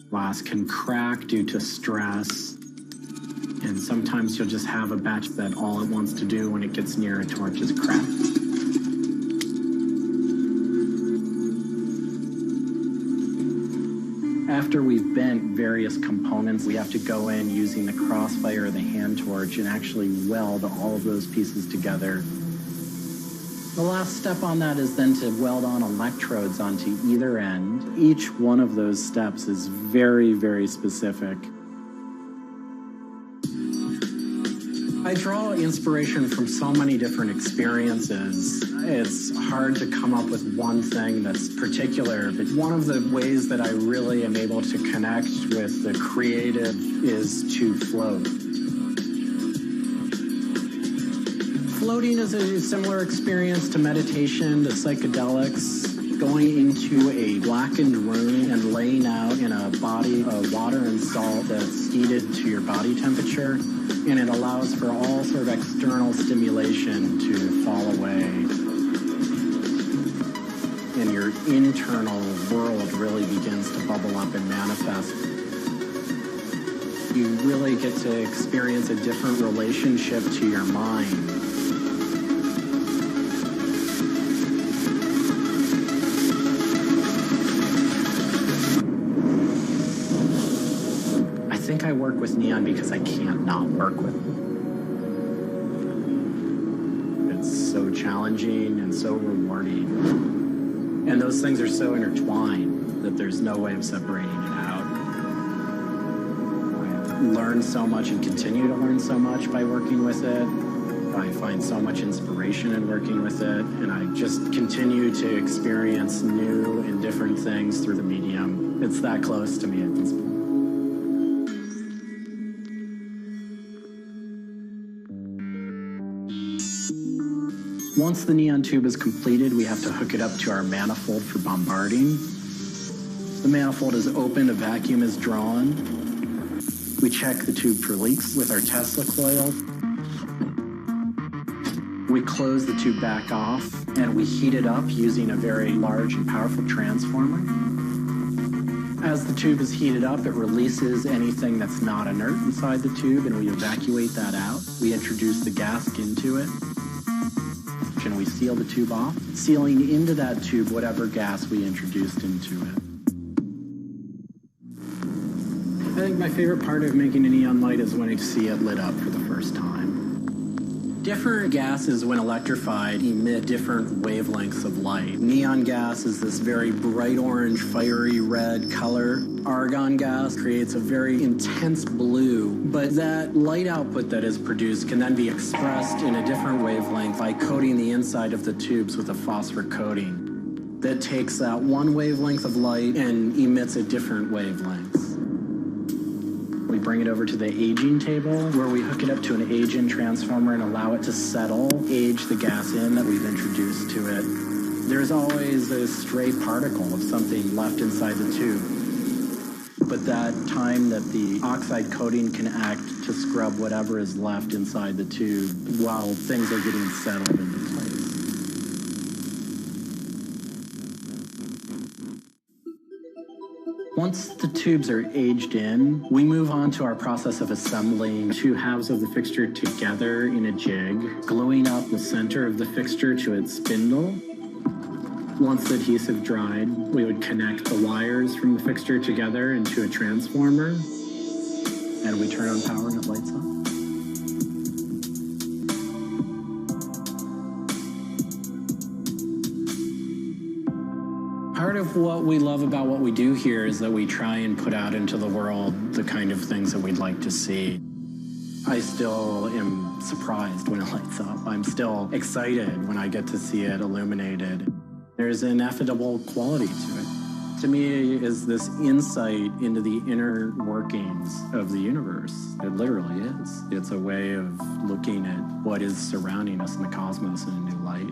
Glass can crack due to stress, and sometimes you'll just have a batch that all it wants to do when it gets near a torch is crack. After we've bent various components, we have to go in using the crossfire or the hand torch and actually weld all of those pieces together. The last step on that is then to weld on electrodes onto either end. Each one of those steps is very, very specific. I draw inspiration from so many different experiences. It's hard to come up with one thing that's particular, but one of the ways that I really am able to connect with the creative is to float. Floating is a similar experience to meditation, to psychedelics. Going into a blackened room and laying out in a body of water and salt that's heated to your body temperature, and it allows for all sort of external stimulation to fall away. And your internal world really begins to bubble up and manifest. You really get to experience a different relationship to your mind. I work with neon because I can't not work with it. It's so challenging and so rewarding. And those things are so intertwined that there's no way of separating it out. I've learned so much and continue to learn so much by working with it. I find so much inspiration in working with it, and I just continue to experience new and different things through the medium. It's that close to me at this point. Once the neon tube is completed, we have to hook it up to our manifold for bombarding. The manifold is opened, a vacuum is drawn. We check the tube for leaks with our Tesla coil. We close the tube back off, and we heat it up using a very large and powerful transformer. As the tube is heated up, it releases anything that's not inert inside the tube, and we evacuate that out. We introduce the gas into it, and we seal the tube off, sealing into that tube whatever gas we introduced into it. I think my favorite part of making a neon light is when I see it lit up for the first time. Different gases, when electrified, emit different wavelengths of light. Neon gas is this very bright orange, fiery red color. Argon gas creates a very intense blue, but that light output that is produced can then be expressed in a different wavelength by coating the inside of the tubes with a phosphor coating that takes that one wavelength of light and emits at different wavelengths. bring it over to the aging table, where we hook it up to an age-in transformer and allow it to settle, age the gas in that we've introduced to it. There's always a stray particle of something left inside the tube. But that time that the oxide coating can act to scrub whatever is left inside the tube while things are getting settled into place. Once the tubes are aged in, we move on to our process of assembling two halves of the fixture together in a jig, gluing up the center of the fixture to its spindle. Once the adhesive dried, we would connect the wires from the fixture together into a transformer, and we turn on power and it lights up. Part of what we love about what we do here is that we try and put out into the world the kind of things that we'd like to see. I still am surprised when it lights up. I'm still excited when I get to see it illuminated. There's an ineffable quality to it. To me, is this insight into the inner workings of the universe. It literally is. It's a way of looking at what is surrounding us in the cosmos in a new light.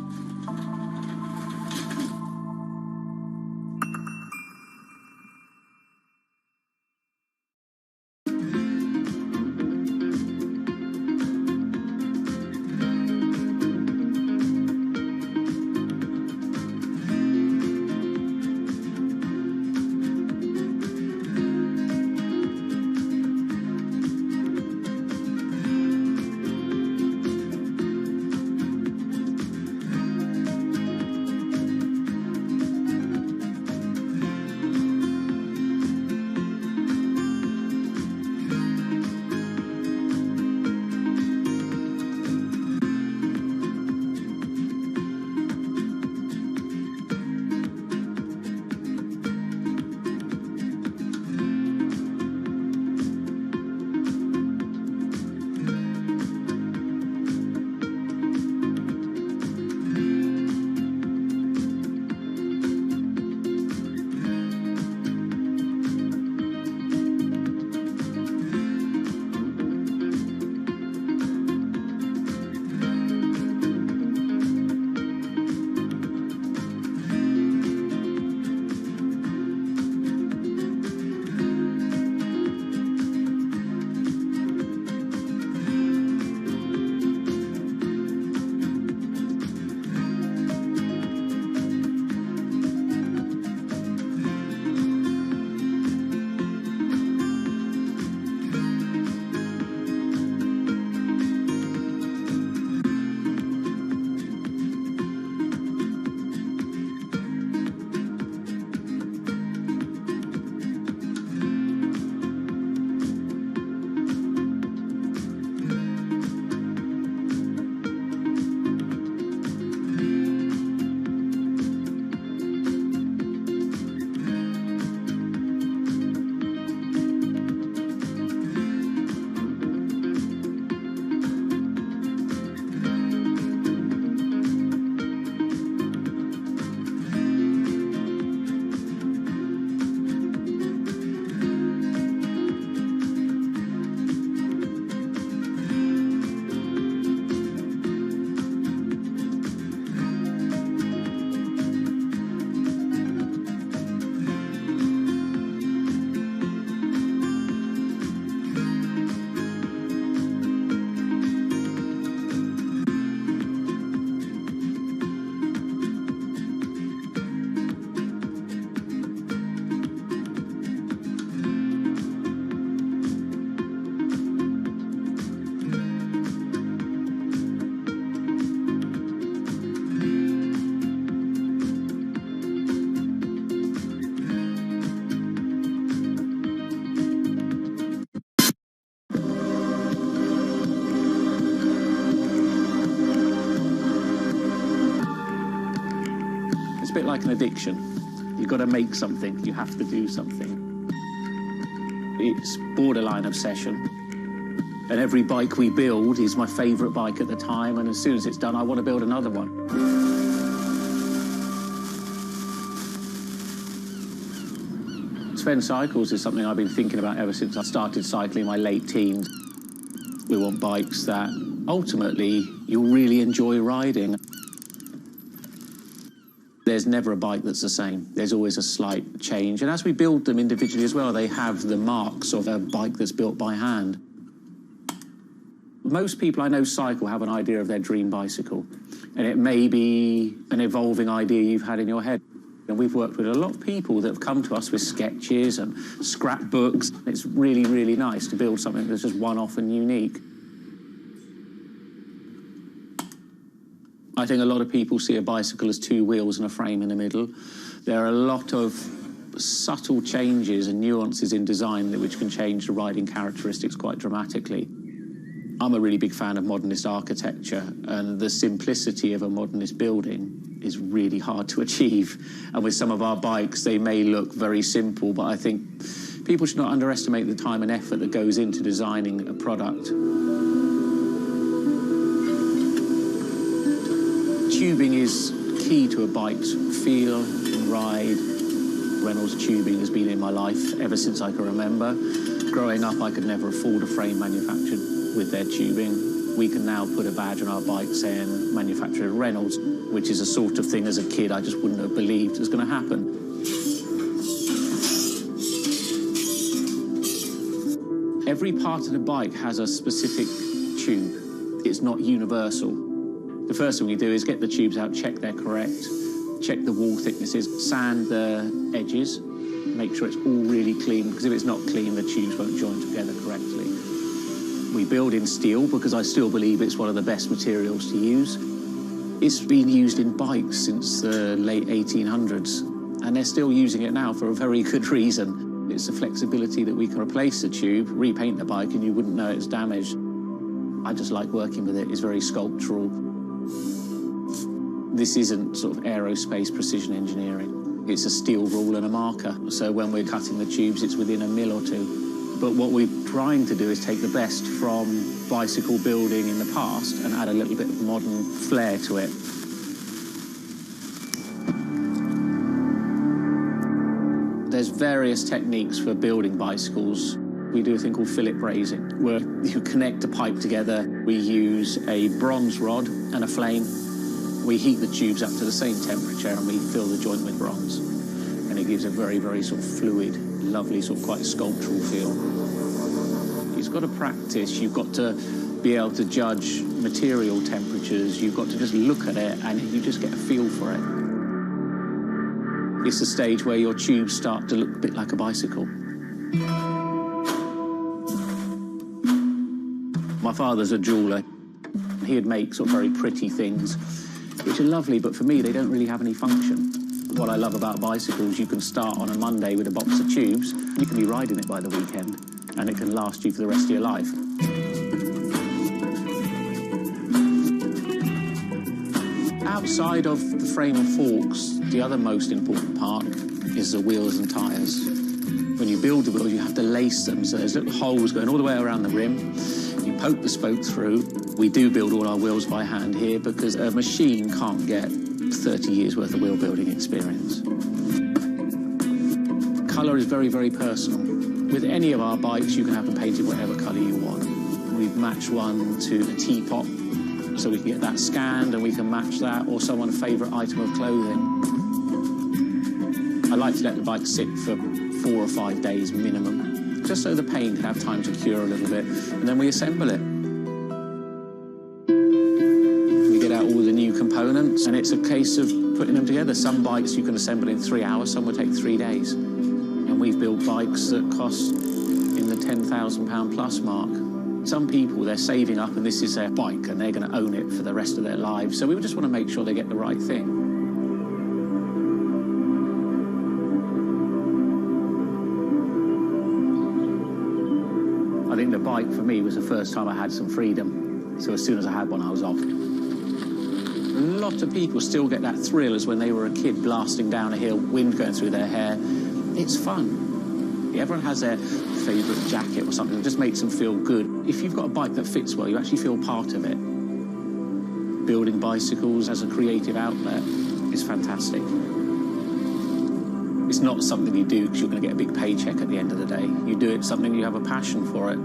It's a bit like an addiction. You've got to make something. You have to do something. It's borderline obsession. And every bike we build is my favourite bike at the time, and as soon as it's done, I want to build another one. Sven Cycles is something I've been thinking about ever since I started cycling in my late teens. We want bikes that ultimately you'll really enjoy riding. There's never a bike that's the same. There's always a slight change. And as we build them individually as well, they have the marks of a bike that's built by hand. Most people I know cycle have an idea of their dream bicycle. And it may be an evolving idea you've had in your head. And we've worked with a lot of people that have come to us with sketches and scrapbooks. It's really, really nice to build something that's just one-off and unique. I think a lot of people see a bicycle as two wheels and a frame in the middle. There are a lot of subtle changes and nuances in design which can change the riding characteristics quite dramatically. I'm a really big fan of modernist architecture, and the simplicity of a modernist building is really hard to achieve. And with some of our bikes, they may look very simple, but I think people should not underestimate the time and effort that goes into designing a product. Tubing is key to a bike's feel and ride. Reynolds tubing has been in my life ever since I can remember. Growing up, I could never afford a frame manufactured with their tubing. We can now put a badge on our bike saying manufactured Reynolds, which is a sort of thing as a kid I just wouldn't have believed was going to happen. Every part of the bike has a specific tube. It's not universal. The first thing we do is get the tubes out, check they're correct, check the wall thicknesses, sand the edges, make sure it's all really clean, because if it's not clean, the tubes won't join together correctly. We build in steel because I still believe it's one of the best materials to use. It's been used in bikes since the late 1800s, and they're still using it now for a very good reason. It's the flexibility that we can replace the tube, repaint the bike, and you wouldn't know it's damaged. I just like working with it. It's very sculptural. This isn't sort of aerospace precision engineering. It's a steel rule and a marker. So when we're cutting the tubes, it's within a mil or two. But what we're trying to do is take the best from bicycle building in the past and add a little bit of modern flair to it. There's various techniques for building bicycles. We do a thing called fillet brazing, where you connect a pipe together. We use a bronze rod and a flame. We heat the tubes up to the same temperature and we fill the joint with bronze. And it gives a very, very sort of fluid, lovely, sort of quite sculptural feel. You've got to practice. You've got to be able to judge material temperatures. You've got to just look at it and you just get a feel for it. It's a stage where your tubes start to look a bit like a bicycle. My father's a jeweller. He'd make sort of very pretty things, which are lovely, but for me, they don't really have any function. What I love about bicycles, you can start on a Monday with a box of tubes, you can be riding it by the weekend, and it can last you for the rest of your life. Outside of the frame and forks, the other most important part is the wheels and tyres. When you build the wheels, you have to lace them, so there's little holes going all the way around the rim. You poke the spoke through. We do build all our wheels by hand here because a machine can't get 30 years worth of wheel building experience. Colour is very, very personal. With any of our bikes, you can have them painted whatever colour you want. We've matched one to a teapot, so we can get that scanned and we can match that, or someone's favourite item of clothing. I like to let the bike sit for 4 or 5 days minimum, just so the paint can have time to cure a little bit, and then we assemble it. We get out all the new components, and it's a case of putting them together. Some bikes you can assemble in 3 hours, some will take 3 days. And we've built bikes that cost in the £10,000 plus mark. Some people, they're saving up and this is their bike and they're going to own it for the rest of their lives. So we just want to make sure they get the right thing. I think the bike for me was the first time I had some freedom. So as soon as I had one, I was off. A lot of people still get that thrill as when they were a kid blasting down a hill, wind going through their hair. It's fun. Everyone has their favourite jacket or something that just makes them feel good. If you've got a bike that fits well, you actually feel part of it. Building bicycles as a creative outlet is fantastic. It's It's not something you do because you're going to get a big paycheck at the end of the day. You do it something you have a passion for it.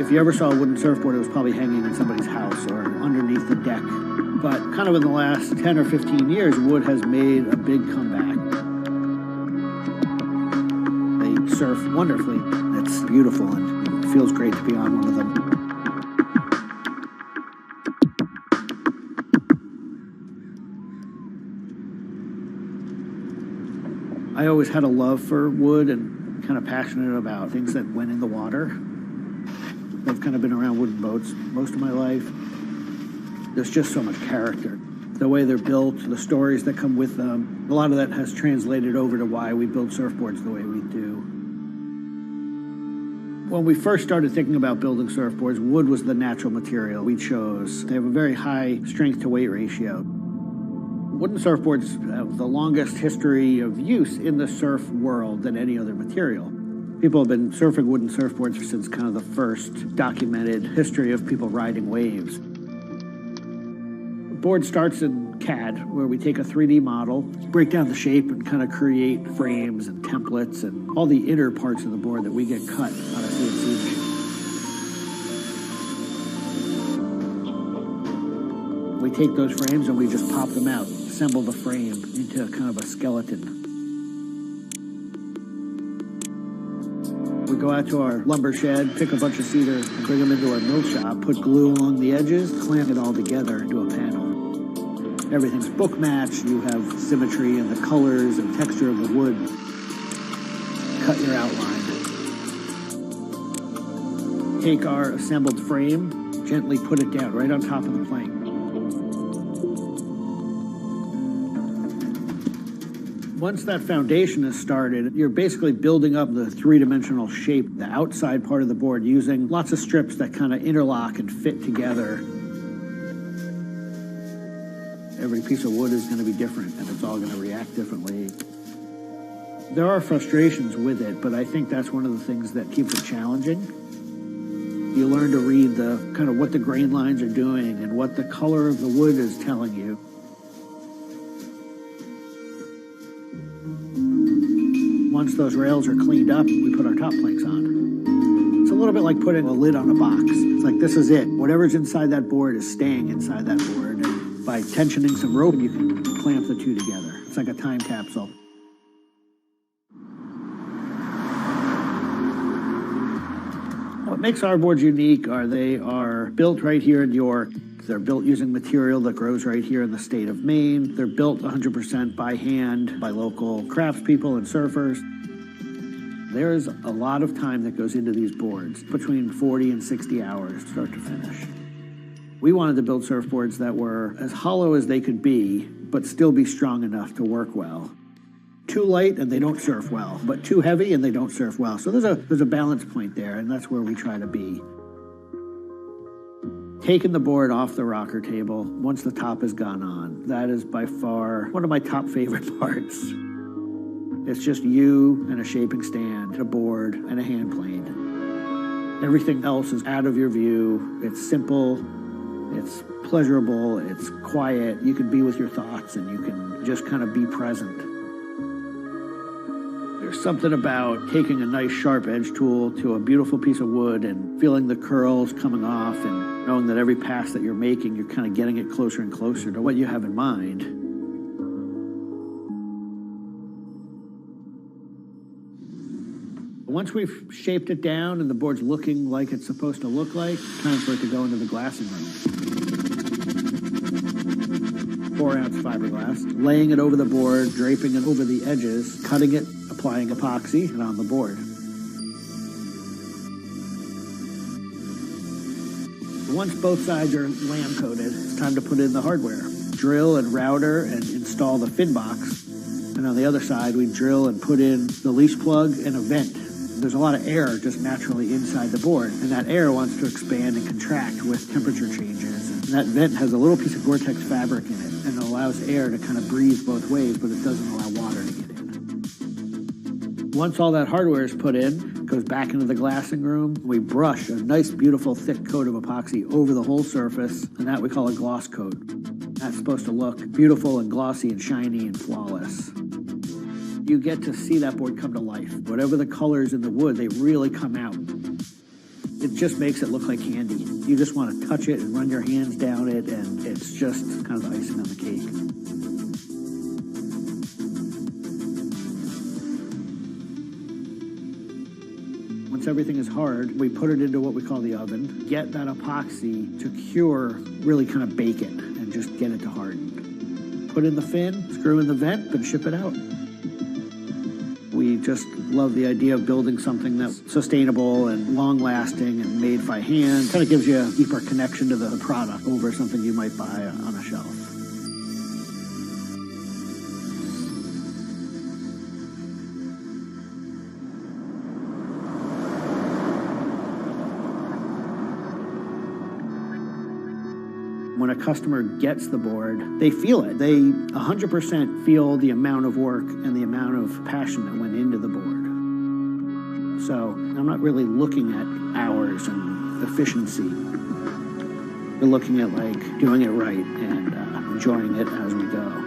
If you ever saw a wooden surfboard, it was probably hanging in somebody's house or underneath the deck. But kind of in the last 10 or 15 years, wood has made a big comeback. They surf wonderfully. It's beautiful and it feels great to be on one of them. I always had a love for wood and kind of passionate about things that went in the water. I've kind of been around wooden boats most of my life. There's just so much character. The way they're built, the stories that come with them, a lot of that has translated over to why we build surfboards the way we do. When we first started thinking about building surfboards, wood was the natural material we chose. They have a very high strength to weight ratio. Wooden surfboards have the longest history of use in the surf world than any other material. People have been surfing wooden surfboards since kind of the first documented history of people riding waves. The board starts in CAD, where we take a 3D model, break down the shape, and kind of create frames and templates and all the inner parts of the board that we get cut on a CNC machine. We take those frames and we just pop them out, assemble the frame into kind of a skeleton. We go out to our lumber shed, pick a bunch of cedar, and bring them into our mill shop, put glue along the edges, clamp it all together into a panel. Everything's book matched, you have symmetry in the colors and texture of the wood. Cut your outline. take our assembled frame, gently put it down right on top of the plank. Once that foundation is started, you're basically building up the three-dimensional shape, the outside part of the board, using lots of strips that kind of interlock and fit together. Every piece of wood is going to be different, and it's all going to react differently. There are frustrations with it, but I think that's one of the things that keeps it challenging. You learn to read the kind of what the grain lines are doing and what the color of the wood is telling you. Once those rails are cleaned up, we put our top planks on. It's a little bit like putting a lid on a box. It's like, this is it. Whatever's inside that board is staying inside that board. And by tensioning some rope, you can clamp the two together. It's like a time capsule. What makes our boards unique are they are built right here in York. They're built using material that grows right here in the state of Maine. They're built 100% by hand by local craftspeople and surfers. There's a lot of time that goes into these boards, between 40 and 60 hours, start to finish. We wanted to build surfboards that were as hollow as they could be, but still be strong enough to work well. Too light and they don't surf well, but too heavy and they don't surf well. So there's a balance point there, and that's where we try to be. Taking the board off the rocker table once the top has gone on, that is by far one of my top favorite parts. It's just you and a shaping stand, a board, and a hand plane. Everything else is out of your view. It's simple, it's pleasurable, it's quiet. You can be with your thoughts and you can just kind of be present. There's something about taking a nice sharp edge tool to a beautiful piece of wood and feeling the curls coming off and knowing that every pass that you're making, you're kind of getting it closer and closer to what you have in mind. Once we've shaped it down and the board's looking like it's supposed to look like, time for it to go into the glassing room. 4-ounce fiberglass, laying it over the board, draping it over the edges, cutting it, applying epoxy, and on the board. Once both sides are lamb coated, it's time to put in the hardware. Drill and router and install the fin box. And on the other side, we drill and put in the leash plug and a vent. There's a lot of air just naturally inside the board, and that air wants to expand and contract with temperature changes. And that vent has a little piece of Gore-Tex fabric in it, and it allows air to kind of breathe both ways, but it doesn't allow water to get in. Once all that hardware is put in, it goes back into the glassing room. We brush a nice, beautiful, thick coat of epoxy over the whole surface, and that we call a gloss coat. That's supposed to look beautiful and glossy and shiny and flawless. You get to see that board come to life. Whatever the colors in the wood, they really come out. It just makes it look like candy. You just want to touch it and run your hands down it, and it's just kind of the icing on the cake. Once everything is hard, we put it into what we call the oven, get that epoxy to cure, really kind of bake it, and just get it to harden. Put in the fin, screw in the vent, and ship it out. We just love the idea of building something that's sustainable and long-lasting and made by hand. Kind of gives you a deeper connection to the product over something you might buy on a shelf. When a customer gets the board, they feel it. They 100% feel the amount of work and the amount of passion that went into the board. So I'm not really looking at hours and efficiency. We're looking at like doing it right and enjoying it as we go.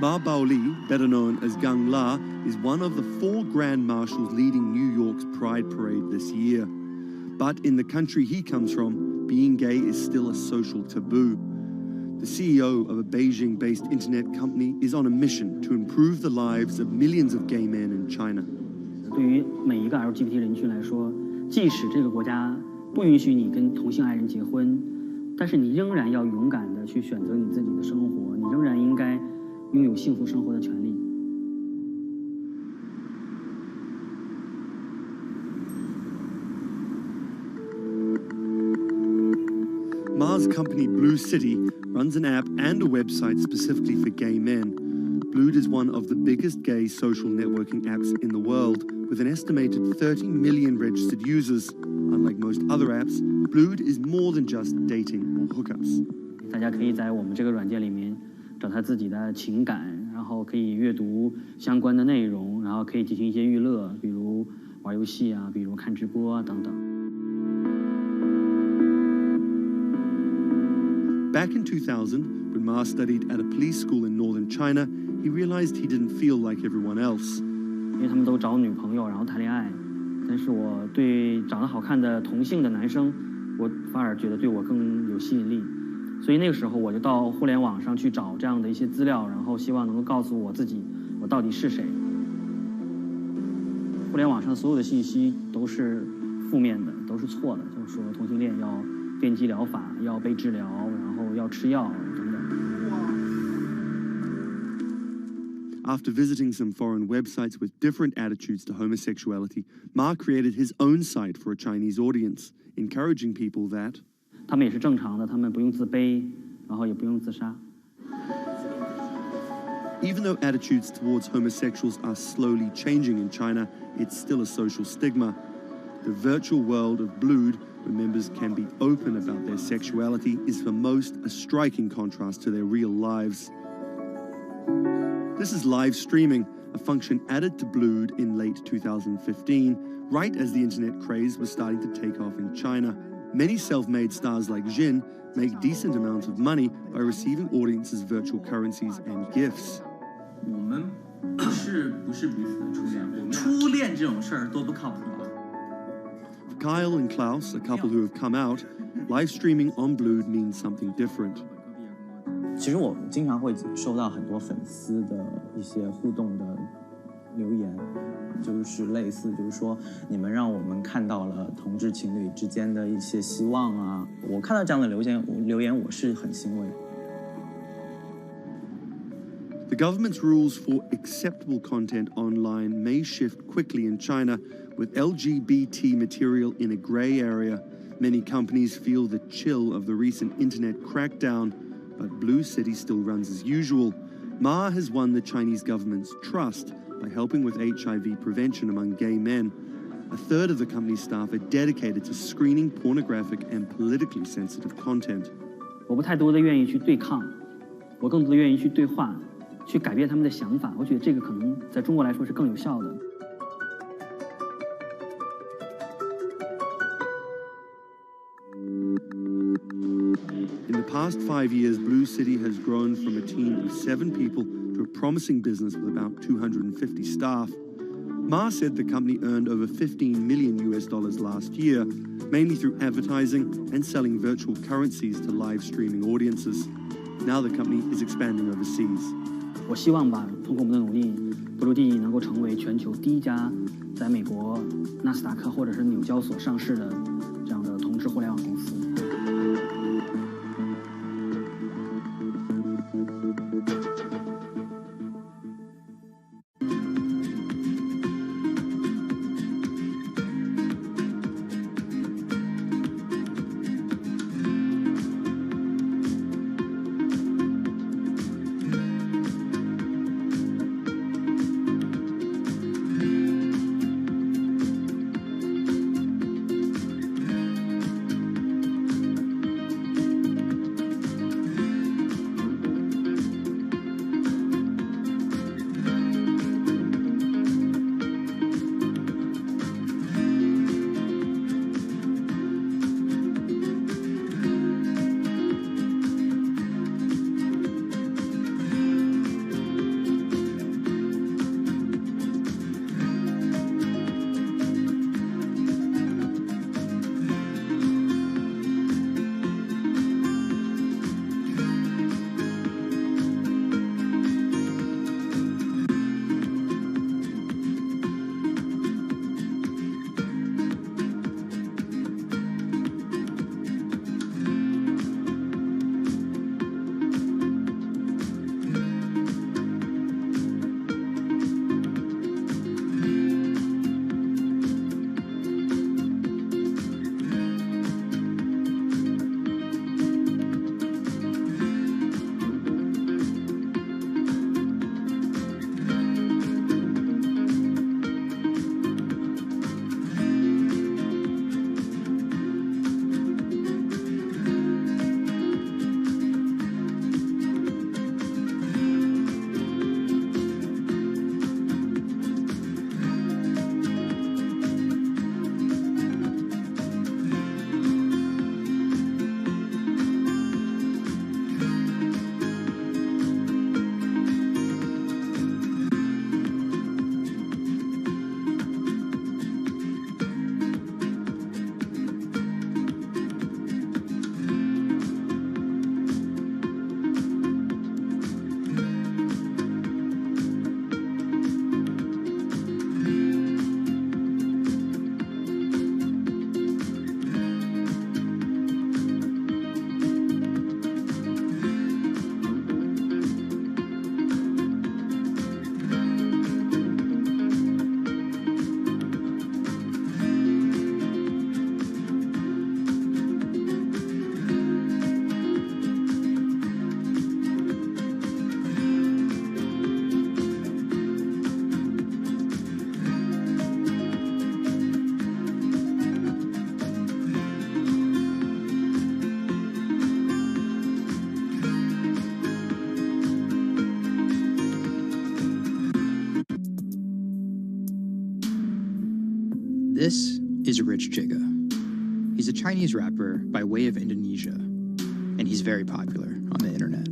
Ma Baoli, better known as Gang La, is one of the 4 grand marshals leading New York's Pride Parade this year. But in the country he comes from, being gay is still a social taboo. The CEO of a Beijing-based internet company is on a mission to improve the lives of millions of gay men in China. 对于每一个 LGBT 人群来说，即使这个国家不允许你跟同性爱人结婚，但是你仍然要勇敢地去选择你自己的生活，你仍然应该拥有幸福生活的权利。Ma's company Blue City runs an app and a website specifically for gay men. Blued is one of the biggest gay social networking apps in the world, with an estimated 30 million registered users. Unlike most other apps, Blued is more than just dating or hookups. 大家可以在我们这个软件里面找他自己的情感，然后可以阅读相关的内容，然后可以进行一些娱乐，比如玩游戏啊，比如看直播啊等等。Back in 2000, when Ma studied at a police school in northern China, he realized he didn't feel like everyone else. 因为他们都找女朋友然后谈恋爱，但是我对长得好看的同性的男生，我反而觉得对我更有吸引力。所以那个时候我就到互联网上去找这样的一些资料，然后希望能够告诉我自己我到底是谁。互联网上所有的信息都是负面的，都是错的，就是说同性恋要电击疗法，要被治疗，然后要吃药等等。After visiting some foreign websites with different attitudes to homosexuality, Ma created his own site for a Chinese audience, encouraging people that 他们也是正常的，他们不用自卑，然后也不用自杀。Even though attitudes towards homosexuals are slowly changing in China, it's still a social stigma. The virtual world of Blued, where members can be open about their sexuality, is for most a striking contrast to their real lives. This is live streaming, a function added to Blued in late 2015, right as the internet craze was starting to take off in China. Many self-made stars like Jin make decent amounts of money by receiving audiences' virtual currencies and gifts. 我们不是彼此的初恋，初恋这种事儿多不靠谱啊。For Kyle and Klaus, a couple who have come out, live streaming on Blued means something different. 其实我经常会收到很多粉丝的一些互动的留言，就是类似就是说你们让我们看到了同志情侣之间的一些希望啊，我看到这样的留言我是很欣慰。The government's rules for acceptable content online may shift quickly in China, with LGBT material in a grey area. Many companies feel the chill of the recent internet crackdown, but Blue City still runs as usual. Ma has won the Chinese government's trust by helping with HIV prevention among gay men. A third of the company's staff are dedicated to screening pornographic and politically sensitive content. 我不太多的愿意去对抗，我更多的愿意去对话，去改变他们的想法。我觉得这个可能在中国来说是更有效的。In the past 5 years, Blue City has grown from a team of 7 people to a promising business with about 250 staff. Ma said the company earned over $15 million last year, mainly through advertising and selling virtual currencies to live streaming audiences. Now the company is expanding overseas. 我希望吧，通过我们的努力，Blue D能够成为全球第一家在美国纳斯达克或者是纽交所上市的这样的同志互联网公司。This is Rich Chiga. He's a Chinese rapper by way of Indonesia, and he's very popular on the internet.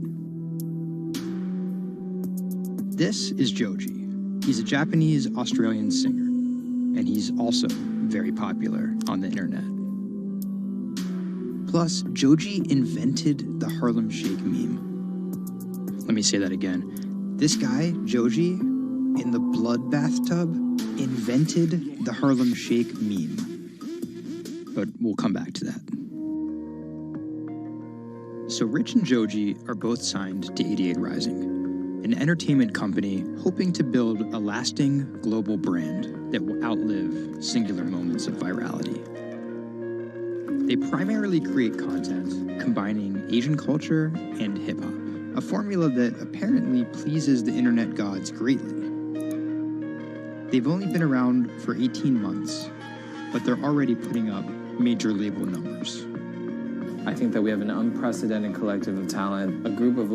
This is Joji. He's a Japanese-Australian singer, and he's also very popular on the internet. Plus, Joji invented the Harlem Shake meme. Let me say that again. This guy, Joji, in the blood bathtub, invented the Harlem Shake meme. But we'll come back to that. So Rich and Joji are both signed to 88 Rising, an entertainment company hoping to build a lasting global brand that will outlive singular moments of virality. They primarily create content combining Asian culture and hip-hop, a formula that apparently pleases the internet gods greatly. They've only been around for 18 months, but they're already putting up major label numbers. I think that we have an unprecedented collective of talent, a group of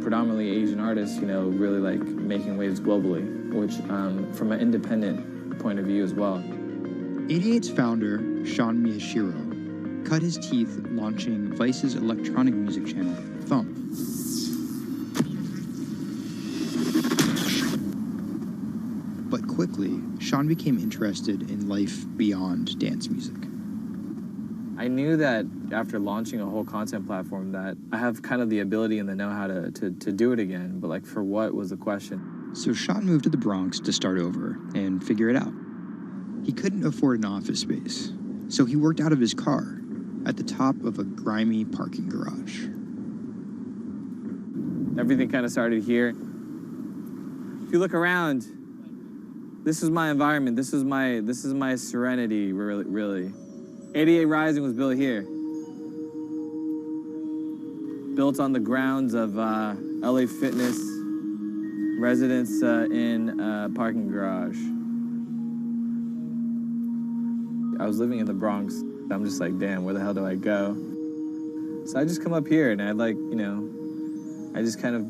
predominantly Asian artists, really making waves globally, which from an independent point of view as well. 88's founder, Sean Miyashiro, cut his teeth launching Vice's electronic music channel, Thump. But quickly, Sean became interested in life beyond dance music. I knew that after launching a whole content platform that I have kind of the ability and the know-how to do it again, but for what was the question. So Sean moved to the Bronx to start over and figure it out. He couldn't afford an office space, so he worked out of his car at the top of a grimy parking garage. Everything kind of started here. If you look around, this is my environment. This is my serenity, really. 88 Rising was built here. Built on the grounds of LA Fitness residence in a parking garage. I was living in the Bronx. I'm just damn, where the hell do I go? So I just come up here and I I just kind of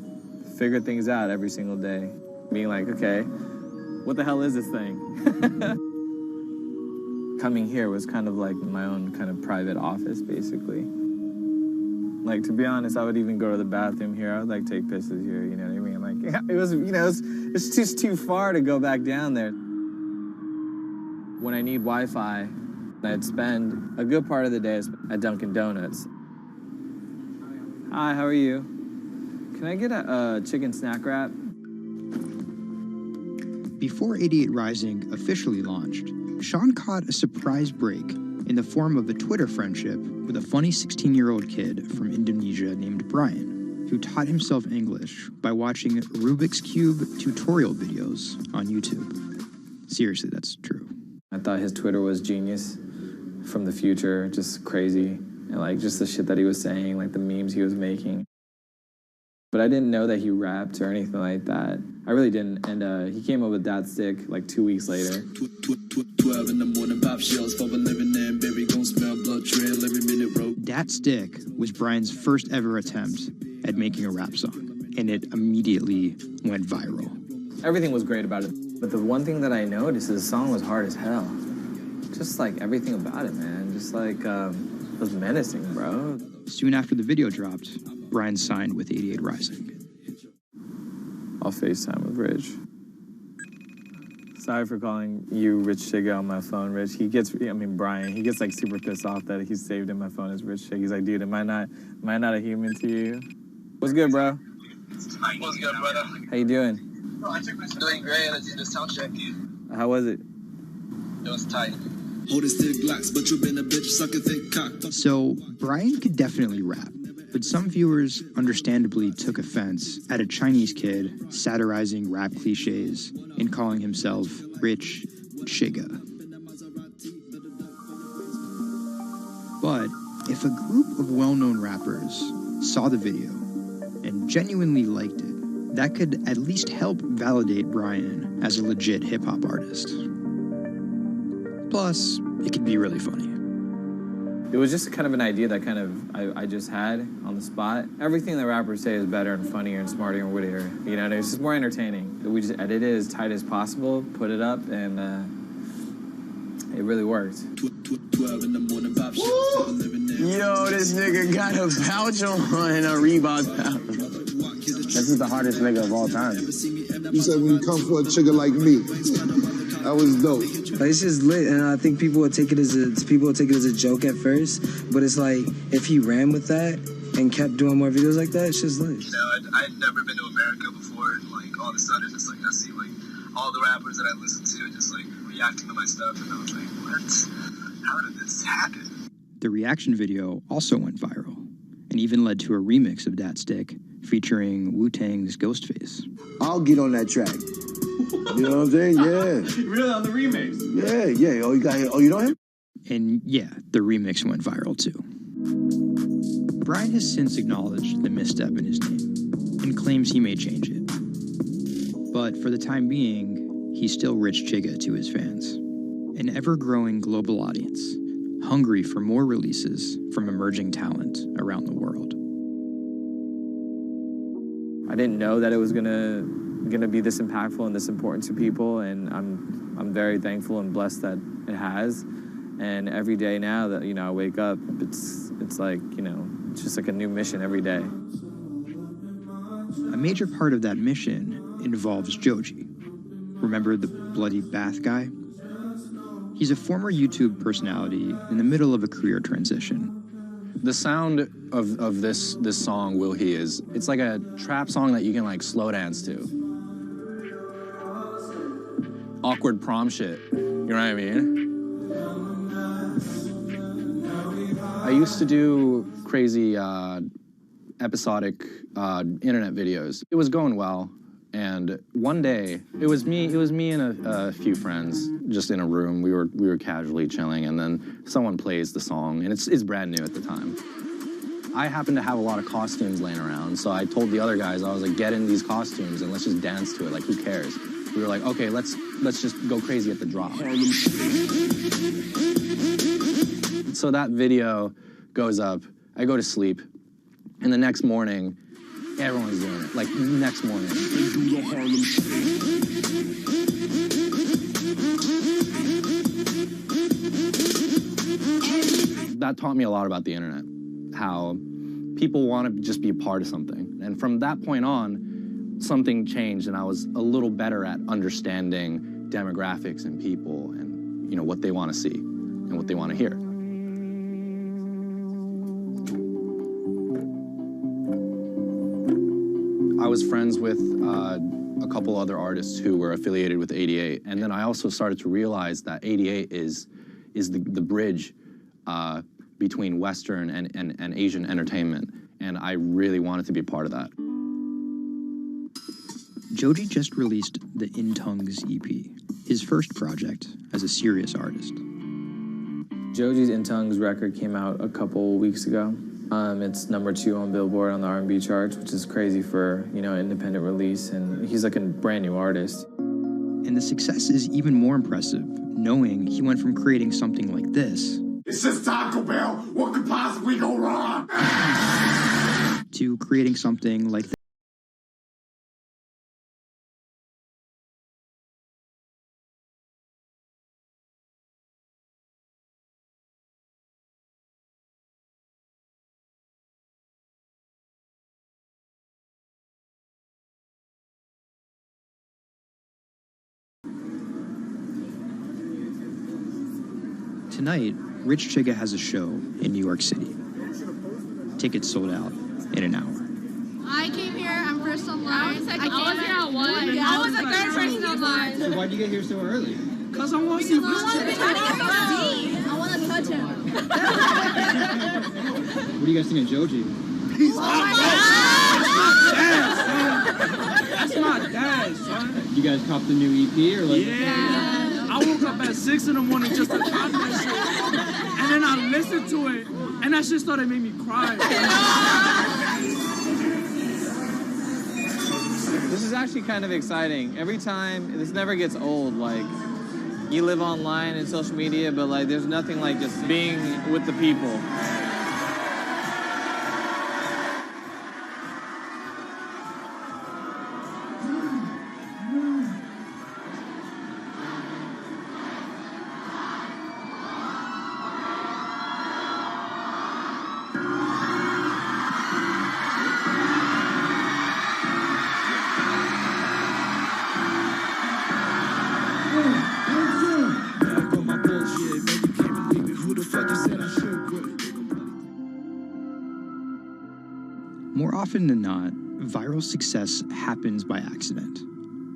figure things out every single day. Being okay, what the hell is this thing? Coming here was kind of my own kind of private office, basically. To be honest, I would even go to the bathroom here. I would take pisses here, you know what I mean? It was, it's just too far to go back down there. When I need Wi-Fi, I'd spend a good part of the day at Dunkin' Donuts. Hi, how are you? Can I get a chicken snack wrap? Before 88 Rising officially launched, Sean caught a surprise break in the form of a Twitter friendship with a funny 16-year-old kid from Indonesia named Brian, who taught himself English by watching Rubik's Cube tutorial videos on YouTube. Seriously, that's true. I thought his Twitter was genius, from the future, just crazy, and just the shit that he was saying, the memes he was making. But I didn't know that he rapped or anything like that. I really didn't, and he came up with that stick 2 weeks later. 12 in the morning, pop shells for a living and baby gon' smell blood trail every minute road. Dat Stick was Brian's first ever attempt at making a rap song, and it immediately went viral. Everything was great about it, but the one thing that I noticed is the song was hard as hell. Just everything about it, man. Just it was menacing, bro. Soon after the video dropped, Brian signed with 88 Rising. I'll FaceTime with Rich. Sorry for calling you Rich Chiga on my phone, Rich. Brian, he gets super pissed off that he's saved in my phone as Rich Chiga. He's dude, am I not a human to you? What's good, bro? What's good, brother? How you doing? Doing great. I did the sound check. How was it? It was tight. Holding stick blocks, but you been a bitch sucking thick cock. So Brian could definitely rap, but some viewers understandably took offense at a Chinese kid satirizing rap cliches and calling himself Rich Chiga. But if a group of well-known rappers saw the video and genuinely liked it, that could at least help validate Brian as a legit hip-hop artist. Plus, it could be really funny. It was just kind of an idea that I just had on the spot. Everything that rappers say is better and funnier and smarter and wittier. It's just more entertaining. We just edit it as tight as possible, put it up, and It really worked. 12 in the morning, pop shit. Yo, this nigga got a pouch on and a Reebok pouch. This is the hardest nigga of all time. You said when you come for a chigga like me, that was dope. It's just lit, and I think people will take it as a joke at first, but it's like if he ran with that and kept doing more videos like that, it's just lit. You know, I'd never been to America before, and like all of a sudden, just like I see like all the rappers that I listen to just like reacting to my stuff, and I was like, what? How did this happen? The reaction video also went viral and even led to a remix of Dat Stick featuring Wu-Tang's Ghostface. I'll get on that track. You know what I'm saying? Yeah. Really, on the remix? Yeah. Oh, you know him? And yeah, the remix went viral too. Brian has since acknowledged the misstep in his name and claims he may change it. But for the time being, he's still Rich Chigga to his fans. An ever-growing global audience, hungry for more releases from emerging talent around the world. I didn't know that it was gonna be this impactful and this important to people, and I'm very thankful and blessed that it has. And every day now that I wake up, it's like it's just like a new mission every day. A major part of that mission involves Joji. Remember the bloody bath guy? He's a former YouTube personality in the middle of a career transition. The sound of this song, Will He, it's like a trap song that you can like slow dance to. Awkward prom shit, you know what I mean? I used to do crazy episodic internet videos. It was going well, and one day it was me and a few friends just in a room. We were casually chilling, and then someone plays the song, and it's brand new at the time. I happened to have a lot of costumes laying around, so I told the other guys, I was like, get in these costumes and let's just dance to it. Like, who cares? We were like, okay, let's just go crazy at the drop. So that video goes up. I go to sleep, and the next morning, everyone's doing it. Like, next morning. That taught me a lot about the internet, how people want to just be a part of something. And from that point on, something changed, and I was a little better at understanding demographics and people and, what they want to see and what they want to hear. I was friends with a couple other artists who were affiliated with 88, and then I also started to realize that 88 is the bridge between Western and Asian entertainment, and I really wanted to be a part of that. Joji just released the In Tongues EP, his first project as a serious artist. Joji's In Tongues record came out a couple weeks ago. It's #2 on Billboard on the R&B charts, which is crazy for, independent release, and he's like a brand new artist. And the success is even more impressive, knowing he went from creating something like this. It's just Taco Bell. What could possibly go wrong? To creating something like this. Tonight, Rich Chigga has a show in New York City. Tickets sold out in an hour. I came here, I'm first online. I was here at 1. I was the third person online. So why'd you get here so early? Because I want to see Rich Chigga. I want to touch him. What do you guys think of Joji? He's That's my dad, son. You guys copped the new EP or like? Yeah. I woke up at 6 in the morning just to cop that shit. And then I listened to it, and that shit started making me cry. This is actually kind of exciting. Every time, this never gets old. Like, you live online and social media, but like, there's nothing like just being with the people. More often than not, viral success happens by accident.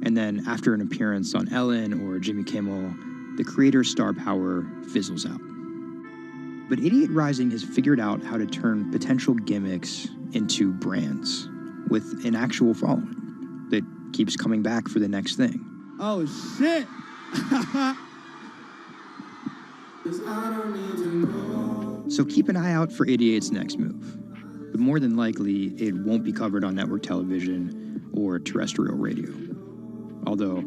And then after an appearance on Ellen or Jimmy Kimmel, the creator's star power fizzles out. But Idiot Rising has figured out how to turn potential gimmicks into brands with an actual following that keeps coming back for the next thing. Oh, shit! So keep an eye out for Idiot's next move. But more than likely, it won't be covered on network television or terrestrial radio. Although,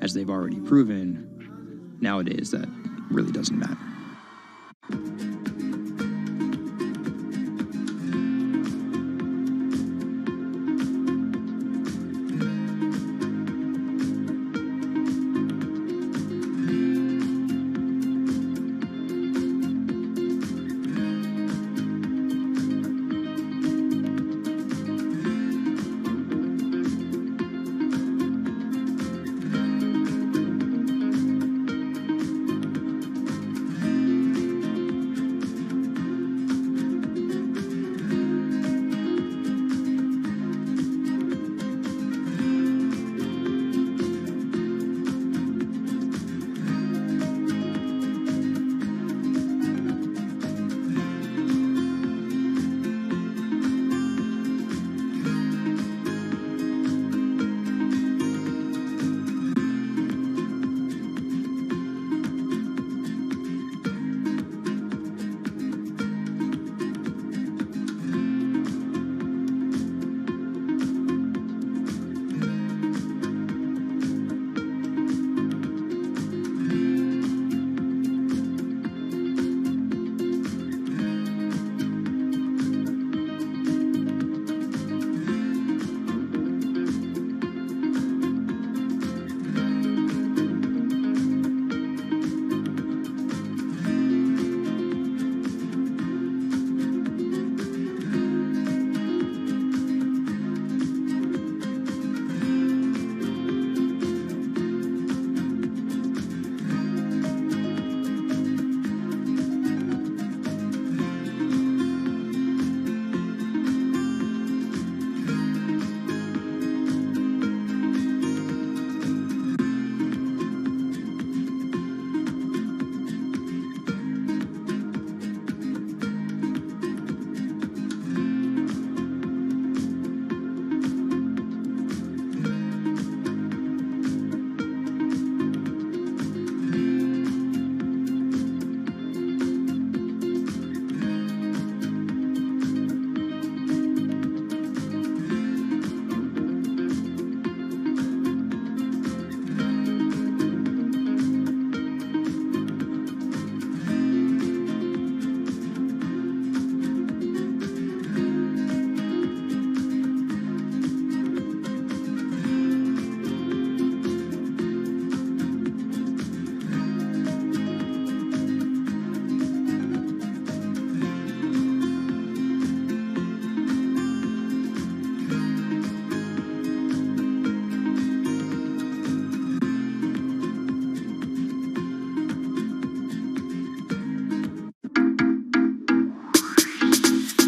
as they've already proven, nowadays that really doesn't matter.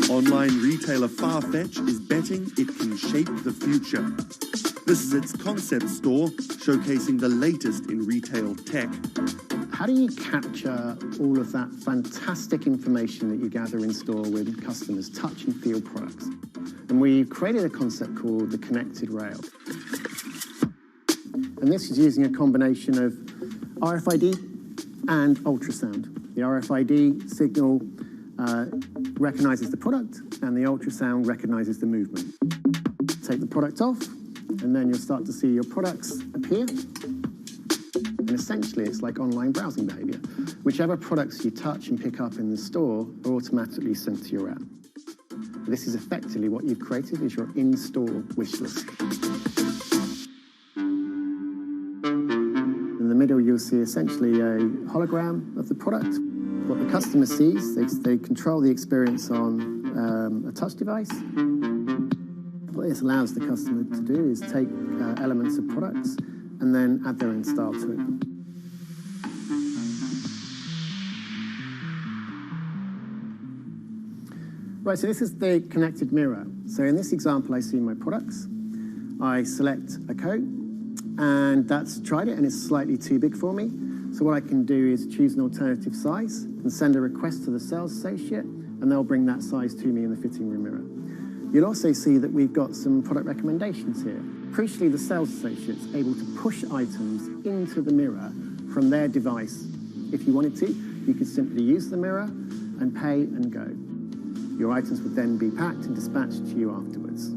Online retailer Farfetch is betting it can shape the future. This is its concept store, showcasing the latest in retail tech. How do you capture all of that fantastic information that you gather in store with customers, touch and feel products? And we created a concept called the connected rail. And this is using a combination of RFID and ultrasound. The RFID signal recognizes the product, and the ultrasound recognizes the movement. Take the product off, and then you'll start to see your products appear. And essentially, it's like online browsing behavior. Whichever products you touch and pick up in the store are automatically sent to your app. This is effectively what you've created is your in-store wish list. In the middle, you'll see essentially a hologram of the product. What the customer sees, they control the experience on a touch device. What this allows the customer to do is take elements of products and then add their own style to it. Right, so this is the connected mirror. So in this example, I see my products. I select a coat, and that's tried it, and it's slightly too big for me. So what I can do is choose an alternative size and send a request to the sales associate, and they'll bring that size to me in the fitting room mirror. You'll also see that we've got some product recommendations here. Crucially, the sales associate's able to push items into the mirror from their device. If you wanted to, you could simply use the mirror and pay and go. Your items would then be packed and dispatched to you afterwards.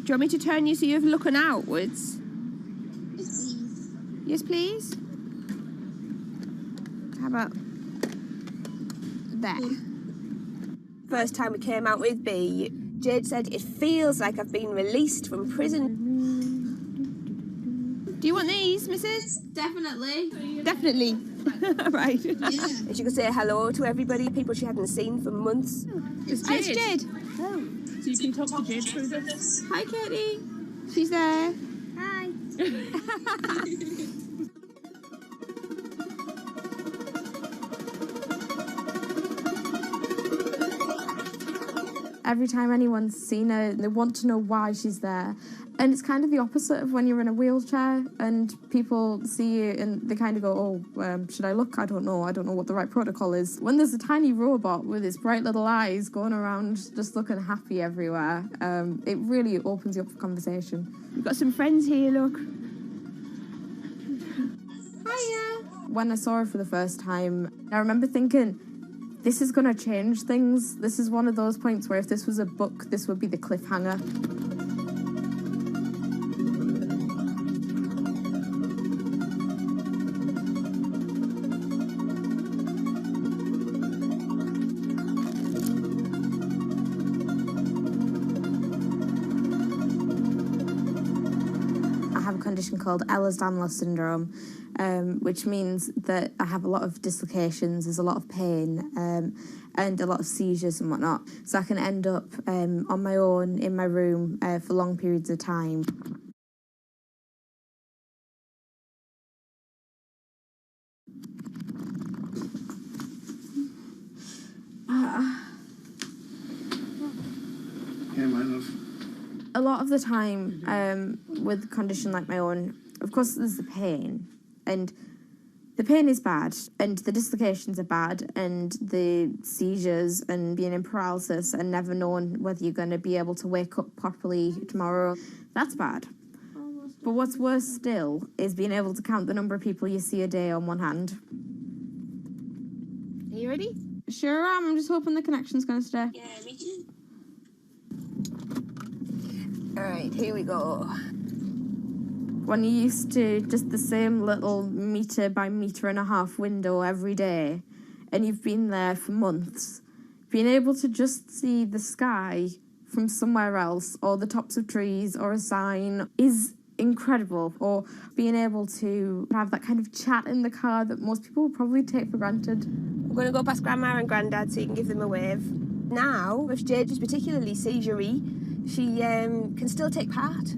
Do you want me to turn you so you're looking outwards? Yes, please. How about there? First time we came out with B, Jade said, "It feels like I've been released from prison." Do you want these, Mrs.? Definitely. Definitely. Right. Yeah. And she could say hello to everybody, people she hadn't seen for months. It's Jade. Jade. Jade. Oh. So you can talk to Jade through this. Hi, Katie. She's there. Hi. Every time anyone's seen her, they want to know why she's there. And it's kind of the opposite of when you're in a wheelchair and people see you and they kind of go, oh, should I look? I don't know what the right protocol is. When there's a tiny robot with its bright little eyes going around just looking happy everywhere, it really opens you up for conversation. We've got some friends here, look. Hiya. When I saw her for the first time, I remember thinking, this is going to change things. This is one of those points where if this was a book, this would be the cliffhanger. condition called Ehlers-Danlos syndrome, which means that I have a lot of dislocations, there's a lot of pain, and a lot of seizures and whatnot. So I can end up on my own in my room for long periods of time. Yeah, my love. A lot of the time, with a condition like my own, of course there's the pain, and the pain is bad, and the dislocations are bad, and the seizures and being in paralysis and never knowing whether you're going to be able to wake up properly tomorrow, that's bad. But what's worse still is being able to count the number of people you see a day on one hand. Are you ready? Sure am. I'm just hoping the connection's going to stay. Yeah, me too. Alright, here we go. When you're used to just the same little metre by metre and a half window every day, and you've been there for months, being able to just see the sky from somewhere else, or the tops of trees, or a sign, is incredible. Or being able to have that kind of chat in the car that most people would probably take for granted. I'm going to go past Grandma and Grandad so you can give them a wave. Now, if Jade is particularly seizure-y, she can still take part.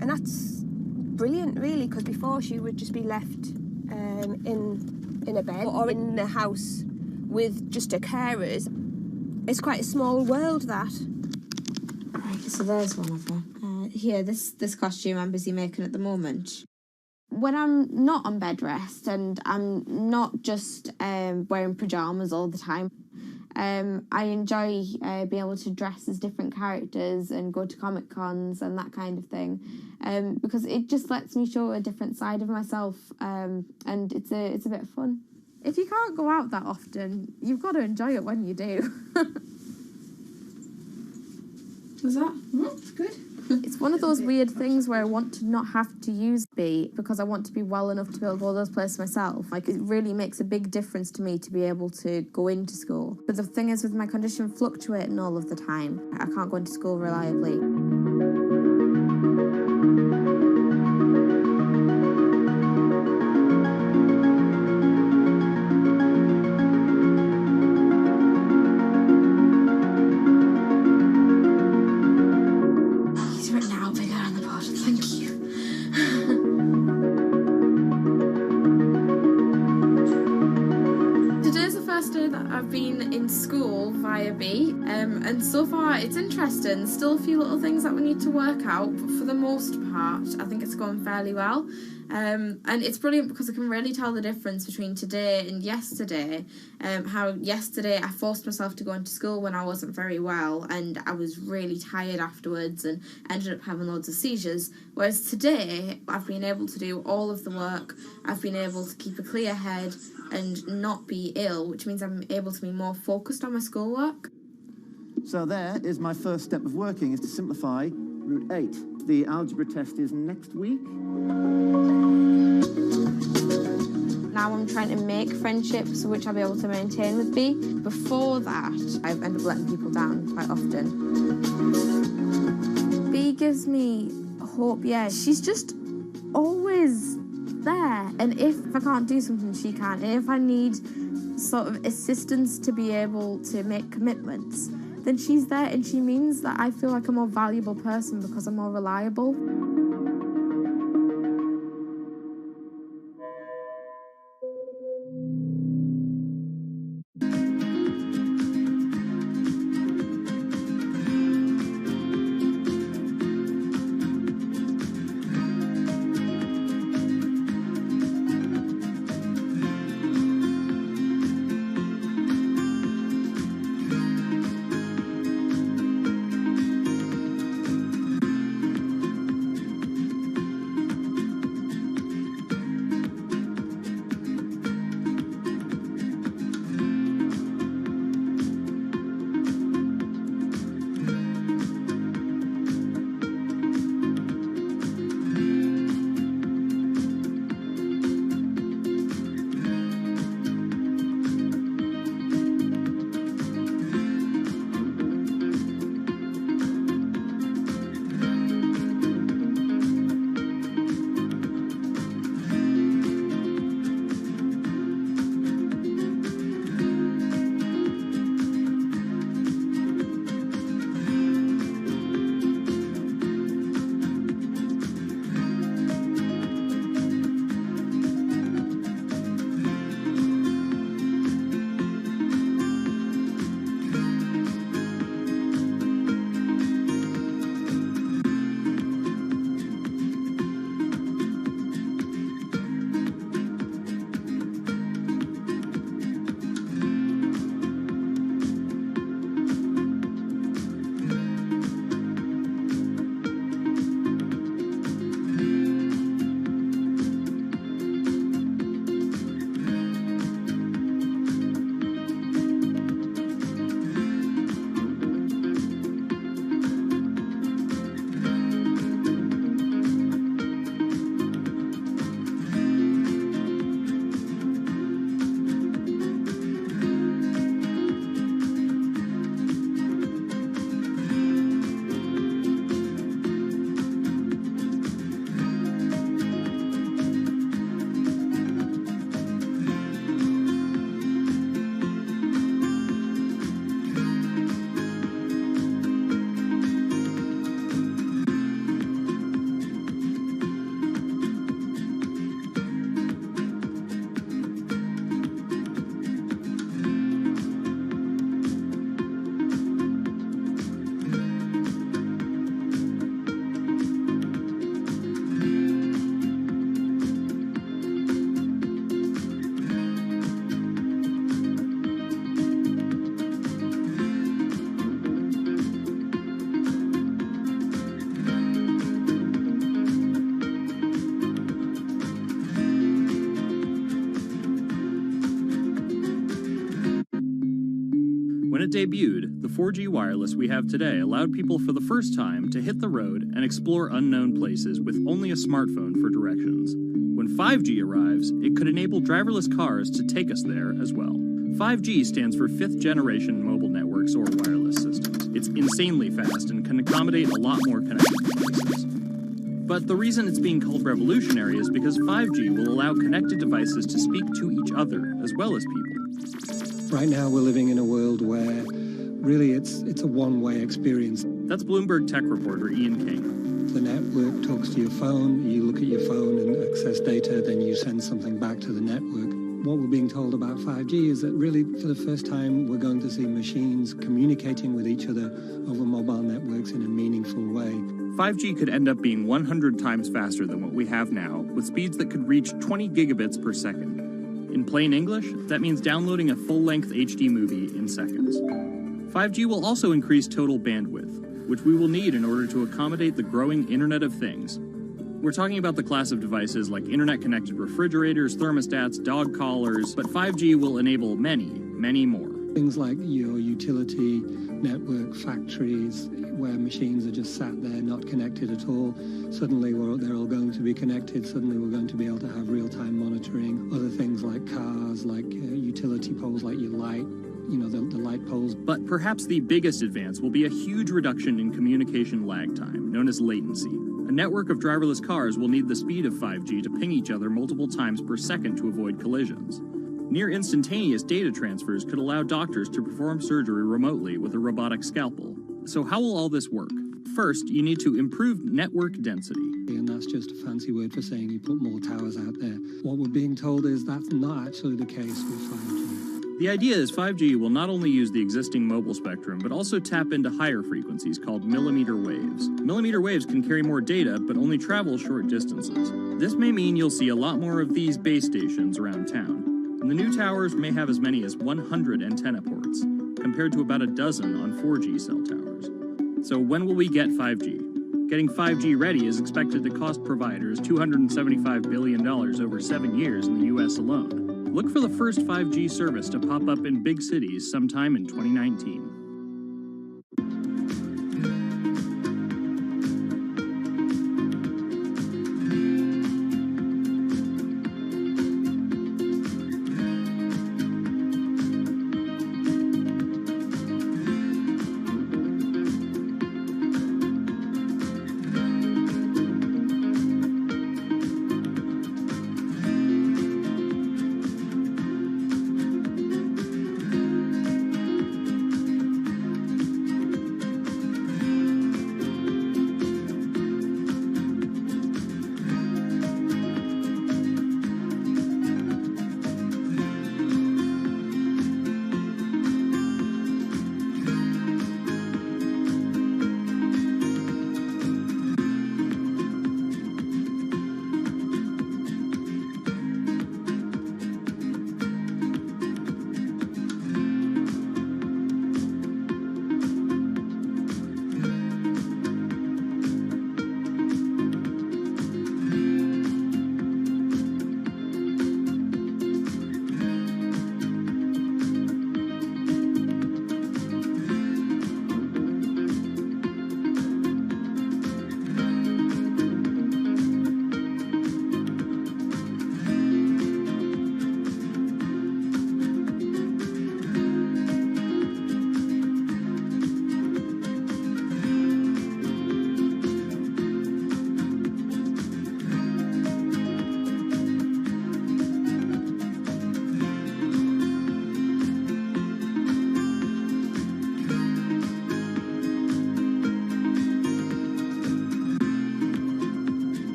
And that's brilliant, really, because before she would just be left in a bed or in the house with just her carers. It's quite a small world, that. Right, so there's one of her. Here, this costume I'm busy making at the moment. When I'm not on bed rest and I'm not just wearing pyjamas all the time, I enjoy being able to dress as different characters and go to Comic Cons and that kind of thing, because it just lets me show a different side of myself, and it's a bit of fun. If you can't go out that often, you've got to enjoy it when you do. Was that? It's good. It's one of those weird things where I want to not have to use B because I want to be well enough to be able to go to those places myself. Like, it really makes a big difference to me to be able to go into school. But the thing is, with my condition fluctuating all of the time, I can't go into school reliably. And so far it's interesting. Still a few little things that we need to work out, but for the most part I think it's going fairly well, and it's brilliant because I can really tell the difference between today and yesterday. How yesterday I forced myself to go into school when I wasn't very well and I was really tired afterwards and ended up having loads of seizures, whereas today I've been able to do all of the work. I've been able to keep a clear head and not be ill, which means I'm able to be more focused on my schoolwork. So there is my first step of working, is to simplify root 8. The algebra test is next week. Now I'm trying to make friendships which I'll be able to maintain with B. Before that, I've ended up letting people down quite often. B gives me hope, yeah. She's just always there. And if I can't do something, she can. And if I need sort of assistance to be able to make commitments, then she's there, and she means that I feel like a more valuable person because I'm more reliable. When it debuted, the 4G wireless we have today allowed people for the first time to hit the road and explore unknown places with only a smartphone for directions. When 5G arrives, it could enable driverless cars to take us there as well. 5G stands for 5th generation mobile networks or wireless systems. It's insanely fast and can accommodate a lot more connected devices. But the reason it's being called revolutionary is because 5G will allow connected devices to speak to each other as well as people. Right now we're living in a world where really it's a one-way experience. That's Bloomberg tech reporter Ian King. The network talks to your phone, you look at your phone and access data, then you send something back to the network. What we're being told about 5G is that really for the first time we're going to see machines communicating with each other over mobile networks in a meaningful way. 5G could end up being 100 times faster than what we have now, with speeds that could reach 20 gigabits per second. In plain English, that means downloading a full-length HD movie in seconds. 5G will also increase total bandwidth, which we will need in order to accommodate the growing Internet of Things. We're talking about the class of devices like internet-connected refrigerators, thermostats, dog collars, but 5G will enable many, many more. Things like your utility network factories, where machines are just sat there not connected at all. Suddenly they're all going to be connected. Suddenly we're going to be able to have real-time monitoring. Other things like cars, like utility poles, like your light, the light poles. But perhaps the biggest advance will be a huge reduction in communication lag time, known as latency. A network of driverless cars will need the speed of 5G to ping each other multiple times per second to avoid collisions. Near instantaneous data transfers could allow doctors to perform surgery remotely with a robotic scalpel. So how will all this work? First, you need to improve network density. And that's just a fancy word for saying you put more towers out there. What we're being told is that's not actually the case with 5G. The idea is 5G will not only use the existing mobile spectrum, but also tap into higher frequencies called millimeter waves. Millimeter waves can carry more data, but only travel short distances. This may mean you'll see a lot more of these base stations around town. And the new towers may have as many as 100 antenna ports, compared to about a dozen on 4G cell towers. So when will we get 5G? Getting 5G ready is expected to cost providers $275 billion over 7 years in the US alone. Look for the first 5G service to pop up in big cities sometime in 2019.